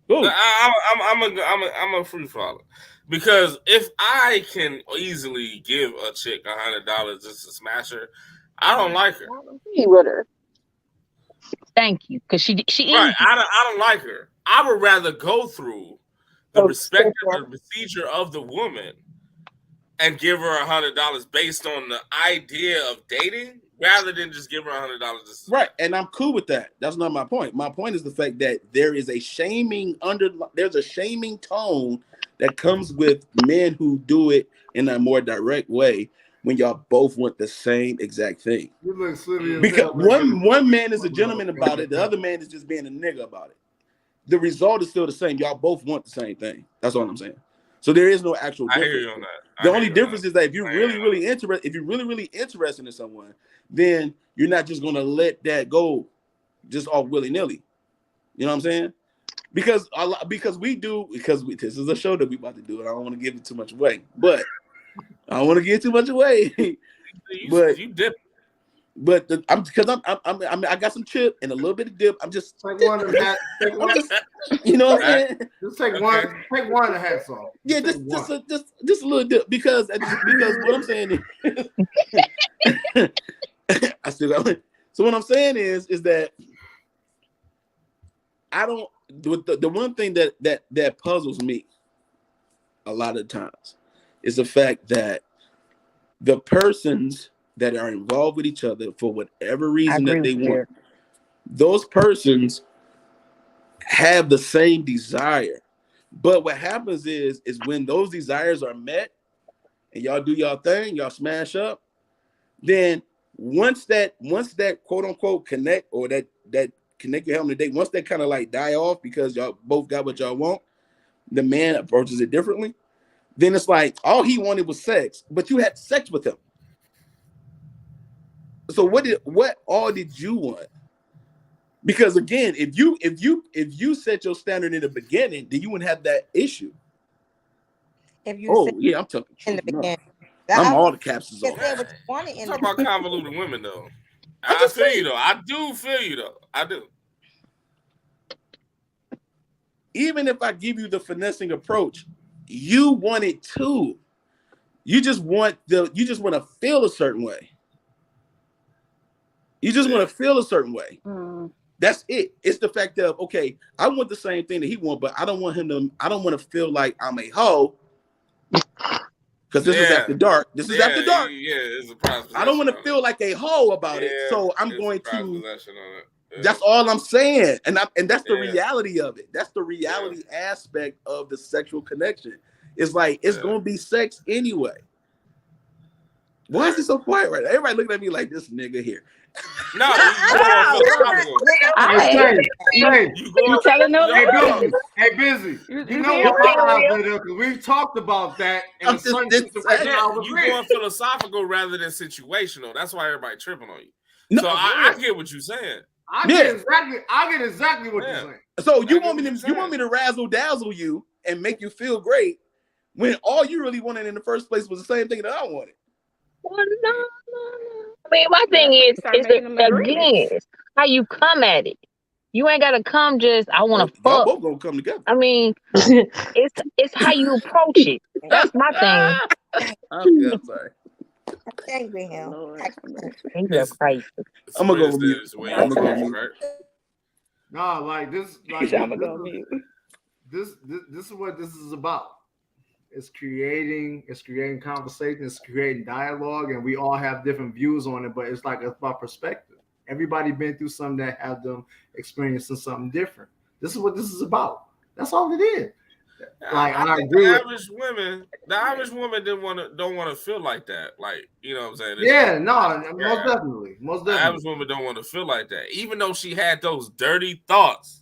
I'm a free faller, because if I can easily give a chick $100 just to smash her, I don't like her. With her. Thank you, because she right. I don't like her. I would rather go through the respect and the procedure of the woman and give her $100 based on the idea of dating, rather than just give her $100. Right, and I'm cool with that. That's not my point. My point is the fact that there is a shaming there's a shaming tone that comes with men who do it in a more direct way when y'all both want the same exact thing. Because one man is a gentleman about it, the other man is just being a nigga about it. The result is still the same. Y'all both want the same thing. That's all I'm saying. So there is no actual difference. I hear you on that. The only difference is that if you're really interested in someone, then you're not just gonna let that go just off willy-nilly. You know what I'm saying? Because this is a show that we about to do, and I don't want to give it too much away. But I don't want to give too much away. You dip. But I got some chip and a little bit of dip. I'm just take one of that. You know what I'm saying? Just take one. Take one of the hats off. Yeah, just a little dip because what I'm saying is, I still got it. So what I'm saying is that I don't. The one thing that puzzles me a lot of times is the fact that the persons that are involved with each other for whatever reason that they want, those persons have the same desire. But what happens is when those desires are met and y'all do y'all thing, y'all smash up, then once that quote unquote connect, or that connect your helmet date, once that kind of like die off because y'all both got what y'all want, the man approaches it differently. then it's like all he wanted was sex, but you had sex with him. So what all did you want? Because again, if you set your standard in the beginning, then you wouldn't have that issue. If you Yeah, I'm talking in the truth. beginning, I'm all the caps is on. said what you wanted in Talk the about convoluted women though. I feel you though. I do feel you though. I do. Even if I give you the finessing approach, you want it too. You just want to feel a certain way. You just want to feel a certain way. That's it. It's the fact of, okay, I want the same thing that he wants, but I don't want to feel like I'm a hoe. Because this is after dark. This is after dark. Yeah, it's a prize. I don't want to feel like a hoe about it. So I'm going to. That's all I'm saying. And that's the reality of it. That's the reality aspect of the sexual connection. It's like, it's going to be sex anyway. Why is it so quiet right now? Everybody looking at me like this nigga here. No, you telling them? Hey, busy. You know what? We've talked about that. In a certain situation. You going philosophical rather than situational. That's why everybody tripping on you. No, so I get what you're saying. I get exactly what you're saying. So you want me to razzle dazzle you and make you feel great when all you really wanted in the first place was the same thing that I wanted. Well, no. I mean, my thing is again, how you come at it. You ain't gotta come just I want to fuck. Both gonna come together. I mean, it's how you approach it. That's my thing. I'm sorry. Thank you, him. He's crazy. I'm gonna go mute. I'm gonna go mute. No, like this. Like I'm gonna go mute. This is what this is about. It's creating conversation, it's creating dialogue, and we all have different views on it, but it's about perspective. Everybody been through something that have them experiencing something different. This is what this is about. That's all it is. Like I agree. The average woman don't want to feel like that. Like, you know what I'm saying? Most definitely. The average woman don't want to feel like that. Even though she had those dirty thoughts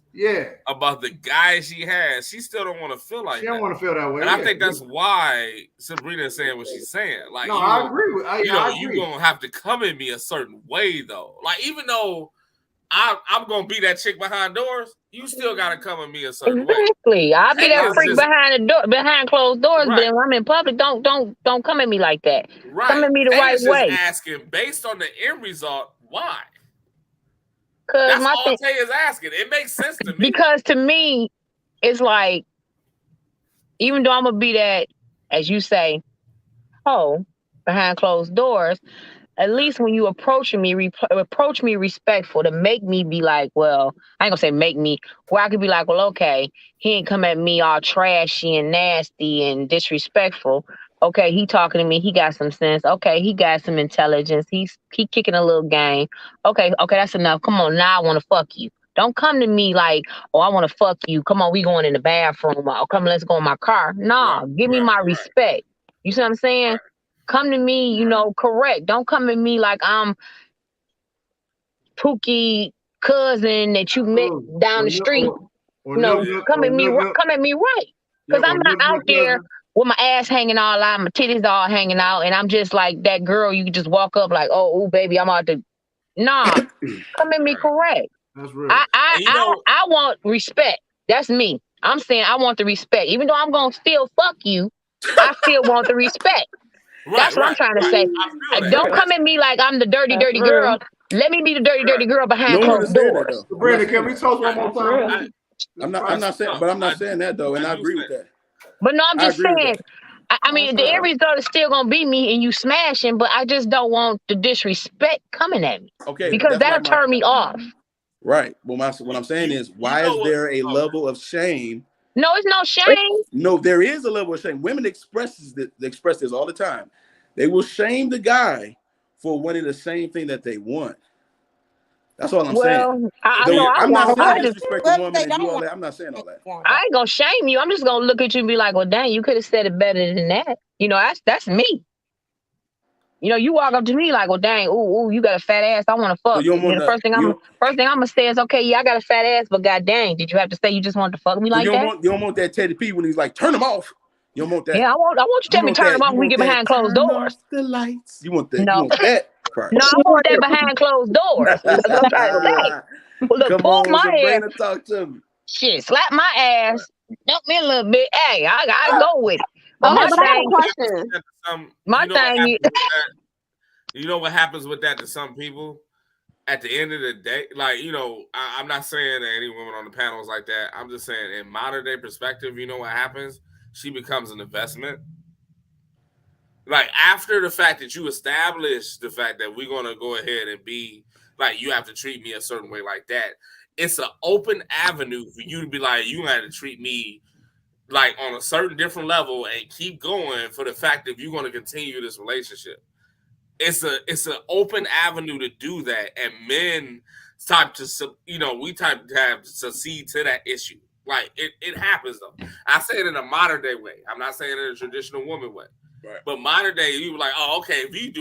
about the guy she has, she still don't want to feel like that. She don't want to feel that way. And I think that's why Sabrina is saying what she's saying. Like, I agree with you're gonna have to come at me a certain way though. Like, even though I'm gonna be that chick behind doors, you still gotta come at me a certain way. Exactly. I'll be that freak behind the door, behind closed doors, but when I'm in public, don't come at me like that. Right. Come at me the right way. Asking based on the end result, why? Because that's all Tay is asking. It makes sense to me. Because to me, it's like, even though I'm gonna be that, as you say, behind closed doors, at least when you approach me respectful to make me be like, well, I ain't gonna say make me, where I could be like, well, okay, he ain't come at me all trashy and nasty and disrespectful. Okay, he talking to me, he got some sense. Okay, he got some intelligence. He kicking a little game. Okay, that's enough. Come on, now I want to fuck you. Don't come to me like, oh, I want to fuck you. Come on, we going in the bathroom. Or come, let's go in my car. Nah, give me my respect. You see what I'm saying? Right. Come to me, correct. Don't come at me like I'm Pookie cousin that you met down the street. Come at me right. Because I'm not out there with my ass hanging all out, my titties all hanging out, and I'm just like that girl. You can just walk up like, oh, baby, I'm out to. Nah, come at me correct. That's real. I want respect. That's me. I'm saying I want the respect. Even though I'm gonna still fuck you, I still want the respect. That's what I'm trying to say. Don't come at me like I'm the dirty girl. Let me be the dirty girl behind closed doors. Brandon, can we talk one more time? I'm not saying that though, and I agree with that. But no, I'm just saying. I mean, the end result is still gonna be me and you smashing, but I just don't want the disrespect coming at me. Okay, because that'll turn me off. Right. Well, what I'm saying is, why is there a level of shame? No, it's no shame. No, there is a level of shame. Women express this all the time. They will shame the guy for wanting the same thing that they want. That's all I'm saying. I'm not saying disrespect a woman and do all that. I'm not saying all that. I ain't gonna shame you. I'm just gonna look at you and be like, well, dang, you could have said it better than that. That's me. You walk up to me like, well, dang, ooh, you got a fat ass. I want to fuck. So the first thing I'm gonna say is, okay, yeah, I got a fat ass, but god dang, did you have to say you just wanted to fuck me like that? You don't want that Teddy P when he's like, turn him off. You don't want that. Yeah, I want you to tell me turn them on when we get behind closed doors. The lights. You want that? No. You want that part? No, I want that behind closed doors. That's what I'm trying to say. Look, Come pull on, my hair. Sabrina, talk to me. Shit, slap my ass. Dump me a little bit. Hey, I gotta go with it. But Okay, my but I have a thing, question. my thing is, you know what happens with that to some people? At the end of the day, like, you know, I'm not saying that any women on the panel is like that. I'm just saying in modern day perspective, you know what happens? She becomes an investment. Like, after the fact that you establish the fact that we're going to go ahead and be like, you have to treat me a certain way like that, it's an open avenue for you to be like, you got to treat me like on a certain different level and keep going for the fact that you're going to continue this relationship. It's an open avenue to do that, and men type to, you know, we type to have to succeed to that issue. Like, it happens though. I say it in a modern day way. I'm not saying it in a traditional woman way. Right. But modern day, you were like, oh, okay, if you're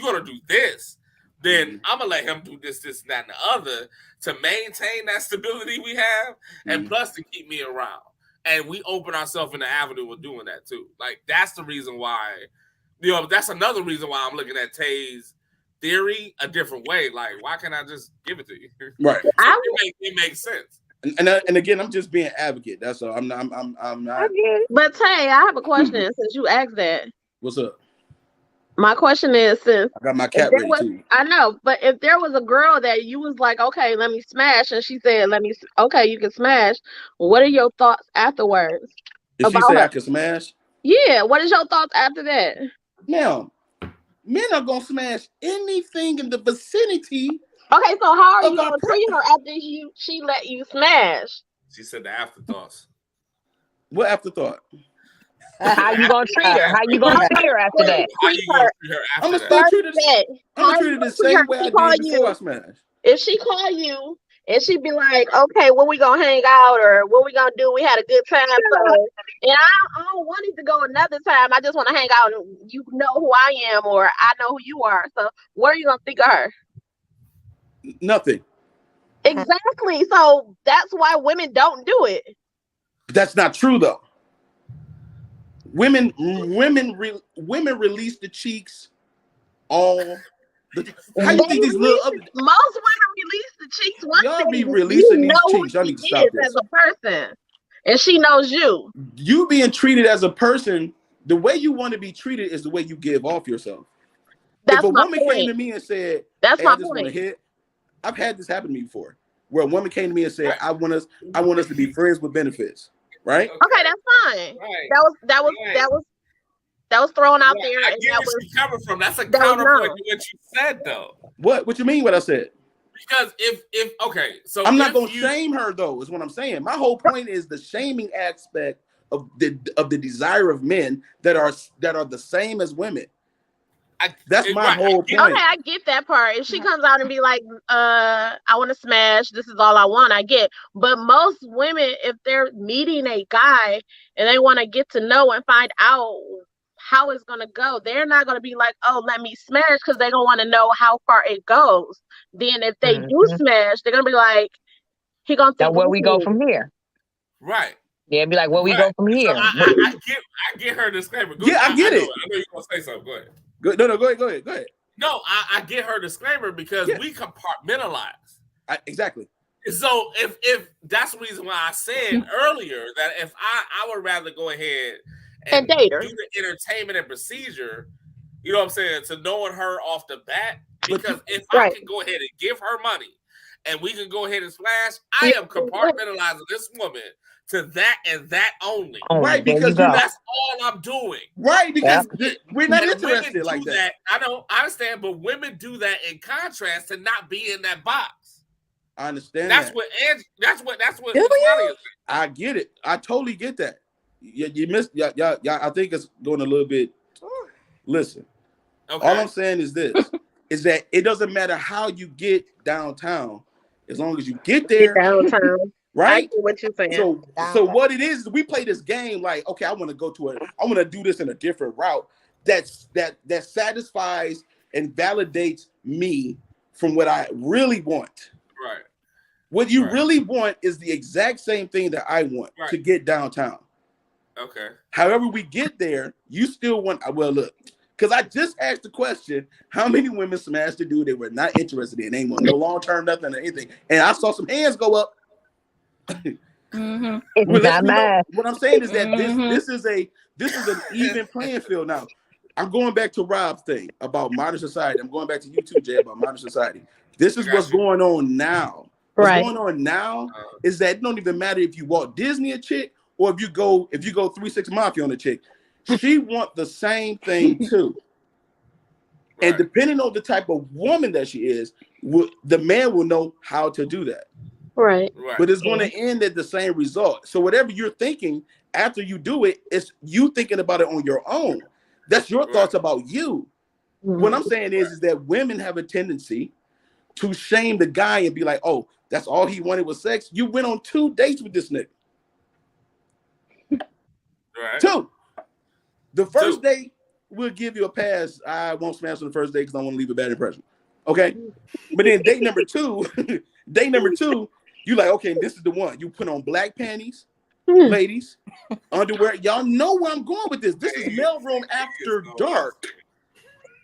gonna do this, then I'm gonna let him do this, and that, and the other to maintain that stability we have, and plus to keep me around. And we open ourselves in the avenue of doing that too. Like, that's the reason why. You know, that's another reason why I'm looking at Tay's theory a different way. Like, why can't I just give it to you? Right. So it makes sense. And again, I'm just being advocate. That's all. I'm not. But Tay, I have a question since you asked that. What's up? My question is, since I got my cat ready too. I know, but if there was a girl that you was like, okay, let me smash, and she said, okay, you can smash. What are your thoughts afterwards? If she said I can smash? Yeah. What is your thoughts after that? Now, men are gonna smash anything in the vicinity. Okay, so how are you gonna treat her after she let you smash? She said the afterthoughts. What afterthought? How you gonna treat her? How you gonna treat her after that? How you gonna treat her after I'm gonna still treat her. I'm gonna treat her the same way I did before I smashed. If she call you and she be like, okay, when we gonna hang out or what we gonna do? We had a good time. So, and I don't want it to go another time. I just want to hang out and you know who I am or I know who you are. So what are you gonna think of her? Nothing. Exactly. So that's why women don't do it. That's not true though. Women release the cheeks all the. How you think these little? Most women release the cheeks. Y'all be releasing these cheeks. Y'all need to stop this. As a person, and she knows you. You being treated as a person, the way you want to be treated is the way you give off yourself. That's if a woman point. came to me and said, "That's hey, my I just want to hit," I've had this happen to me before, where a woman came to me and said, "I want us to be friends with benefits." Right? Okay, that's fine. Right. That was thrown out there. I get where she's coming from. That's a counterpoint to what you said, though. What you mean? What I said? Because if okay, so I'm not gonna shame her though. Is what I'm saying. My whole point is the shaming aspect of the desire of men that are the same as women. That's my whole point. Okay, I get that part. If she comes out and be like, I want to smash, this is all I want, I get. But most women, if they're meeting a guy and they want to get to know and find out how it's going to go, they're not going to be like, oh, let me smash, because they don't want to know how far it goes. Then if they do smash, they're going to be like, he going to think, where we go from here. Right. Yeah, be like, where we go from here. So I get her disclaimer. I get it. I know you're going to say something. Go ahead. No, go ahead. No, I get her disclaimer because we compartmentalize. Exactly. So if that's the reason why I said earlier that if I would rather go ahead and date her, do the entertainment and procedure, you know what I'm saying, to knowing her off the bat, because if I can go ahead and give her money and we can go ahead and splash, I am compartmentalizing this woman to that and that only. Right, because that's all I'm doing. Right, because we're not interested like that. I understand, but women do that in contrast to not be in that box. I understand. That's what I get it. I totally get that. You missed. Yeah. I think it's going a little bit. Listen, all I'm saying is this: is that it doesn't matter how you get downtown, as long as you get there. Downtown. Right? I get what you're saying. So what it is, we play this game like, okay, I want to do this in a different route that satisfies and validates me from what I really want. Right. What you really want is the exact same thing that I want to get downtown. Okay. However we get there, you still want. Well, look, because I just asked the question: how many women smashed a dude they were not interested in? They want no long term, nothing or anything. And I saw some hands go up. Mm-hmm. It's Well, not mine. what I'm saying is that Mhm. this is an even playing field now. I'm going back to Rob's thing about modern society. I'm going back to you too, Jay, about modern society. This is what's going on now. What's Right. going on now is that it don't even matter if you Walt Disney a chick or if you go 3-6 Mafia on a chick. She want the same thing too. Right. And depending on the type of woman that she is, the man will know how to do that. Right. Right. But it's going to end at the same result. So whatever you're thinking after you do it, it's you thinking about it on your own. That's your thoughts about you. What I'm saying is that women have a tendency to shame the guy and be like, oh, that's all he wanted was sex. You went on 2 dates with this nigga. Right. 2. The first date, we'll give you a pass. I won't smash on the first date because I want to leave a bad impression. Okay. But then date number 2, you like, okay, this is the one. You put on black panties, ladies, underwear. Y'all know where I'm going with this. This is Mailroom After Dark.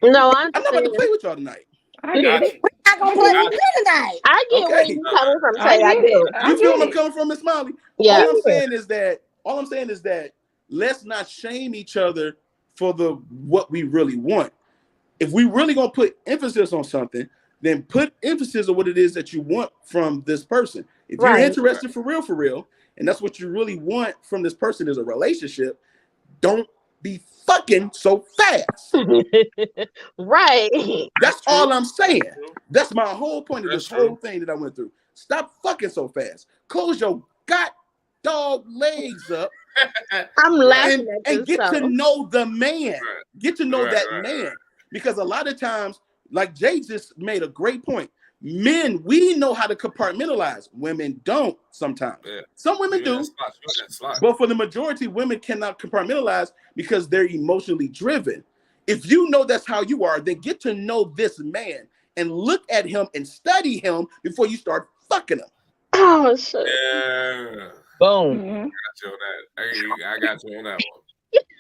No, I'm not about to play with y'all tonight. I get it. We're not gonna play with you tonight. I get where Okay. you're coming from, I Tay. I get do. it. I You feel get where I'm it. coming from, Miss Smiley? Yeah. All I'm saying is that let's not shame each other for what we really want. If we really gonna put emphasis on something, then put emphasis on what it is that you want from this person. If you're Right. interested for real, and that's what you really want from this person is a relationship, don't be fucking so fast. Right. That's all I'm saying. That's my whole point of That's this whole true. thing that I went through. Stop fucking so fast. Close your dog legs up I'm laughing at and this get to stuff. know the man. Get to know that Right. man. Because a lot of times, like Jay just made a great point. Men, we know how to compartmentalize. Women don't sometimes. Yeah. Some women You in do. that slot. But for the majority, women cannot compartmentalize because they're emotionally driven. If you know that's how you are, then get to know this man and look at him and study him before you start fucking him. Oh shit. Yeah. Boom. Mhm. Got you on that. I got you on that one.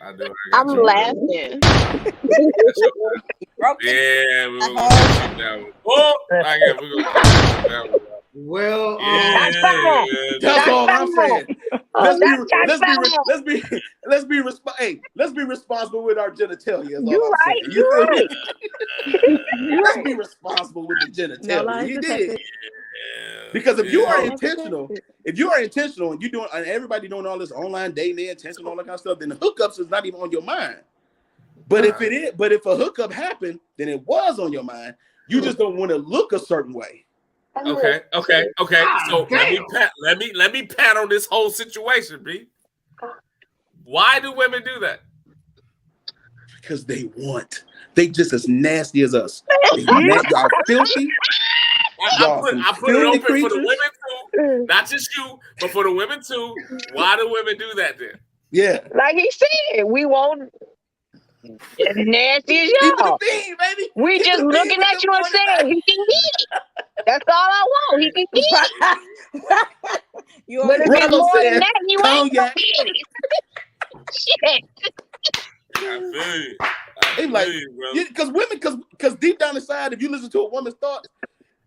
I do. I'm you on that one. laughing. Yeah, we're gonna keep that one. Oh, I guess we're gonna keep that one. Well, Yeah, That's all I'm saying. Let's be responsible with our genitalia. Is all I'm saying. You feel me? Let's be responsible with the No genitalia. lies You detected. did. Because if you No are lies intentional, detected. and you're doing and everybody doing all this online dating, intentional, all that kind of stuff, then the hookups is not even on your mind. But if a hookup happened, then it was on your mind. You just don't want to look a certain way. Okay. So let me pat on this whole situation, B. Why do women do that? Because they just as nasty as us. Y'all filthy. I put it open for the women too, not just you, but for the women too. Why do women do that then? Yeah. Like he said, we won't as nasty as Keep it y'all. a bean, baby. We Keep just it a bean looking with at the you and morning saying he can get it. That's all I want. He can get it. You But if Rollo it's more than said, that, you ain't gonna cognac. get it. Shit. I feel you. They like, because deep down inside, if you listen to a woman's thoughts,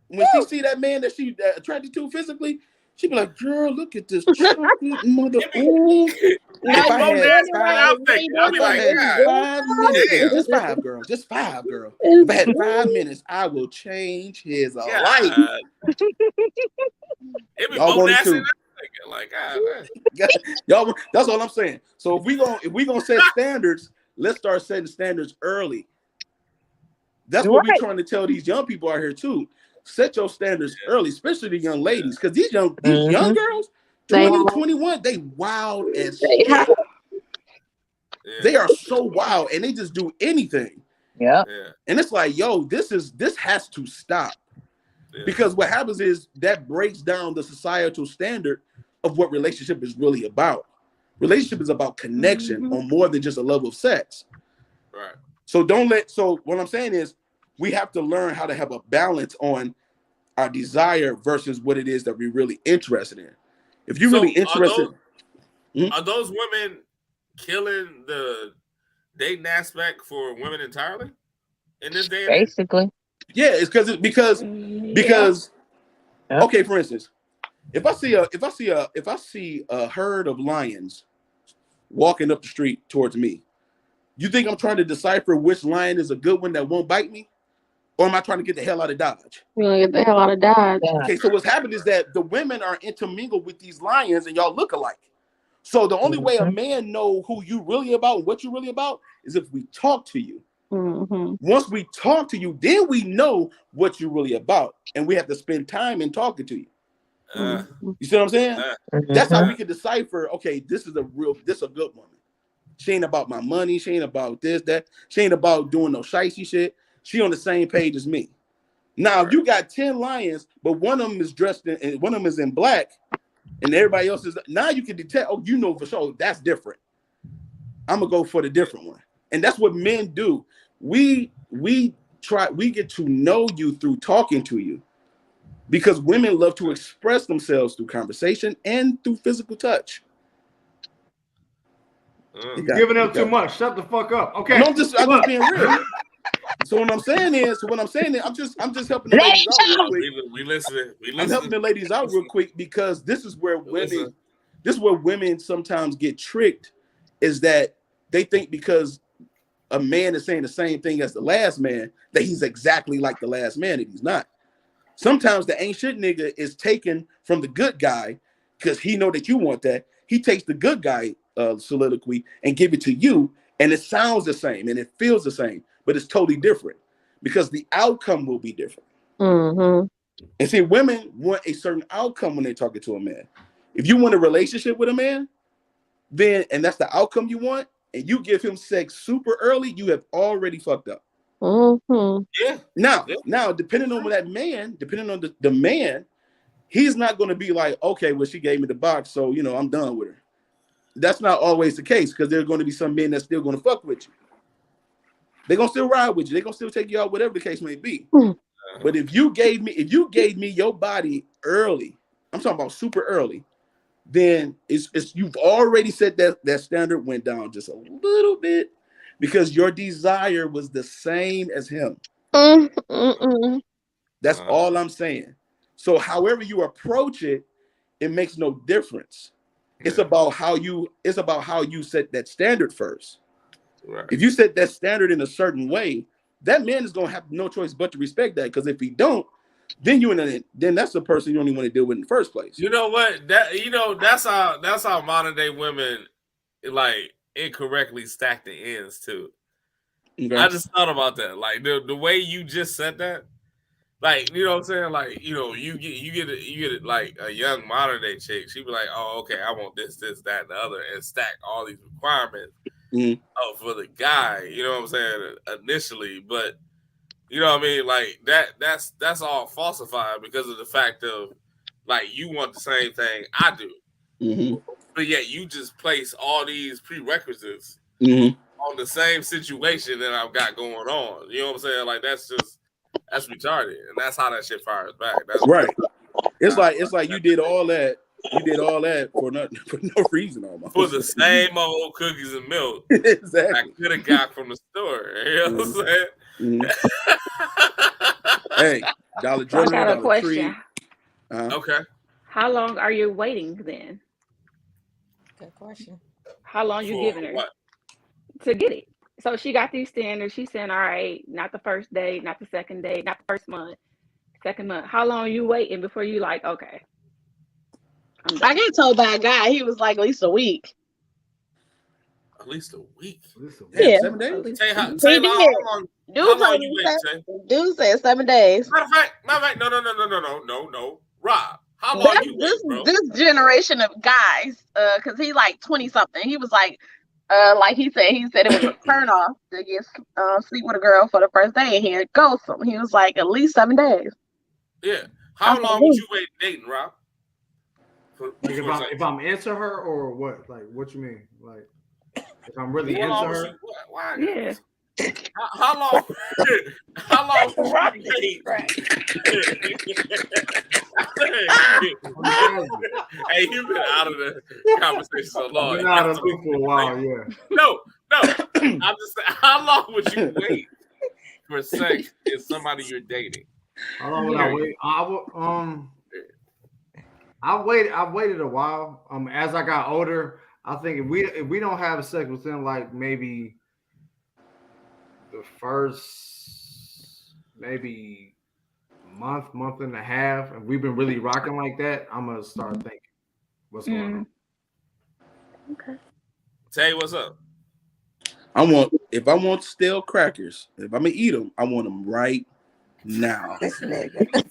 when she see that man that she attracted to physically, she be like, "Girl, look at this chocolate mother." Ooh. If I had I'll be like, God, 5 minutes, damn. just 5, girl, just 5, girl. If I had 5 minutes, I will change his life. God. It be Y'all more want it nasty too. than I'm thinking. Like, God, Y'all, that's all I'm saying. So if we gonna set standards, let's start setting standards early. That's what we're trying to tell these young people out here too. Set your standards early, especially the young ladies, because these young girls, 20, 21, they wild as shit. Yeah. They are so wild, and they just do anything. Yeah. And it's like, yo, this has to stop. Yeah. Because what happens is that breaks down the societal standard of what relationship is really about. Relationship is about connection on more than just a level of sex. Right. So what I'm saying is we have to learn how to have a balance on our desire versus what it is that we're really interested in. If you're really interested, are those women killing the dating aspect for women entirely in this day and age? Basically. Yeah, it's because okay, for instance, if I see a herd of lions walking up the street towards me, you think I'm trying to decipher which lion is a good one that won't bite me? Or am I trying to get the hell out of Dodge? You gonna get the hell out of Dodge. Okay, so what's happened is that the women are intermingled with these lions and y'all look alike. So the only way a man know who you really about and what you really about is if we talk to you. Once we talk to you, then we know what you're really about. And we have to spend time in talking to you. You see what I'm saying? That's how we can decipher, okay, this is a good woman. She ain't about my money. She ain't about this, that. She ain't about doing no shicey shit. She on the same page as me. Now, if you got 10 lions, but one of them is dressed in, and one of them is in black, and everybody else is, now you can detect, oh, you know for sure, that's different. I'm going to go for the different one. And that's what men do. We get to know you through talking to you because women love to express themselves through conversation and through physical touch. You're giving them too much. Shut the fuck up. Okay. No, I'm just being real. So what I'm saying is, I'm just helping the ladies out real quick. We listen. I'm helping the ladies out real quick because this is where women sometimes get tricked, is that they think because a man is saying the same thing as the last man that he's exactly like the last man, and he's not. Sometimes the ain't shit nigga is taken from the good guy because he know that you want that. He takes the good guy soliloquy and give it to you, and it sounds the same and it feels the same, but it's totally different because the outcome will be different. And see, women want a certain outcome when they're talking to a man. If you want a relationship with a man, then and that's the outcome you want, and you give him sex super early, you have already fucked up. Yeah. Now, depending on that man, depending on the man, he's not going to be like, okay, well, she gave me the box, so I'm done with her. That's not always the case because there are going to be some men that's still going to fuck with you. They're going to still ride with you. They're going to still take you out, whatever the case may be. But if you gave me your body early, I'm talking about super early, then it's you've already said that standard went down just a little bit because your desire was the same as him. That's all I'm saying. So however you approach it, it makes no difference. It's about how you set that standard first. Right. If you set that standard in a certain way, that man is gonna have no choice but to respect that. Because if he don't, then that's the person you don't even want to deal with in the first place. You know what? That's how modern day women like incorrectly stack the ends too. Okay. I just thought about that. Like the way you just said that. Like, you know what I'm saying? Like, you get it like a young modern day chick. She be like, oh, okay, I want this, that, and the other, and stack all these requirements for the guy. You know what I'm saying? Initially, but you know what I mean? Like that's all falsified because of the fact of like you want the same thing I do, but yet you just place all these prerequisites on the same situation that I've got going on. You know what I'm saying? Like that's retarded, and that's how that shit fires back. That's right. It's like you did all that. You did all that for no reason, almost. For the same old cookies and milk exactly. I could have got from the store. You know what I'm saying? Hey, Dollar General. I got a question. Okay. How long are you waiting then? Good question. How long you giving her to get it? So she got these standards. She's saying, all right, not the first day, not the second day, not the first month, second month. How long are you waiting before you like, okay? I got told by a guy, he was like at least a week. At least a week? Yeah. 7 days? How long you wait, Dude said 7 days. Matter of fact, no. Rob, how long you wait, bro? This generation of guys, because he like 20-something. He was like he said it was a turn off to get sleep with a girl for the first day, and here it goes. So he was like at least 7 days. Yeah. How long would you wait dating, Rob? Like if I'm into her or what? Like what you mean? Like if I'm really into her? Why? Yeah. How long? How long would you wait? Hey, you've been out of the conversation so long. I've been out of it for a while, yeah. No. I'm just saying, how long would you wait for sex if somebody you're dating? How long would I wait? I waited a while. As I got older, I think if we don't have sex within like maybe the first month and a half, and we've been really rocking like that, I'm gonna start thinking what's going on. Okay. Tay, what's up? If I want stale crackers, if I'm gonna eat them, I want them right now. This nigga. Okay, so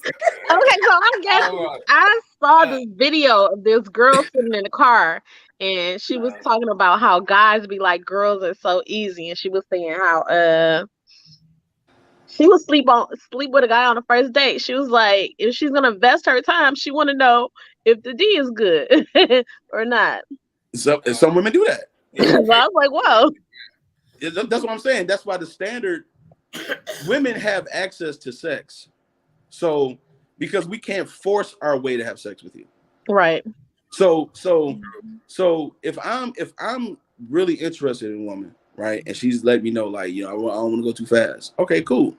I guess I saw this video of this girl sitting in the car, and she was talking about how guys be like, girls are so easy, and she was saying how she would sleep with a guy on the first date. She was like, if she's gonna invest her time, she want to know if the D is good or not. So some women do that. So I was like, whoa. That's what I'm saying. That's why the standard women have access to sex. So because we can't force our way to have sex with you. Right. So if I'm really interested in a woman, right, and she's letting me know, like, I don't want to go too fast. Okay, cool.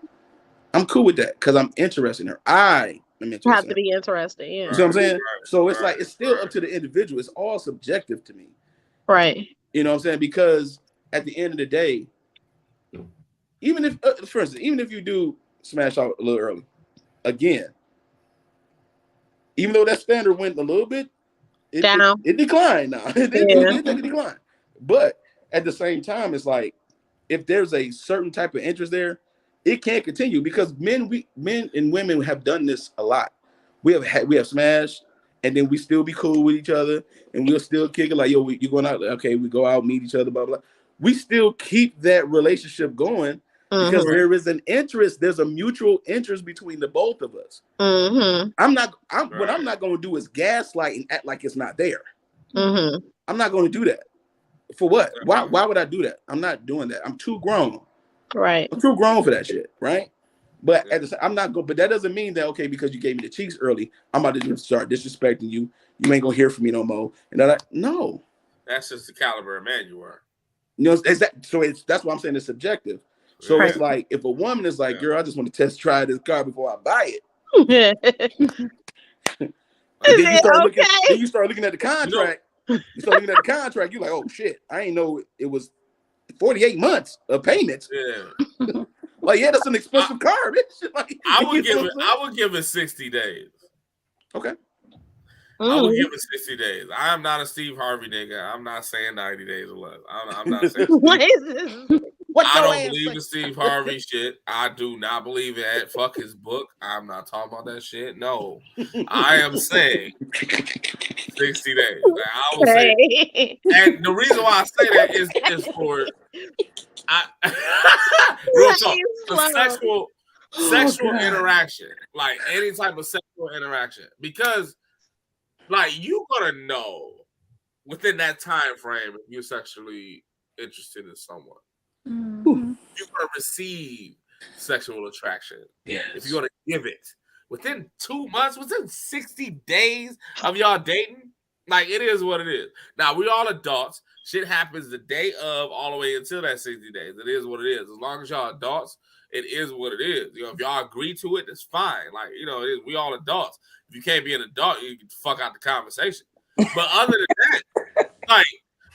I'm cool with that because I'm interested in her. I'm interested. Have to be interested. Yeah. You see what I'm saying? So it's like it's still up to the individual. It's all subjective to me. Right. You know what I'm saying? Because at the end of the day, even if, for instance, even if you do smash out a little early, again, even though that standard went a little bit, it declined now. It declined. But at the same time, it's like if there's a certain type of interest there, it can't continue because men and women have done this a lot. We have smashed, and then we still be cool with each other, and we'll still kick it like, yo, you going out? Okay, we go out, meet each other, blah blah. We still keep that relationship going because there is an interest. There's a mutual interest between the both of us. What I'm not going to do is gaslight and act like it's not there. I'm not going to do that. For what? Why would I do that? I'm not doing that. I'm too grown. Right. I'm too grown for that shit. Right. But at the I'm not going. But that doesn't mean that because you gave me the cheeks early, I'm about to just start disrespecting you. You ain't gonna hear from me no more. And they're like, no. That's just the caliber of man you are. That's why I'm saying it's subjective. So it's like if a woman is like, girl, I just want to test drive this car before I buy it. Then you start looking at the contract. You start looking at the contract. You're like, oh shit, I ain't know it was 48 months of payments. Yeah. Like, yeah, that's an expensive car, bitch. Like, I would give it 60 days. Okay. I would give it 60 days. I am not a Steve Harvey nigga. I'm not saying 90 days or less. I'm not saying what is this? I don't believe in Steve Harvey shit. I do not believe it. Fuck his book. I'm not talking about that shit. No. I am saying 60 days. I would say. And the reason why I say that is for real talk. The sexual interaction. Like any type of sexual interaction. Because like you gonna know within that time frame if you're sexually interested in someone. You're gonna receive sexual attraction. Yes. If you're gonna give it within 2 months, within 60 days of y'all dating, like it is what it is. Now we all adults. Shit happens the day of all the way until that 60 days. It is what it is. As long as y'all adults, it is what it is. If y'all agree to it, it's fine. Like, it is, we all adults. If you can't be an adult, you get the fuck out the conversation. But other than that, like,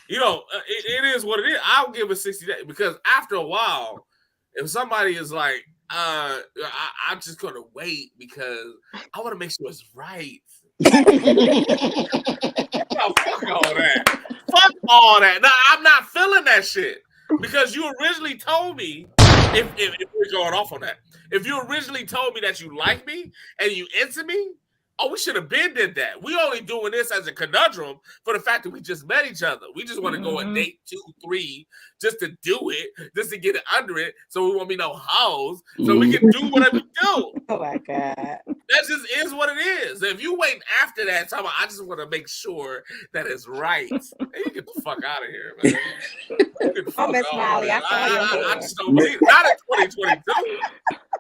it is what it is. I'll give it 60 days because after a while, if somebody is like, I'm just gonna wait because I want to make sure it's right. Fuck all that. Fuck all that. No, I'm not feeling that shit because you originally told me. If we're going off on that, if you originally told me that you like me and you into me, we should have been did that. We only doing this as a conundrum for the fact that we just met each other. We just want to go a date 2, 3 just to do it, just to get it under it, so we won't be no hoes, so we can do whatever we do. Oh my God. That just is what it is. If you wait after that, talking about, I just want to make sure that it's right. Hey, you get the fuck out of here, man. Get the fuck out. I just don't believe it. Not in 2022.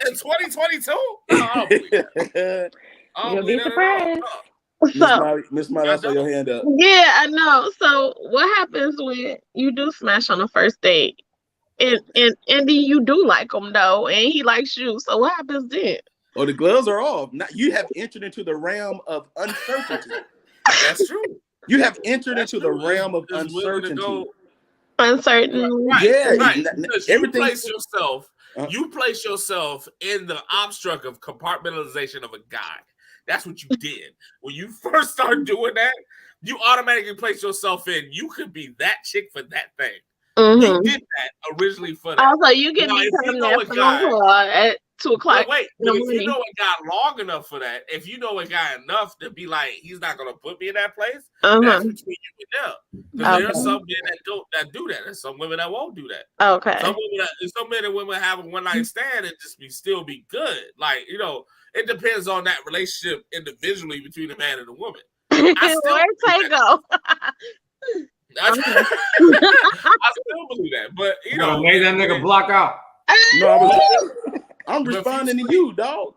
In 2022? No, I don't believe that. Oh, You'll be leave that at all. surprised. Miss Molly, I saw your hand up. Yeah, I know. So what happens when you do smash on the first date? And then you do like him though, and he likes you. So what happens then? Oh, the gloves are off. Now, you have entered into the realm of uncertainty. That's true. You have entered into the realm of Is willing to uncertainty. go. Uncertain. Right, Yeah, right. because Everything. everything. You place yourself in the obstruct of compartmentalization of a guy. That's what you did. When you first start doing that, you automatically place yourself in. You could be that chick for that thing. You did that originally for that. Also, you can Now, if become you know that a phone guy, call at 2:00 wait, in the but if you morning. know a guy long enough for that, if you know a guy enough to be like, he's not gonna put me in that place, that's between you and them. Because there are some men that do that, and some women that won't do that. Okay. Some men and women have a one night stand and just still be good. Like, you know, it depends on that relationship individually between the man and the woman. I still believe that, but you know, made that nigga block out. No, I'm responding to you, dog.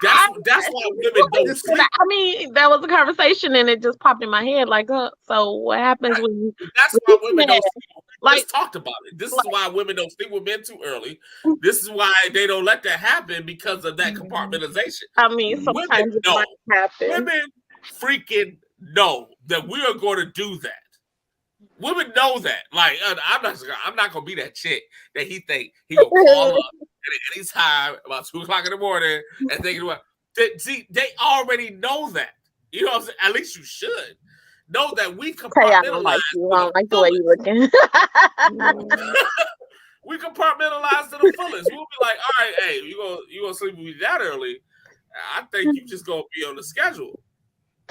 That's why women don't sleep. I mean, that was a conversation, and it just popped in my head. Like, so what happens when you? That's why women don't sleep. Like, Let's talk about it. This is why women don't sleep with men too early. This is why they don't let that happen because of that compartmentalization. I mean, sometimes it might happen. Women freaking know that we are going to do that. Women know that. Like, I'm not gonna be that chick that he think he gonna call up at any time about 2:00 in the morning and thinking about. See, they already know that. You know what I'm saying? At least you should know that we compartmentalize. I don't like the way you're looking. We compartmentalize to the fullest. We'll be like, all right, hey, you gonna sleep with me that early? I think you just gonna be on the schedule.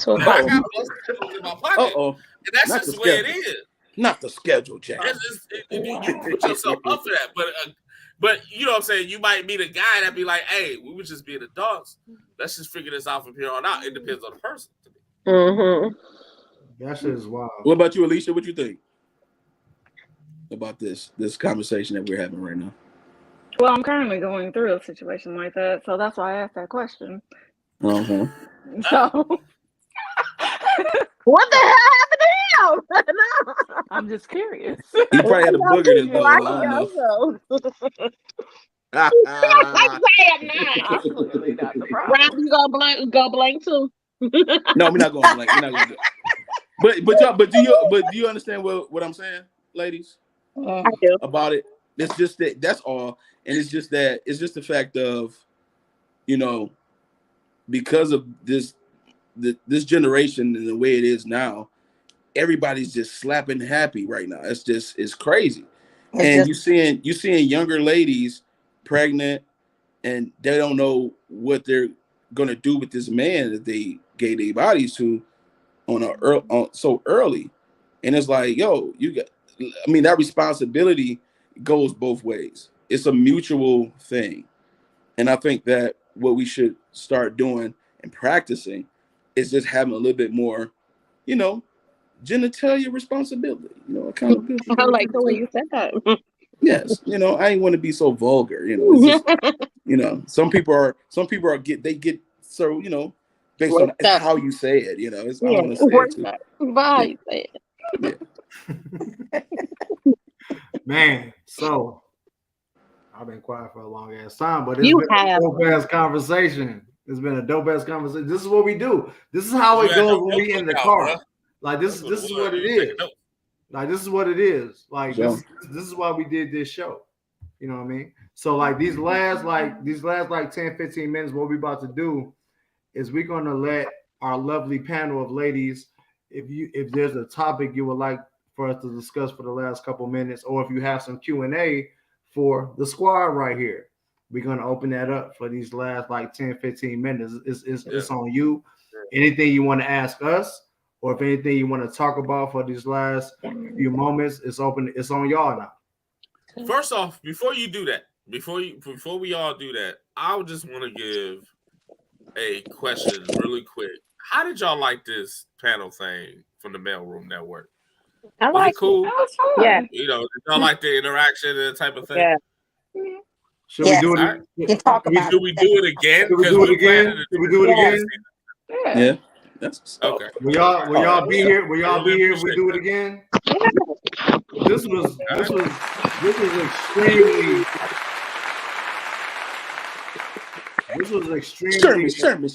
I got a schedule in my pocket, and that's Not just the the way it schedule. is. Not the schedule, Jack. You put yourself up for that, but you know what I'm saying. You might meet a guy that be like, "Hey, we were just being adults. Let's just figure this out from here on out." It depends on the person. That shit is wild. What about you, Alicia? What you think about this conversation that we're having right now? Well, I'm currently going through a situation like that, so that's why I asked that question. So, what the hell happened to him? No. I'm just curious. He probably had a booger in his nose. I don't Absolutely not the problem. Rob, you go blank too? No, we're not going blank. We're not going to do it. But do you understand what I'm saying, ladies? I do. About it. It's just that. That's all. And it's just the fact of, you know, because of this generation and the way it is now, everybody's just slapping happy right now. It's crazy. You seeing younger ladies pregnant, and they don't know what they're gonna do with this man that they gave their bodies to so early. And it's like, yo, that responsibility goes both ways. It's a mutual thing. And I think that what we should start doing and practicing is just having a little bit more, you know, genitalia responsibility, you know, accountability. I like the way you said that. Yes, you know, I ain't want to be so vulgar, you know. It's just, you know, some people are get so, you know, based on how you say it, you know. I don't want to say it too. Bye. Yeah. Man, so I've been quiet for a long ass time, but it's been a dope ass conversation. It's been a dope ass conversation. This is what we do. This is how it goes when we in the car. Like this is what it is. Like this is what it is. Like this is why we did this show. You know what I mean? So like these last 10, 15 minutes, what we about to do is we're gonna let our lovely panel of ladies, if there's a topic you would like for us to discuss for the last couple minutes, or if you have some Q&A for the squad right here, we're going to open that up for these last like 10, 15 minutes. It's on you. Anything you want to ask us, or if anything you want to talk about for these last few moments, it's open. It's on y'all now. First off, before you do that, before we all do that, I would just want to give a question really quick. How did y'all like this panel thing from the Mailroom Network? Was it cool? That was fun. Yeah. You know, did y'all like the interaction and that type of thing? Yeah. Should Yes. we do All right. it? We can talk about Should we do it again? Should we Because do it we again? planning Should we do it Yes. again? Yeah. Yeah. That's Okay. Will y'all be here? Will y'all be here if we do it Appreciate again? This was extremely. This was extremely. Sherman.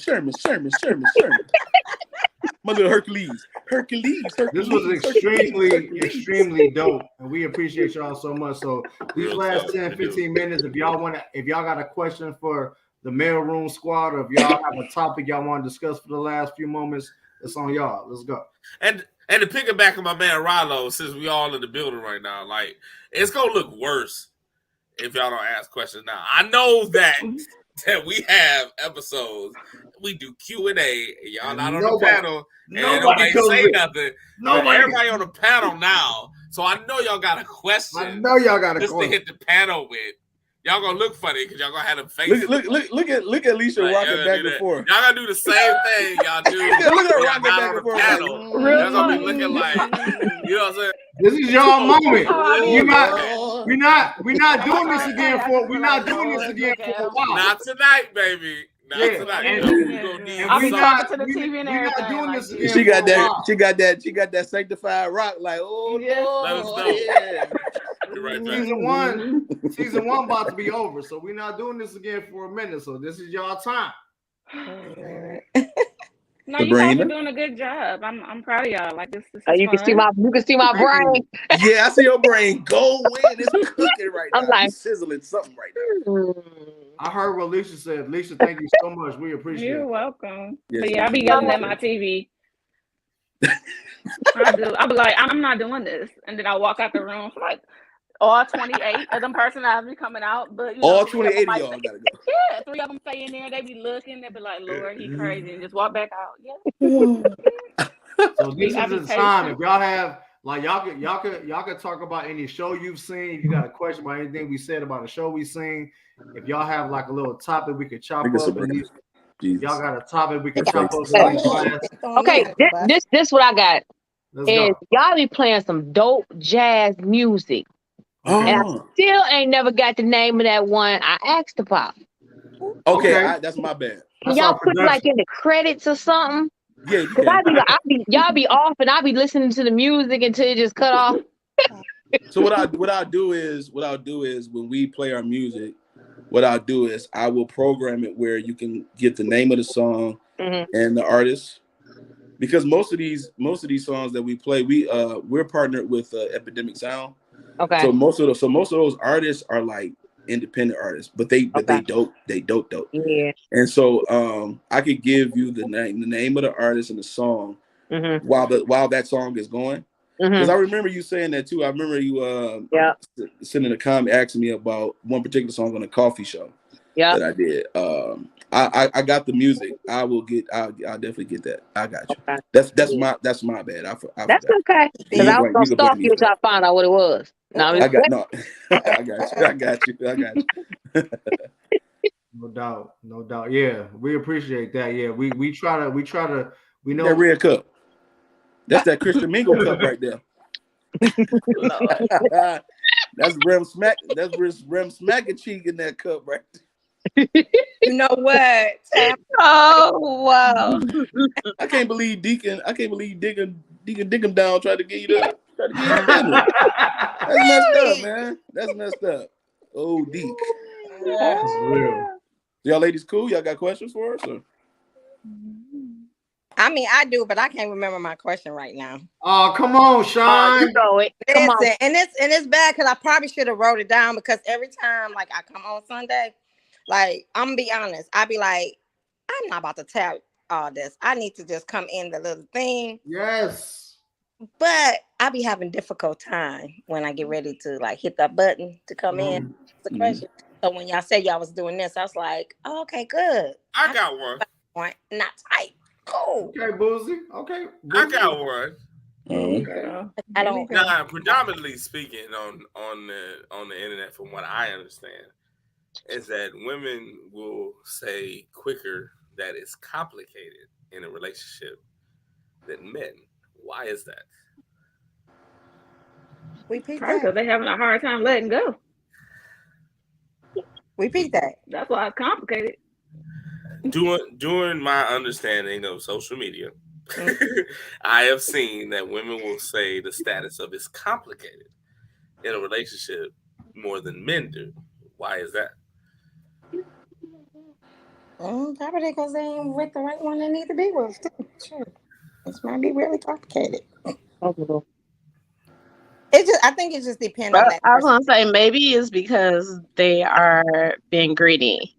My little Hercules. This was extremely dope, and we appreciate y'all so much. So these Real last talk, 10, we do. 15 minutes, if y'all got a question for the mailroom squad, or if y'all have a topic y'all want to discuss for the last few moments, it's on y'all. Let's go. And to piggyback on my man Rallo, since we all in the building right now, like it's gonna look worse if y'all don't ask questions now. I know that we have episodes, we do Q&A, and y'all not on the panel, and nobody say nothing. But everybody on the panel now, so I know y'all got a question. I know y'all got a just question to hit the panel with. Y'all gonna look funny because y'all gonna have them faces. Look at Alicia Like, rocking back and forth. Y'all gotta do the same thing y'all do. Look at her y'all rocking not back on and the forth. panel. Real Y'all gonna be funny. looking like, you know what I'm saying? This is your moment. Oh, We're not doing this again for a while. Not tonight, baby. Not tonight. and- We gonna need I'll be we talking not- to the TV and we're not everything. doing like this this. again. She got for a that. while. She got that sanctified rock. Like, oh Yes. Let us Lord, know. yeah. Be right back. Season one about to be over, so we're not doing this again for a minute. So this is y'all time. No, you guys Sabrina? are doing a good job. I'm proud of y'all. Like this is You can see fun. my brain. Yeah, I see your brain going. It's cooking right now. I'm like- It's sizzling something right now. I heard what Alicia said. Alicia, thank you so much. We appreciate You're it. welcome. Yes, But yeah, I be yes, yelling yes. at my TV. I be like, I'm not doing this, and then I walk out the room. Like all 28 of them personalities coming out, but you know, All 3 of 28 them of might y'all say- gotta go. Yeah, 3 of them stay in there. They be looking. They be like, Lord, he crazy, and just walk back out. Yeah. So this I is be the time. patient. If y'all have like y'all could talk about any show you've seen. If you got a question about anything we said about a show we seen, if y'all have like a little topic we could chop Look at up. Sabrina. If Jesus. y'all got a topic we could They chop got up so in these last. Okay, this what I got. Let's Is go. y'all be playing some dope jazz music. And I Oh, still ain't never got the name of that one I asked about. okay. Okay. That's my bad. Can That's y'all our put it like production. in the credits or something? Yeah, you Cause can. y'all be off and I be listening to the music until it just cut off. So what I'll do is when we play our music, what I'll do is I will program it where you can get the name of the song and the artist. Because most of these songs that we play, we're partnered with Epidemic Sound. Okay. So most of those artists are like independent artists, but they dope. Yeah. And so I could give you the name of the artist and the song while that song is going. Because I remember you saying that too. I remember you sending a comment asking me about one particular song on a coffee show that I did. I got the music. I'll definitely get that. I got you. Okay. That's my bad. I That's forgot. okay. Because I was gonna stalk you until I found out what it was. No, I got you. No doubt. Yeah, we appreciate that. Yeah, we try to we know that red cup. That's that Christian Mingle cup right there. That's Rem smacking cheek in that cup right there. You know what? Oh wow! I can't believe Deacon Dickum down tried to get you the business. That's messed up, man. That's messed up. Oh, Deke. That's real. Y'all ladies cool? Y'all got questions for us? Or? I mean, I do, but I can't remember my question right now. Oh, come on, Sean. You know it. Come on. Listen, and it's bad because I probably should have wrote it down because every time like I come on Sunday, like I'm gonna be honest, I be like, I'm not about to tap all this. I need to just come in the little thing. Yes. But I be having difficult time when I get ready to like hit that button to come in the question. So when y'all said y'all was doing this, I was like, oh, okay, good. I got one. Not tight. Cool. Okay, Boozy. Okay. I got one. I don't. Now, predominantly speaking on the internet, from what I understand, is that women will say quicker that it's complicated in a relationship than men. Why is that? We picked Probably because they're having a hard time letting go. Repeat that. That's why it's complicated. During my understanding of social media, I have seen that women will say the status of it's complicated in a relationship more than men do. Why is that? Probably because they ain't with the right one they need to be with. Sure. This might be really complicated. I think it just depends on But that I was person. gonna say maybe it's because they are being greedy.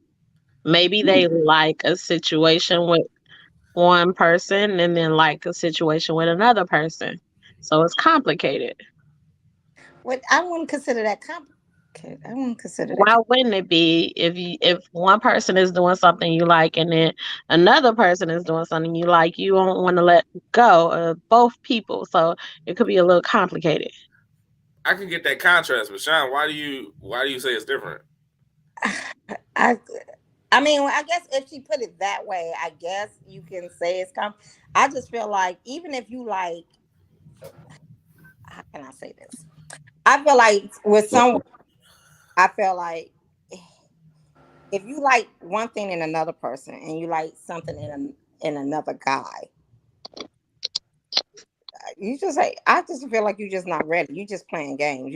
Maybe they like a situation with one person and then like a situation with another person. So it's complicated. I wouldn't consider that complicated. I wouldn't consider that. Why wouldn't it be if one person is doing something you like and then another person is doing something you like, you don't want to let go of both people. So it could be a little complicated. I can get that contrast, but Sean, why do you say it's different? I mean, I guess if she put it that way, I guess you can say it's I just feel like even if you like, how can I say this? I feel like with someone, I feel like if you like one thing in another person and you like something in another guy, you just say, I just feel like you're just not ready. You just playing games.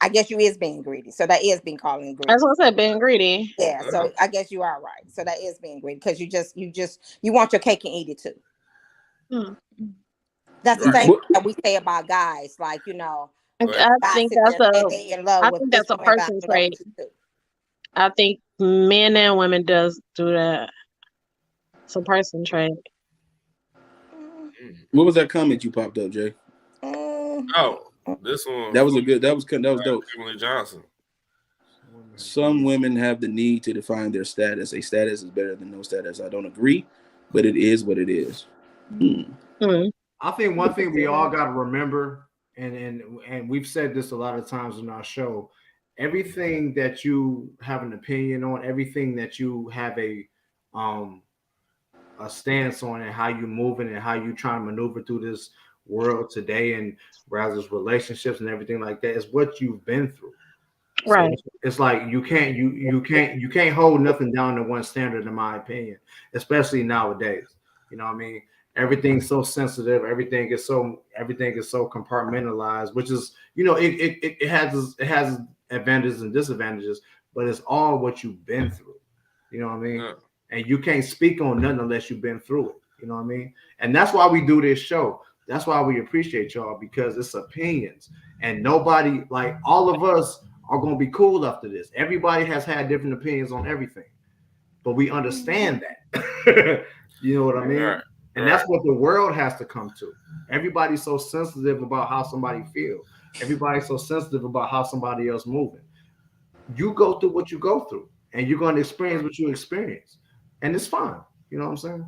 I guess you is being greedy. So that is being called greedy. That's what I said, being greedy. Yeah. So I guess you are right. So that is being greedy because you want your cake and eat it too. That's the thing that we say about guys, like, I think that's a person trait. I think men and women does do that. It's a person trait. What was that comment you popped up, Jay? Oh, this one. That was dope. Kimberly Johnson. Some women have the need to define their status. A status is better than no status. I don't agree, but it is what it is. I think one thing we all got to remember, and we've said this a lot of times in our show, everything that you have an opinion on, everything that you have a stance on, and how you moving and how you trying to maneuver through this world today, and rather relationships and everything like that, is what you've been through. Right. So it's like you can't hold nothing down to one standard, in my opinion, especially nowadays. You know what I mean? Everything's so sensitive. Everything is so compartmentalized, which is, it has advantages and disadvantages, but it's all what you've been through. You know what I mean? Yeah. And you can't speak on nothing unless you've been through it. You know what I mean? And that's why we do this show. That's why we appreciate y'all, because it's opinions, and nobody, like, all of us are going to be cool after this. Everybody has had different opinions on everything, but we understand that. You know what I mean? Right. And that's what the world has to come to. Everybody's so sensitive about how somebody feels. Everybody's so sensitive about how somebody else moving. You go through what you go through, and you're going to experience what you experience, and it's fine. You know what I'm saying?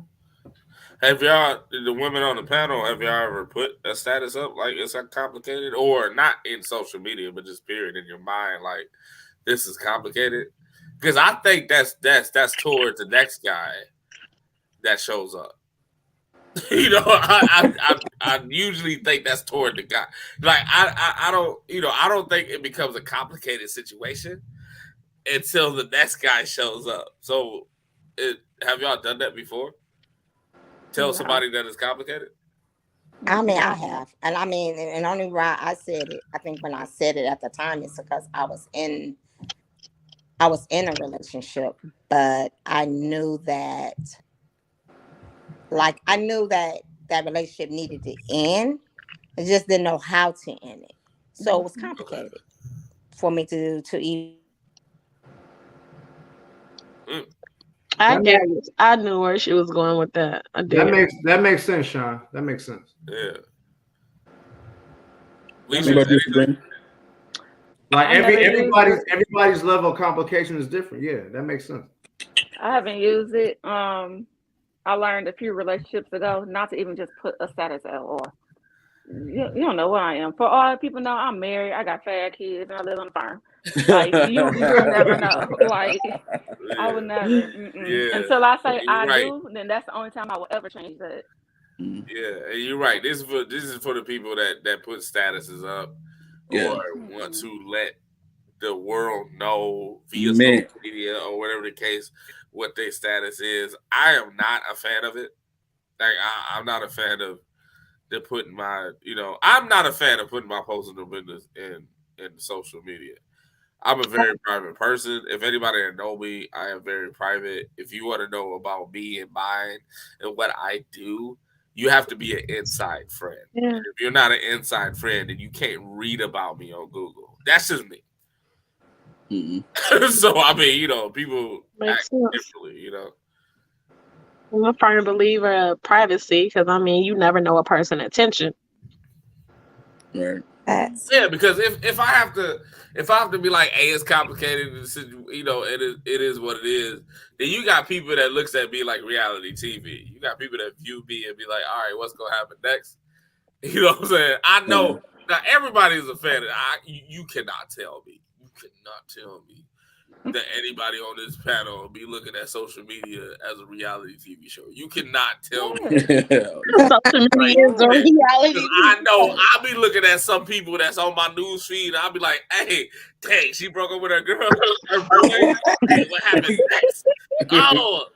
Have y'all, the women on the panel, have y'all ever put a status up like it's complicated, or not in social media, but just period in your mind, like this is complicated? Because I think that's towards the next guy that shows up. I usually think that's toward the guy. Like I don't think it becomes a complicated situation until the next guy shows up. So, have y'all done that before? Tell somebody that it's complicated? I mean, I have. And I mean, and only why I said it, I think when I said it at the time, is because I was in a relationship, but I knew that that relationship needed to end. I just didn't know how to end it. So it was complicated for me to even. I knew where she was going with that. That makes sense, Sean. That makes sense. Yeah. Like everybody's level of complication is different. Yeah, that makes sense. I haven't used it. I learned a few relationships ago not to even just put a status at all. You don't know what I am. For all people know, I'm married. I got 5 kids, and I live on a farm. Like you would never know. Like I would never. Until I say do, then that's the only time I will ever change that. Yeah, and you're right. This is for the people that put statuses up or want to let the world know via social media or whatever the case what their status is. I am not a fan of it. Like I'm not a fan of putting my, I'm not a fan of putting my personal business in social media. I'm a very private person. If anybody know me, I am very private. If you want to know about me and mine and what I do, you have to be an inside friend. Yeah. If you're not an inside friend, then you can't read about me on Google. That's just me. So I mean, people act differently. I'm a firm believer of privacy because I mean, you never know a person's intention. Right. Yeah, because if I have to be like, hey, it's complicated, it is what it is. Then you got people that looks at me like reality TV. You got people that view me and be like, all right, what's gonna happen next? You know what I'm saying? I know now everybody's a fan of you cannot tell me. You cannot tell me that anybody on this panel be looking at social media as a reality TV show. You cannot tell me. Social media is a reality. I know I'll be looking at some people that's on my news feed, and I'll be like, hey, dang, she broke up with her girl. Her boy. Hey, what happened next? Oh,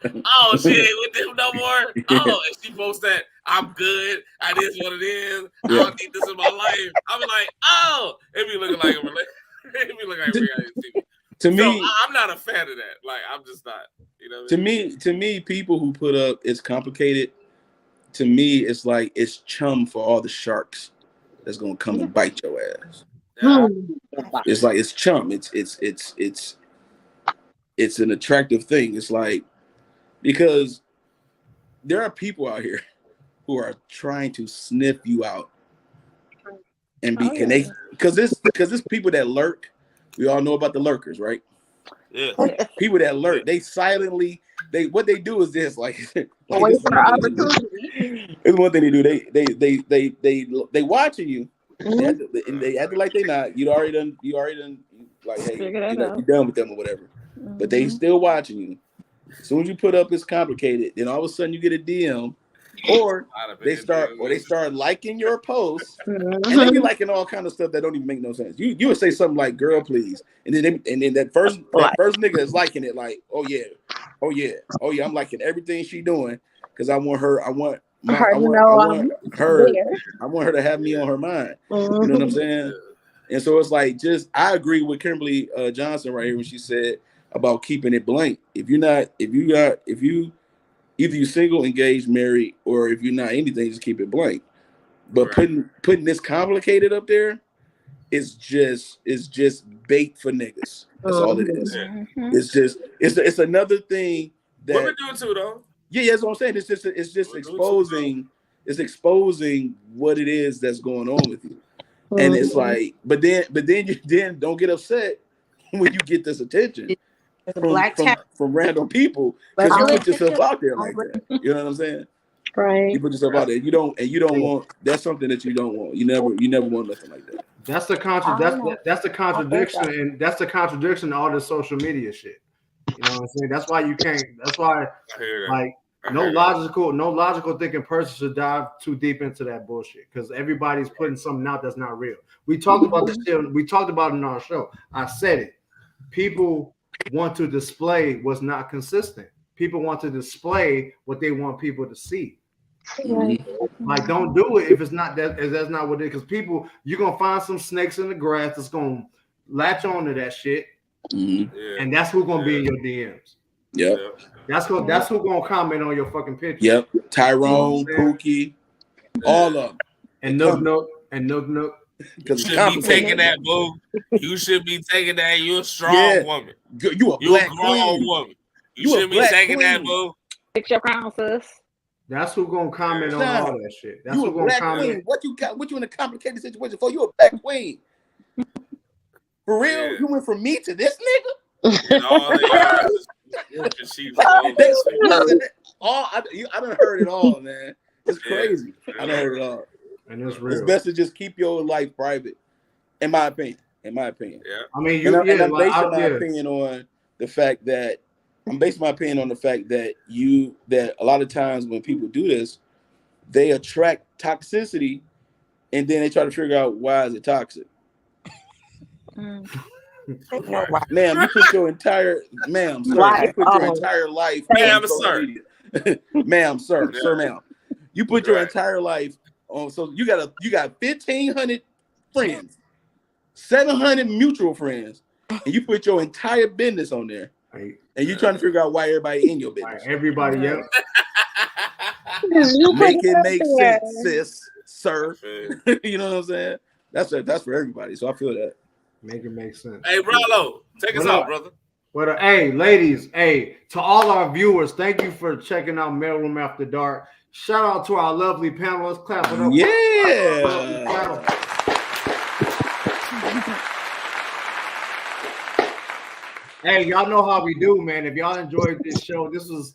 she ain't with them no more. Oh, and she posts that I'm good. It is what it is. I don't need this in my life. I'll be like, oh, it be looking like reality TV. To me, I'm not a fan of that. Like, I'm just not. You know what I mean? To me, people who put up it's complicated. To me, it's like it's chum for all the sharks that's gonna come and bite your ass. Yeah. It's like it's chum. It's an attractive thing. It's like because there are people out here who are trying to sniff you out and be because there's people that lurk. We all know about the lurkers, right? Yeah. People that lurk, they silently, what they do is this, like Wait for opportunity. it's one thing they do. They watching you, and they act like they not. You already done, like, hey, you're done with them or whatever. But they still watching you. As soon as you put up it's complicated, then all of a sudden you get a DM. Or they start liking your posts, and they be liking all kind of stuff that don't even make no sense. You would say something like "girl, please," and then that first nigga is liking it like, oh yeah, I'm liking everything she doing because I want her to have me on her mind. You know what I'm saying? And so it's like I agree with Kimberly Johnson right here when she said about keeping it blank. If you either you're single, engaged, married, or if you're not anything, just keep it blank. But putting this complicated up there is just bait for niggas. That's all it is. It's another thing that women do it too, though. Yeah, that's what I'm saying. It's just exposing what it is that's going on with you. And it's like, but then you don't get upset when you get this attention. From random people because you put yourself out there like that. You know what I'm saying? Right. You put yourself out there. You don't want. That's something that you don't want. You never want nothing like that. That's the contradiction, and that's the contradiction to all this social media shit. You know what I'm saying? That's why you can't. That's why like no logical thinking person should dive too deep into that bullshit because everybody's putting something out that's not real. We talked about this shit. We talked about it in our show. I said it. People want to display what's not consistent. People want to display what they want people to see. Like, don't do it if it's not that. If that's not what it is. Because people, you're gonna find some snakes in the grass that's gonna latch onto that shit, and that's who's gonna be in your DMs. Yep. That's who's gonna comment on your fucking picture. Yep. Tyrone, Pookie, all of them. And Nook. You should be taking that, boo. You should be taking that. You're a strong woman. You a grown woman. You should be taking that, boo. Fix your crown, sis. That's who's gonna comment on all that shit. That's who's gonna comment. What you in a complicated situation for? You a black queen. For real? You went from me to this nigga? I done heard it all, man. It's crazy. I done heard it all. And it's real. It's best to just keep your life private, in my opinion. Yeah. I mean, I'm basing my opinion on the fact that that a lot of times when people do this, they attract toxicity, and then they try to figure out why is it toxic. No, why? Ma'am, you put your entire, ma'am, sir, you put your entire life Ma'am, on social sir. media. Ma'am, sir, Yeah. sir, ma'am. You put your Right. entire life on, so you got 1,500 friends, 700 mutual friends, and you put your entire business on there, Right. and you trying to figure out why everybody in your Right, business. everybody else. Make it make sense, sis, sir. Okay. You know what I'm saying? That's for everybody. So I feel that. Make it make sense. Hey, Rollo, take us out, brother. But hey, ladies, hey, to all our viewers, thank you for checking out Mailroom After Dark. Shout out to our lovely panelists. Clap it up. Yeah. Hey, y'all know how we do, man. If y'all enjoyed this show, this was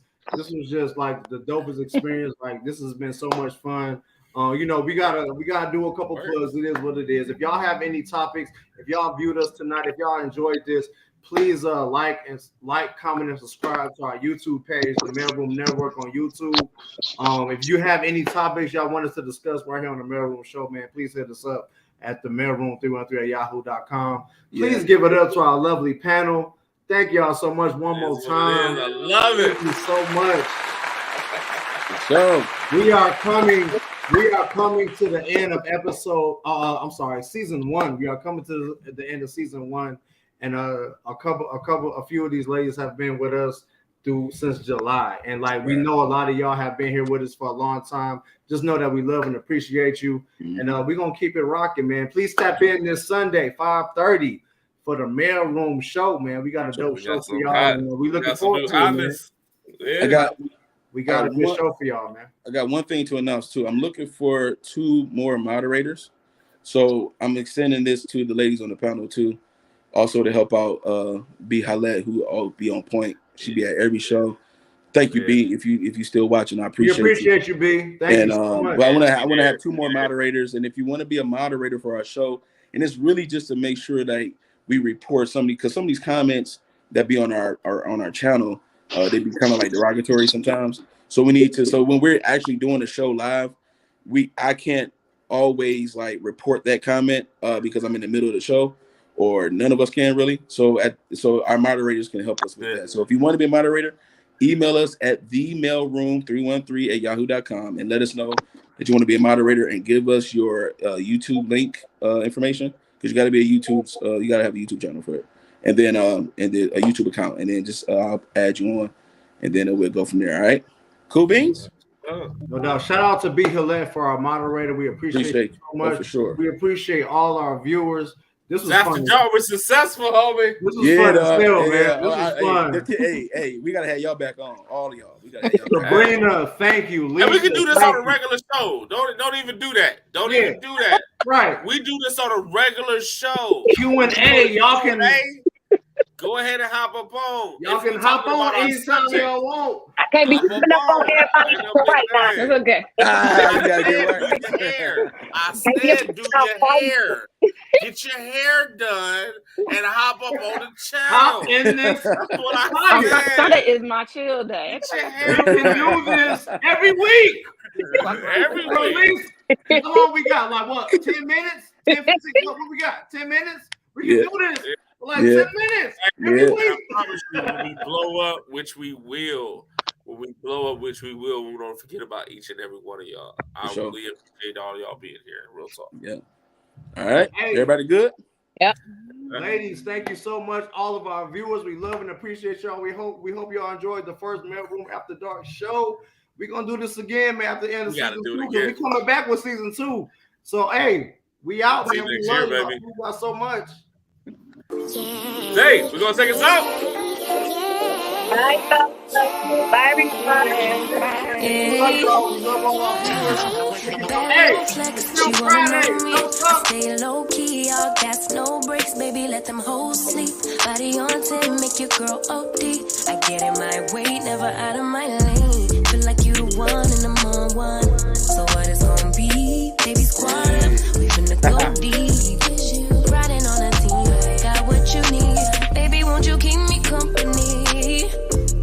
just like the dopest experience. Like, this has been so much fun. You know, we gotta do a couple plugs. It is what it is. If y'all have any topics, if y'all viewed us tonight, if y'all enjoyed this, please like, comment, and subscribe to our YouTube page, the Mailroom Network on YouTube. If you have any topics y'all want us to discuss right here on the Mailroom Show, man, please hit us up at the mailroom313@yahoo.com. Please give it up to our lovely panel. Thank y'all so much one more time. I love it. Thank you so much. So We are coming to the end of season 1. We are coming to the end of season 1, and a few of these ladies have been with us since July, and like we know a lot of y'all have been here with us for a long time. Just know that we love and appreciate you, and we're gonna keep it rocking, man. Please tap in this Sunday 5:30 for the Mailroom Show, man. We got a dope show for y'all, and we looking forward to it, man. Yeah. We got a good show for y'all, man. I got one thing to announce too. I'm looking for 2 more moderators, so I'm extending this to the ladies on the panel too, also to help out B Halette, who will be on point. She be at every show. Thank you, B. If you still watching, I appreciate you, B. Thank you so much. But I want to have 2 more moderators, and if you want to be a moderator for our show, and it's really just to make sure that we report somebody, because some of these comments that be on our channel, they be kind of like derogatory sometimes. So we need to. So when we're actually doing the show live, I can't always like report that comment because I'm in the middle of the show, or none of us can really. So our moderators can help us with that. So if you want to be a moderator, email us at themailroom313@yahoo.com and let us know that you want to be a moderator, and give us your YouTube link information, because you got to be a YouTube. You got to have a YouTube channel for it, and then a YouTube account, and then just I'll add you on, and then we'll go from there. All right, cool beans. No doubt. Shout out to B Halette for our moderator. We appreciate you so much. For sure. We appreciate all our viewers. This was After fun. y'all was successful, homie. This was fun as hell, man. This was fun. Hey, we gotta have y'all back on, all of y'all. We gotta have y'all back Sabrina, thank you. Lisa, and we can do this on a regular show. Don't even do that. Don't even do that. Right. We do this on a regular show. Q&A. Y'all can go ahead and hop up on. Y'all can hop on anytime y'all want. I can't be keeping up on everybody right now. That's okay. I said do your hair. Get your hair done and hop up on the channel. Hop in this. That's what I said. Sunday is my chill day. Get your hair You can do this every week. every week. Come on, we got like what? 10 minutes? 10, 15, what we got? 10 minutes? We can do this. Like 10 minutes every week. I promise you, when we blow up, which we will, we don't forget about each and every one of y'all. I really appreciate all y'all being here. Real talk. Yeah. All right. Hey. Everybody good? Yeah. Ladies, thank you so much. All of our viewers, we love and appreciate y'all. We hope y'all enjoyed the first Mailroom After Dark show. We're gonna do this again, man, after the end of season 2. We're coming back with season 2. So hey, we out, man. We love y'all. We got so much. Hey, we're gonna take us out. Bye, everybody. Hey, still Friday. Stay low key, all gas, no breaks, baby. Let them hoes sleep. Body on 10, make your girl OD. I get in my way, never out of my lane. Feel like you the one and I'm on one. So what it's gonna be, baby? Squad up. We finna go.